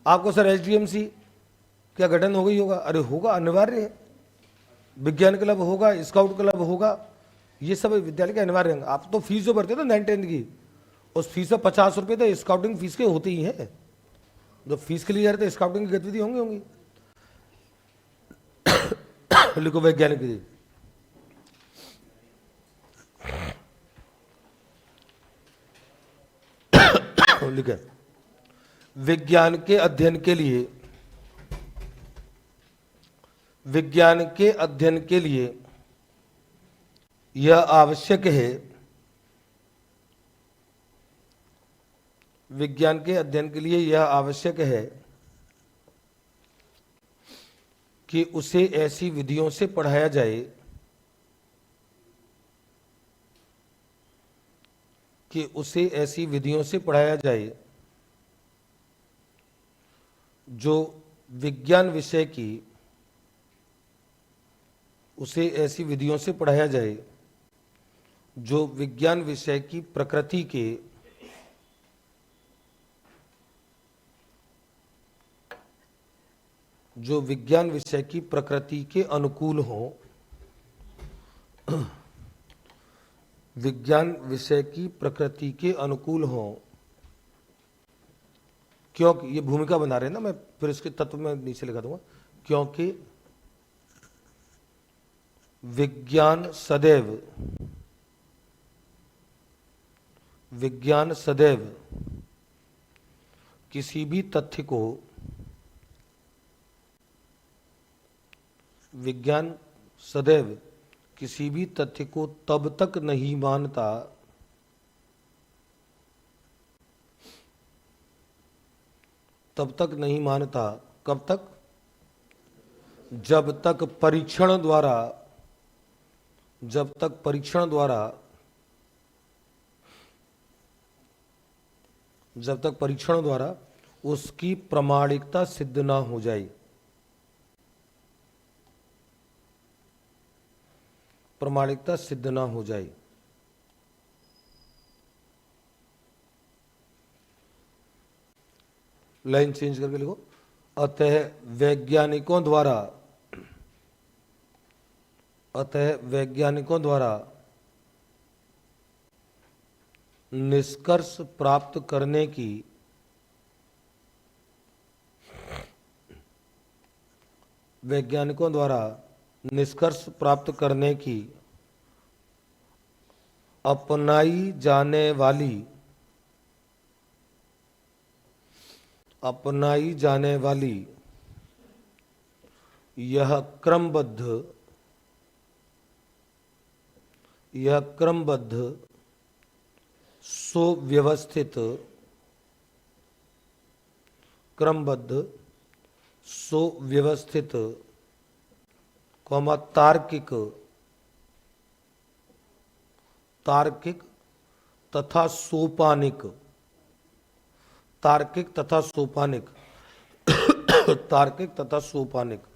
आपको सर एसडीएमसी क्या गठन हो गई होगा? अरे होगा, अनिवार्य है। विज्ञान क्लब होगा, स्काउट क्लब होगा, ये सब विद्यालय के अनिवार्य अंग। आप तो फीस जो भरते हो ना 9-10 की, उस फीस में 50 रुपये तो स्काउटिंग फीस के होते ही हैं। जो फीस के लिए जा रहे थे स्काउटिंग की गतिविधि होंगी। लिखो वैज्ञानिक विधि। लिखे विज्ञान के अध्ययन के लिए यह आवश्यक है, विज्ञान के अध्ययन के लिए यह आवश्यक है कि उसे ऐसी विधियों से पढ़ाया जाए जो विज्ञान विषय की, उसे ऐसी विधियों से पढ़ाया जाए जो विज्ञान विषय की प्रकृति के जो विज्ञान विषय की प्रकृति के अनुकूल हो, विज्ञान विषय की प्रकृति के अनुकूल हो। क्योंकि ये भूमिका बना रहे हैं ना, मैं फिर इसके तत्व में नीचे लिखा दूंगा, क्योंकि विज्ञान सदैव किसी भी तथ्य को, विज्ञान सदैव किसी भी तथ्य को तब तक नहीं मानता कब तक, जब तक परीक्षण द्वारा उसकी प्रामाणिकता सिद्ध ना हो जाए। प्रामाणिकता सिद्ध ना हो जाए। लाइन चेंज करके लिखो, अतः वैज्ञानिकों द्वारा निष्कर्ष प्राप्त करने की अपनाई जाने वाली यह क्रमबद्ध सुव्यवस्थित तार्किक तथा सोपानिक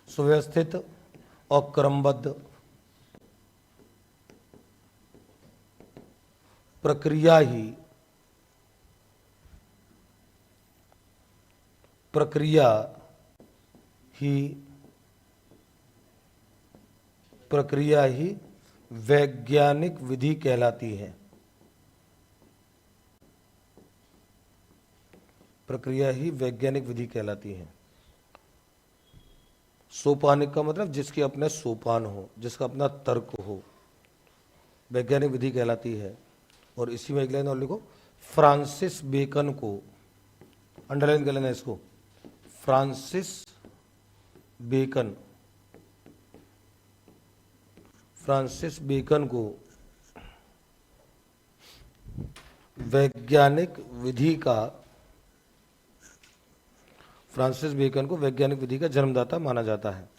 सुव्यवस्थित और क्रमबद्ध प्रक्रिया ही वैज्ञानिक विधि कहलाती है। प्रक्रिया ही वैज्ञानिक विधि कहलाती है। सोपानिक का मतलब जिसके अपने सोपान हो, जिसका अपना तर्क हो, वैज्ञानिक विधि कहलाती है। और इसी में एक लाइन और लिखो, फ्रांसिस बेकन को, अंडरलाइन कर लेना इसको, फ्रांसिस बेकन को वैज्ञानिक विधि का जन्मदाता माना जाता है।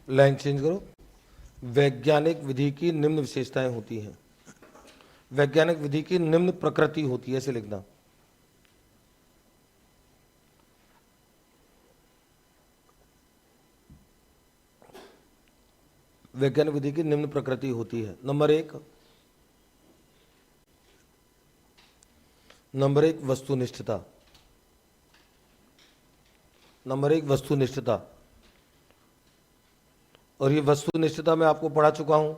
लाइन चेंज करो, वैज्ञानिक विधि की निम्न विशेषताएं होती हैं। वैज्ञानिक विधि की निम्न प्रकृति होती है, ऐसे लिखना। वैज्ञानिक विधि की निम्न प्रकृति होती है। नंबर एक वस्तुनिष्ठता। और ये वस्तुनिष्ठता मैं आपको पढ़ा चुका हूं।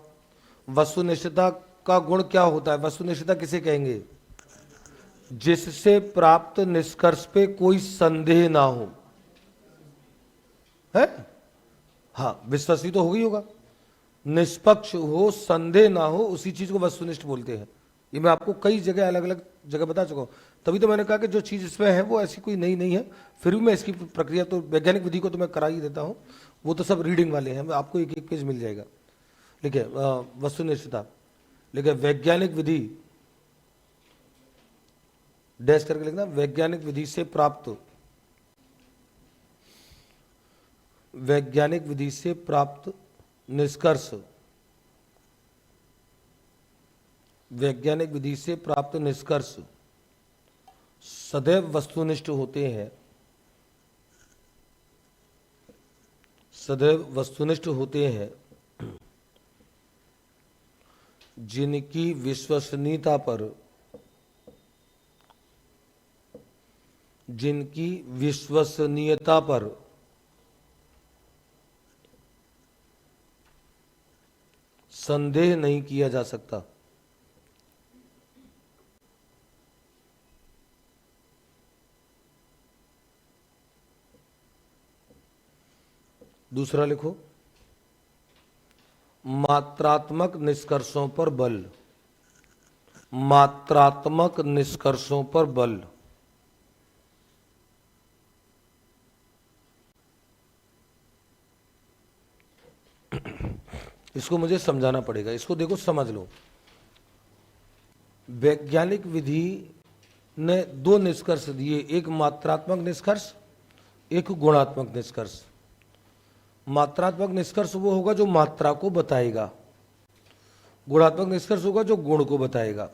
वस्तुनिष्ठता का गुण क्या होता है? वस्तुनिष्ठता किसे कहेंगे? जिससे प्राप्त निष्कर्ष पे कोई संदेह ना हो, है? हाँ, विश्वसनीय तो हो गई होगा, निष्पक्ष हो, संदेह ना हो, उसी चीज को वस्तुनिष्ठ बोलते हैं। ये मैं आपको कई जगह अलग अलग जगह बता चुका हूं। तभी तो मैंने कहा कि जो चीज इसमें है वो ऐसी कोई नई नहीं है, फिर भी मैं इसकी प्रक्रिया तो वैज्ञानिक विधि को तो मैं करा ही देता हूं। वो तो सब रीडिंग वाले हैं, आपको एक एक पेज मिल जाएगा। लिखे वस्तुनिष्ठता, लिखे वैज्ञानिक विधि, डैश करके लिखना, वैज्ञानिक विधि से प्राप्त निष्कर्ष वैज्ञानिक विधि से प्राप्त निष्कर्ष सदैव वस्तुनिष्ठ होते हैं, सदैव वस्तुनिष्ठ होते हैं, जिनकी विश्वसनीयता पर, जिनकी विश्वसनीयता पर संदेह नहीं किया जा सकता। दूसरा लिखो, मात्रात्मक निष्कर्षों पर बल, मात्रात्मक निष्कर्षों पर बल। इसको मुझे समझाना पड़ेगा, इसको देखो समझ लो। वैज्ञानिक विधि ने दो निष्कर्ष दिए, एक मात्रात्मक निष्कर्ष, एक गुणात्मक निष्कर्ष। मात्रात्मक निष्कर्ष वो होगा जो मात्रा को बताएगा, गुणात्मक निष्कर्ष होगा जो गुण को बताएगा।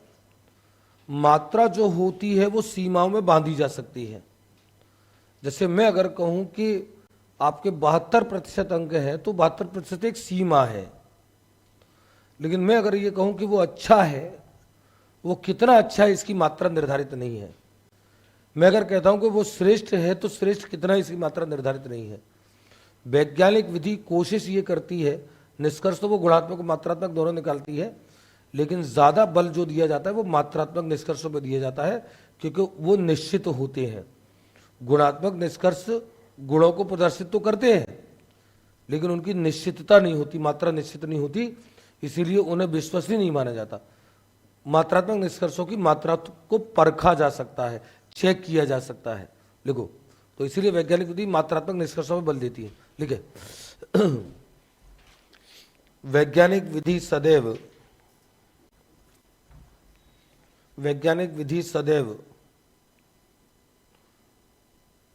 मात्रा जो होती है वो सीमाओं में बांधी जा सकती है। जैसे मैं अगर कहूं कि आपके 72% अंक है तो 72% एक सीमा है, लेकिन मैं अगर ये कहूं कि वो अच्छा है, वो कितना अच्छा है इसकी मात्रा निर्धारित नहीं है। मैं अगर कहता हूं कि वो श्रेष्ठ है तो श्रेष्ठ कितना है इसकी मात्रा निर्धारित नहीं है। वैज्ञानिक विधि कोशिश ये करती है, निष्कर्ष तो वो गुणात्मक मात्रात्मक दोनों निकालती है, लेकिन ज्यादा बल जो दिया जाता है वो मात्रात्मक निष्कर्षों पर दिया जाता है, क्योंकि वो निश्चित होते हैं। गुणात्मक निष्कर्ष गुणों को प्रदर्शित तो करते हैं, लेकिन उनकी निश्चितता नहीं होती, मात्रा निश्चित नहीं होती, इसीलिए उन्हें विश्वसनीय नहीं माना जाता। मात्रात्मक निष्कर्षों की मात्रा को परखा जा सकता है, चेक किया जा सकता है। लिखो, तो इसीलिए वैज्ञानिक विधि मात्रात्मक निष्कर्षों में बल देती है। लिखे, वैज्ञानिक विधि सदैव, वैज्ञानिक विधि सदैव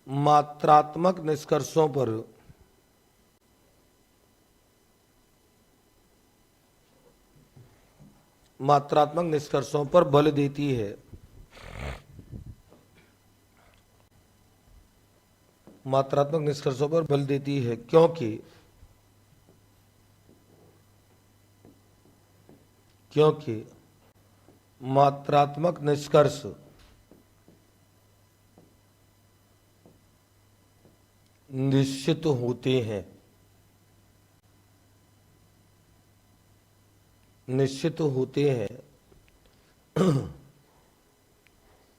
मात्रात्मक निष्कर्षों पर मात्रात्मक निष्कर्षों पर बल देती है। मात्रात्मक निष्कर्षों पर बल देती है क्योंकि मात्रात्मक निष्कर्ष निश्चित होते हैं, निश्चित होते हैं,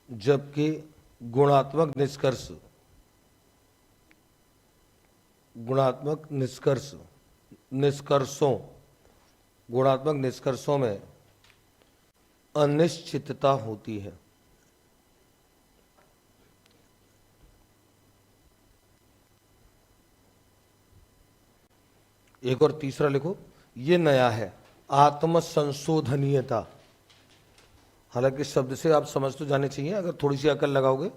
जबकि गुणात्मक निष्कर्ष, गुणात्मक निष्कर्षों में अनिश्चितता होती है। एक और तीसरा लिखो, ये नया है, आत्म संशोधनीयता। हालांकि शब्द से आप समझ तो जाने चाहिए, अगर थोड़ी सी अकल लगाओगे।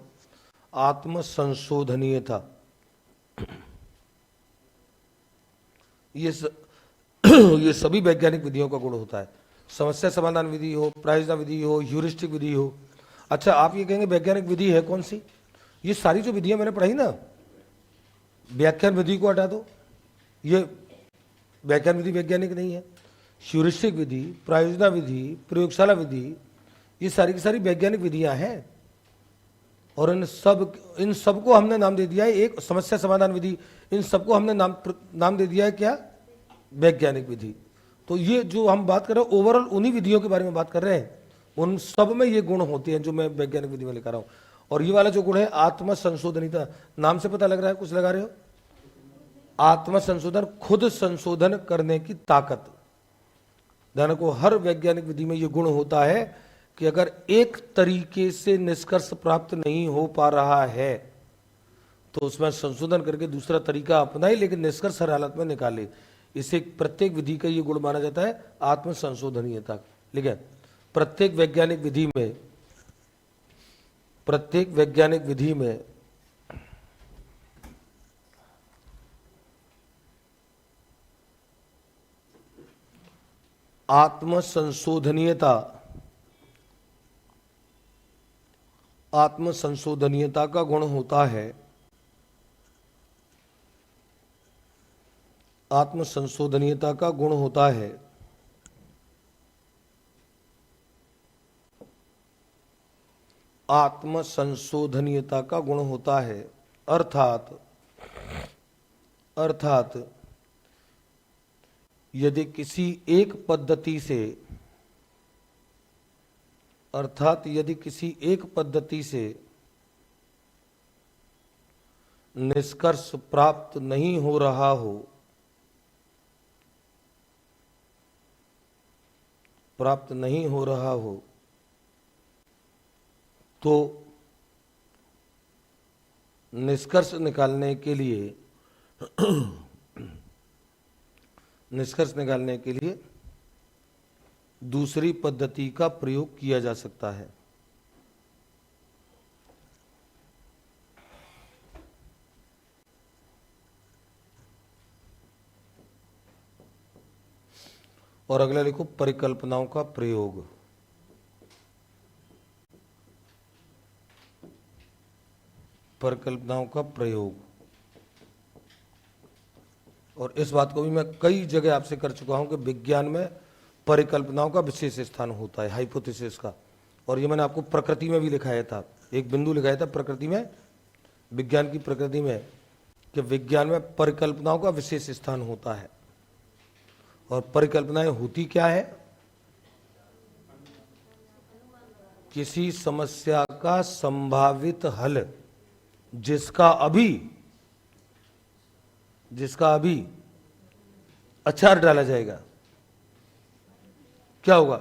आत्म संशोधनीयता ये सभी वैज्ञानिक विधियों का गुण होता है। समस्या समाधान विधि हो, प्रायोजना विधि हो, ह्यूरिस्टिक विधि हो। अच्छा, आप ये कहेंगे वैज्ञानिक विधि है कौन सी? ये सारी जो विधियां मैंने पढ़ाई ना, व्याख्यान विधि को हटा दो, ये व्याख्यान विधि वैज्ञानिक नहीं है। ह्यूरिस्टिक विधि, प्रायोजना विधि, प्रयोगशाला विधि, ये सारी की सारी वैज्ञानिक विधियां हैं। और इन सबको हमने नाम दे दिया है, एक समस्या समाधान विधि, इन सबको हमने नाम दे दिया है क्या? वैज्ञानिक विधि। तो ये जो हम बात कर रहे हैं ओवरऑल उन्हीं विधियों के बारे में बात कर रहे हैं, उन सब में ये गुण होते हैं जो मैं वैज्ञानिक विधि में लिखा रहा हूं। और ये वाला जो गुण है आत्म संशोधनीयता, नाम से पता लग रहा है, कुछ लगा रहे हो? आत्म संशोधन, खुद संशोधन करने की ताकत। ध्यान को, हर वैज्ञानिक विधि में ये गुण होता है कि अगर एक तरीके से निष्कर्ष प्राप्त नहीं हो पा रहा है तो उसमें संशोधन करके दूसरा तरीका अपनाए, लेकिन निष्कर्ष हर हालत में निकाले। इसे प्रत्येक विधि का ये गुण माना जाता है, आत्म संशोधनीयता। ठीक है, प्रत्येक वैज्ञानिक विधि में आत्म संशोधनीयता आत्म संशोधनीयता का गुण होता है, आत्म संशोधनीयता का गुण होता है आत्म संशोधनीयता का गुण होता है अर्थात यदि किसी एक पद्धति से निष्कर्ष प्राप्त नहीं हो रहा हो तो निष्कर्ष निकालने के लिए दूसरी पद्धति का प्रयोग किया जा सकता है। और अगला लिखो परिकल्पनाओं का प्रयोग। परिकल्पनाओं का प्रयोग, और इस बात को भी मैं कई जगह आपसे कर चुका हूं कि विज्ञान में परिकल्पनाओं का विशेष स्थान होता है, हाइपोथेसिस का। और ये मैंने आपको प्रकृति में भी लिखाया था, एक बिंदु लिखाया था प्रकृति में, विज्ञान की प्रकृति में, कि विज्ञान में परिकल्पनाओं का विशेष स्थान होता है। और परिकल्पनाएं होती क्या है? किसी समस्या का संभावित हल जिसका अभी अचार डाला जाएगा, क्या होगा?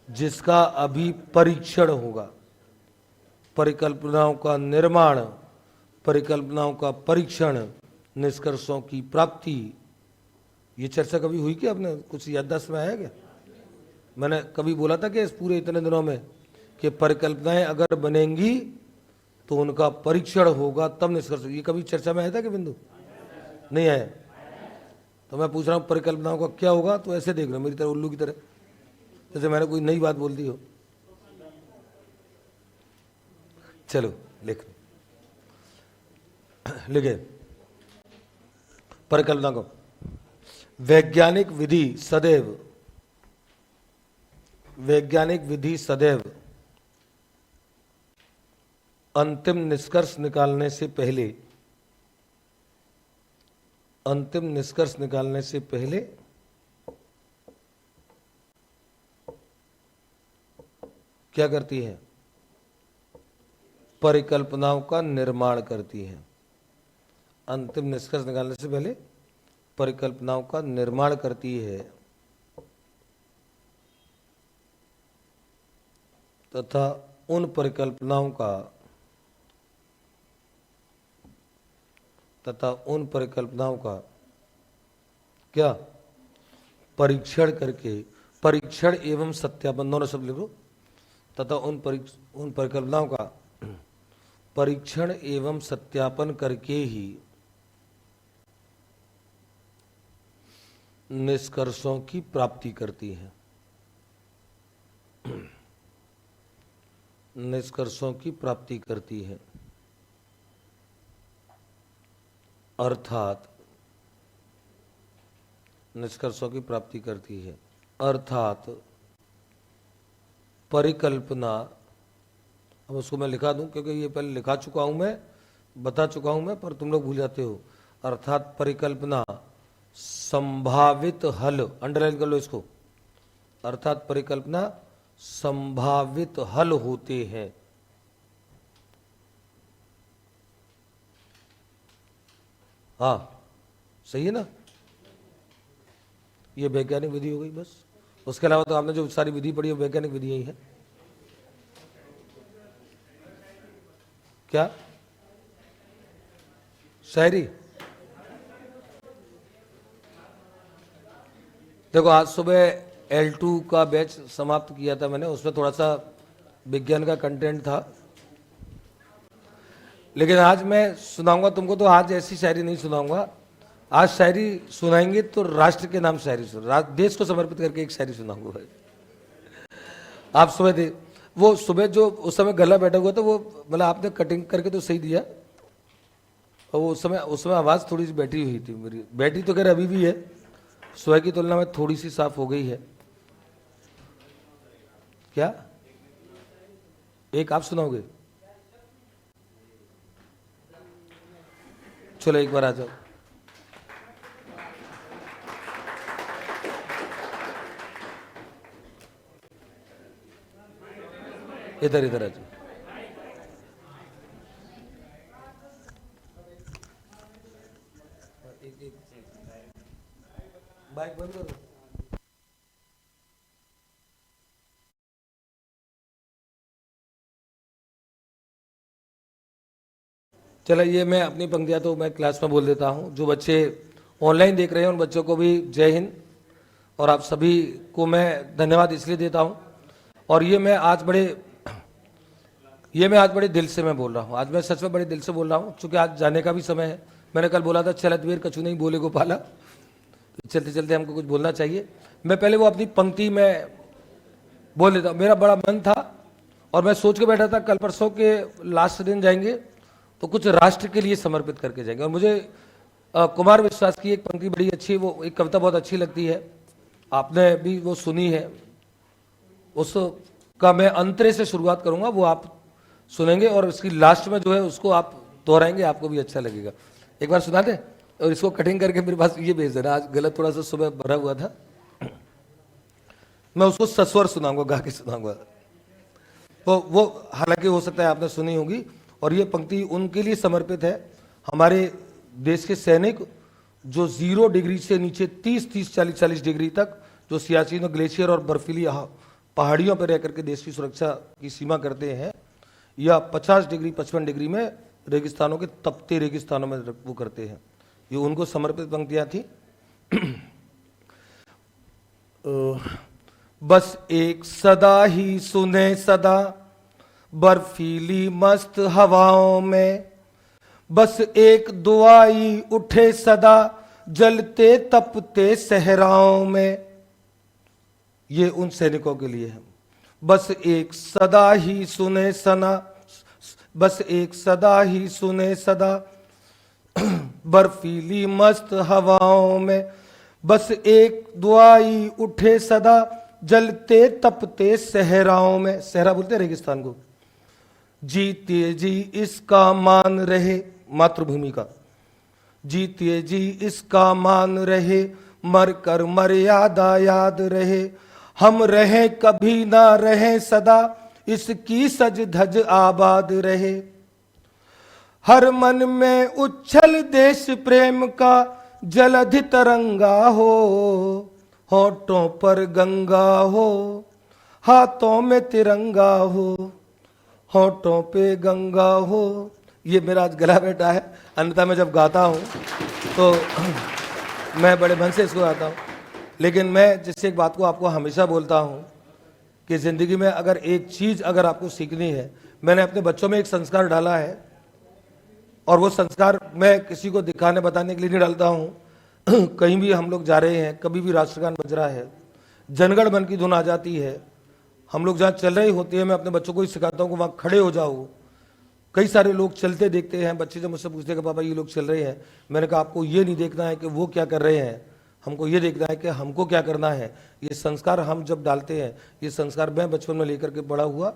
जिसका अभी परीक्षण होगा। परिकल्पनाओं का निर्माण, परिकल्पनाओं का परीक्षण, निष्कर्षों की प्राप्ति, ये चर्चा कभी हुई क्या? आपने कुछ याददाश्त में आया क्या? मैंने कभी बोला था कि इस पूरे इतने दिनों में कि परिकल्पनाएं अगर बनेंगी तो उनका परीक्षण होगा तब निष्कर्ष। ये कभी चर्चा में आया था कि बिंदु? नहीं आया। तो मैं पूछ रहा हूँ परिकल्पनाओं का क्या होगा, तो ऐसे देख रहे हो मेरी तरह, उल्लू की तरह, जैसे मैंने कोई नई बात बोल दी हो। चलो लिखे परिकल्पना को। वैज्ञानिक विधि सदैव अंतिम निष्कर्ष निकालने से पहले क्या करती है? परिकल्पनाओं का निर्माण करती है। अंतिम निष्कर्ष निकालने से पहले परिकल्पनाओं का निर्माण करती है तथा उन परिकल्पनाओं का क्या? परीक्षण करके, परीक्षण एवं सत्यापन, दोनों शब्द लिखो। तथा उन परिकल्पनाओं का परीक्षण एवं सत्यापन करके ही निष्कर्षों की प्राप्ति करती है। निष्कर्षों की प्राप्ति करती है अर्थात निष्कर्षों की प्राप्ति करती है अर्थात परिकल्पना। अब उसको मैं लिखा दूं क्योंकि ये पहले लिखा चुका हूं मैं, बता चुका हूं मैं, पर तुम लोग भूल जाते हो। अर्थात परिकल्पना संभावित हल, अंडरलाइन कर लो इसको। अर्थात परिकल्पना संभावित हल होते हैं। हाँ सही है ना? ये वैज्ञानिक विधि हो गई बस। उसके अलावा तो आपने जो सारी विधि पढ़ी है वैज्ञानिक विधि ही है। क्या? शायरी? देखो आज सुबह L2 का बैच समाप्त किया था मैंने, उसमें थोड़ा सा विज्ञान का कंटेंट था, लेकिन आज मैं सुनाऊंगा तुमको। तो आज ऐसी शायरी नहीं सुनाऊंगा, आज शायरी सुनाएंगे तो राष्ट्र के नाम शायरी सुन, देश को समर्पित करके एक शायरी सुनाऊंगा। आप सुबह वो सुबह जो उस समय गला बैठा हुआ था वो मतलब आपने कटिंग करके तो सही दिया, और वो उस समय आवाज़ थोड़ी सी बैठी हुई थी मेरी, बैठी तो खैर अभी भी है, सुबह की तुलना में थोड़ी सी साफ हो गई है। क्या एक आप सुनाओगे? चलो एक बार आ जाओ। इधर इधर आ जाओ। बाइक बंद करो। चलो ये मैं अपनी पंक्तियाँ तो मैं क्लास में बोल देता हूँ। जो बच्चे ऑनलाइन देख रहे हैं उन बच्चों को भी जय हिंद, और आप सभी को मैं धन्यवाद इसलिए देता हूँ। और ये मैं आज बड़े दिल से मैं बोल रहा हूँ, आज मैं सच में बड़े दिल से बोल रहा हूँ, चूँकि आज जाने का भी समय है। मैंने कल बोला था चलत वीर कछु नहीं बोले गोपाला, चलते चलते हमको कुछ बोलना चाहिए। मैं पहले वो अपनी पंक्ति में बोल देता हूँ। मेरा बड़ा मन था और मैं सोच के बैठा था कल परसों के लास्ट दिन जाएंगे तो कुछ राष्ट्र के लिए समर्पित करके जाएंगे। और मुझे कुमार विश्वास की एक पंक्ति बड़ी अच्छी, वो एक कविता बहुत अच्छी लगती है, आपने भी वो सुनी है, उसका मैं अंतरे से शुरुआत करूंगा, वो आप सुनेंगे और उसकी लास्ट में जो है उसको आप दोहराएंगे, आपको भी अच्छा लगेगा। एक बार सुना दे और इसको कटिंग करके मेरे पास ये भेज देना, आज गलत थोड़ा सा सुबह भरा हुआ था, मैं उसको सस्वर सुनाऊंगा, गा के सुनाऊंगा। तो वो हालांकि हो सकता है आपने सुनी होगी, और ये पंक्ति उनके लिए समर्पित है, हमारे देश के सैनिक जो 0 डिग्री से नीचे 30-40 डिग्री तक जो सियाचिन ग्लेशियर और बर्फीली पहाड़ियों पर रह करके देश की सुरक्षा की सीमा करते हैं, या 50 डिग्री 55 डिग्री में रेगिस्तानों के तपते रेगिस्तानों में वो करते हैं, ये उनको समर्पित पंक्तियां थी। बस एक सदा ही सुने सदा बर्फीली मस्त हवाओं में, बस एक दुआई उठे सदा जलते तपते सहराओं में, ये उन सैनिकों के लिए है। बस एक सदा ही सुने बस एक सदा ही सुने सदा बर्फीली मस्त हवाओं में, बस एक दुआई उठे सदा जलते तपते सहराओं में, सहरा बोलते रेगिस्तान को, जीते जी इसका मान रहे, मातृभूमि का, जीते जी इसका मान रहे, मर कर मर्यादा याद रहे, हम रहे कभी ना रहे सदा, इसकी सज धज आबाद रहे, हर मन में उच्छल देश प्रेम का जलधि तरंगा हो, होठों पर गंगा हो, हाथों में तिरंगा हो, होठों पे गंगा हो। ये मेरा आज गला बैठा है, अन्यथा मैं जब गाता हूँ तो मैं बड़े मन से इसको गाता हूँ। लेकिन मैं जिससे एक बात को आपको हमेशा बोलता हूँ कि ज़िंदगी में अगर एक चीज़ अगर आपको सीखनी है, मैंने अपने बच्चों में एक संस्कार डाला है, और वो संस्कार मैं किसी को दिखाने बताने के लिए नहीं डालता हूँ। कहीं भी हम लोग जा रहे हैं, कभी भी राष्ट्रगान बज रहा है, जनगण मन की धुन आ जाती है, हम लोग जहाँ चल रहे होते हैं, मैं अपने बच्चों को ही सिखाता हूँ कि वहाँ खड़े हो जाओ। कई सारे लोग चलते देखते हैं, बच्चे जब मुझसे पूछते हैं कि पापा ये लोग चल रहे हैं, मैंने कहा आपको ये नहीं देखना है कि वो क्या कर रहे हैं, हमको ये देखना है कि हमको क्या करना है। ये संस्कार हम जब डालते हैं, ये संस्कार मैं बचपन में लेकर के बड़ा हुआ,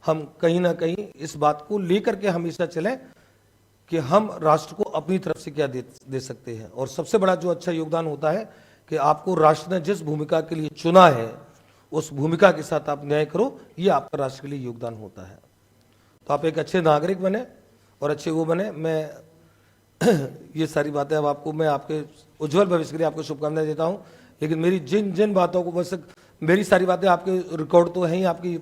हम कहीं ना कहीं इस बात को लेकर के हमेशा चलें कि हम राष्ट्र को अपनी तरफ से क्या दे सकते हैं। और सबसे बड़ा जो अच्छा योगदान होता है कि आपको राष्ट्र ने जिस भूमिका के लिए चुना है, उस भूमिका के साथ आप न्याय करो, ये आपका राष्ट्र के लिए योगदान होता है। तो आप एक अच्छे नागरिक बने और अच्छे वो बने। मैं ये सारी बातें अब आपको, मैं आपके उज्जवल भविष्य के लिए आपको शुभकामनाएं देता हूँ। लेकिन मेरी जिन जिन बातों को, बस मेरी सारी बातें आपके रिकॉर्ड तो हैं ही, आपकी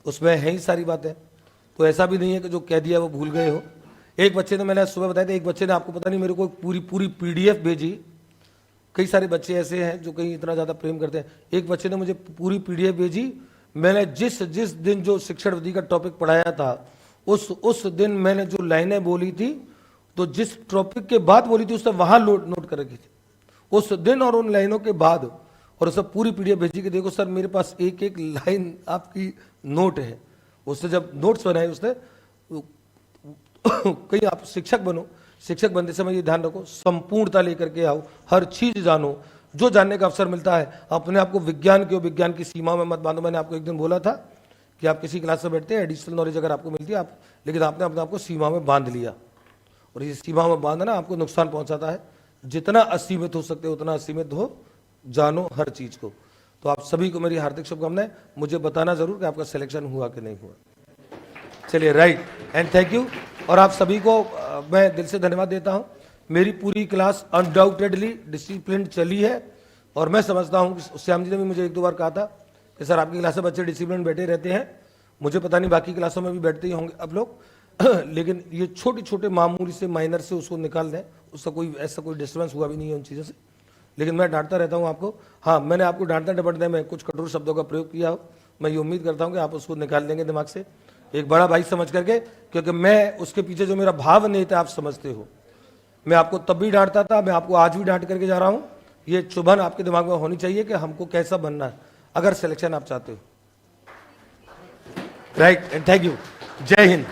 उसमें है ही सारी बातें, तो ऐसा भी नहीं है कि जो कह दिया वो भूल गए हो। एक बच्चे ने, मैंने सुबह बताया था, एक बच्चे ने आपको पता नहीं मेरे को पूरी PDF भेजी। कई सारे बच्चे ऐसे हैं जो कहीं इतना ज़्यादा प्रेम करते हैं। एक बच्चे ने मुझे पूरी PDF भेजी, मैंने जिस दिन जो शिक्षण विधि का टॉपिक पढ़ाया था, उस दिन मैंने जो लाइनें बोली थी, तो जिस टॉपिक के बाद बोली थी उसने वहाँ नोट कर रखी थी उस दिन, और उन लाइनों के बाद और उसे पूरी पीडीएफ भेजी कि देखो सर मेरे पास एक एक लाइन आपकी नोट है। उससे जब नोट्स बनाए उसने, कहीं आप शिक्षक बनो, शिक्षक बनते समय ये ध्यान रखो संपूर्णता लेकर के आओ, हर चीज जानो, जो जानने का अवसर मिलता है अपने आप को विज्ञान के विज्ञान की सीमा में मत बांधो। मैंने आपको एक दिन बोला था कि आप किसी क्लास में बैठते हैं, एडिशनल नॉलेज अगर आपको मिलती है आप, लेकिन आपने अपने आप को सीमा में बांध लिया, और ये सीमा में बांधना आपको नुकसान पहुंचाता है। जितना असीमित हो सकते हो उतना असीमित हो, जानो हर चीज को। तो आप सभी को मेरी हार्दिक शुभकामनाएं। मुझे बताना जरूर कि आपका सिलेक्शन हुआ कि नहीं हुआ। चलिए, राइट एंड थैंक यू। और आप सभी को मैं दिल से धन्यवाद देता हूं। मेरी पूरी क्लास अनडाउटेडली डिसिप्लिन चली है, और मैं समझता हूं कि श्याम जी ने भी मुझे एक दो बार कहा था कि सर आपकी क्लास में बच्चे डिसिप्लिन बैठे रहते हैं। मुझे पता नहीं बाकी क्लासों में भी बैठते ही होंगे अब लोग लेकिन ये छोटे छोटे मामूली से माइनर से उसको निकाल दें, उसका कोई ऐसा कोई डिस्टर्बेंस हुआ भी नहीं है उन चीज़ों से। लेकिन मैं डांटता रहता हूं आपको। हाँ, मैंने आपको डांटने डपटने में कुछ कठोर शब्दों का प्रयोग किया हो, मैं ये उम्मीद करता हूं कि आप उसको निकाल देंगे दिमाग से, एक बड़ा भाई समझ करके, क्योंकि मैं उसके पीछे जो मेरा भाव नहीं था आप समझते हो। मैं आपको तब भी डांटता था, मैं आपको आज भी डांट करके जा रहा हूं। ये चुभन आपके दिमाग में होनी चाहिए कि हमको कैसा बनना है अगर सिलेक्शन आप चाहते हो। Right and thank you. जय हिंद।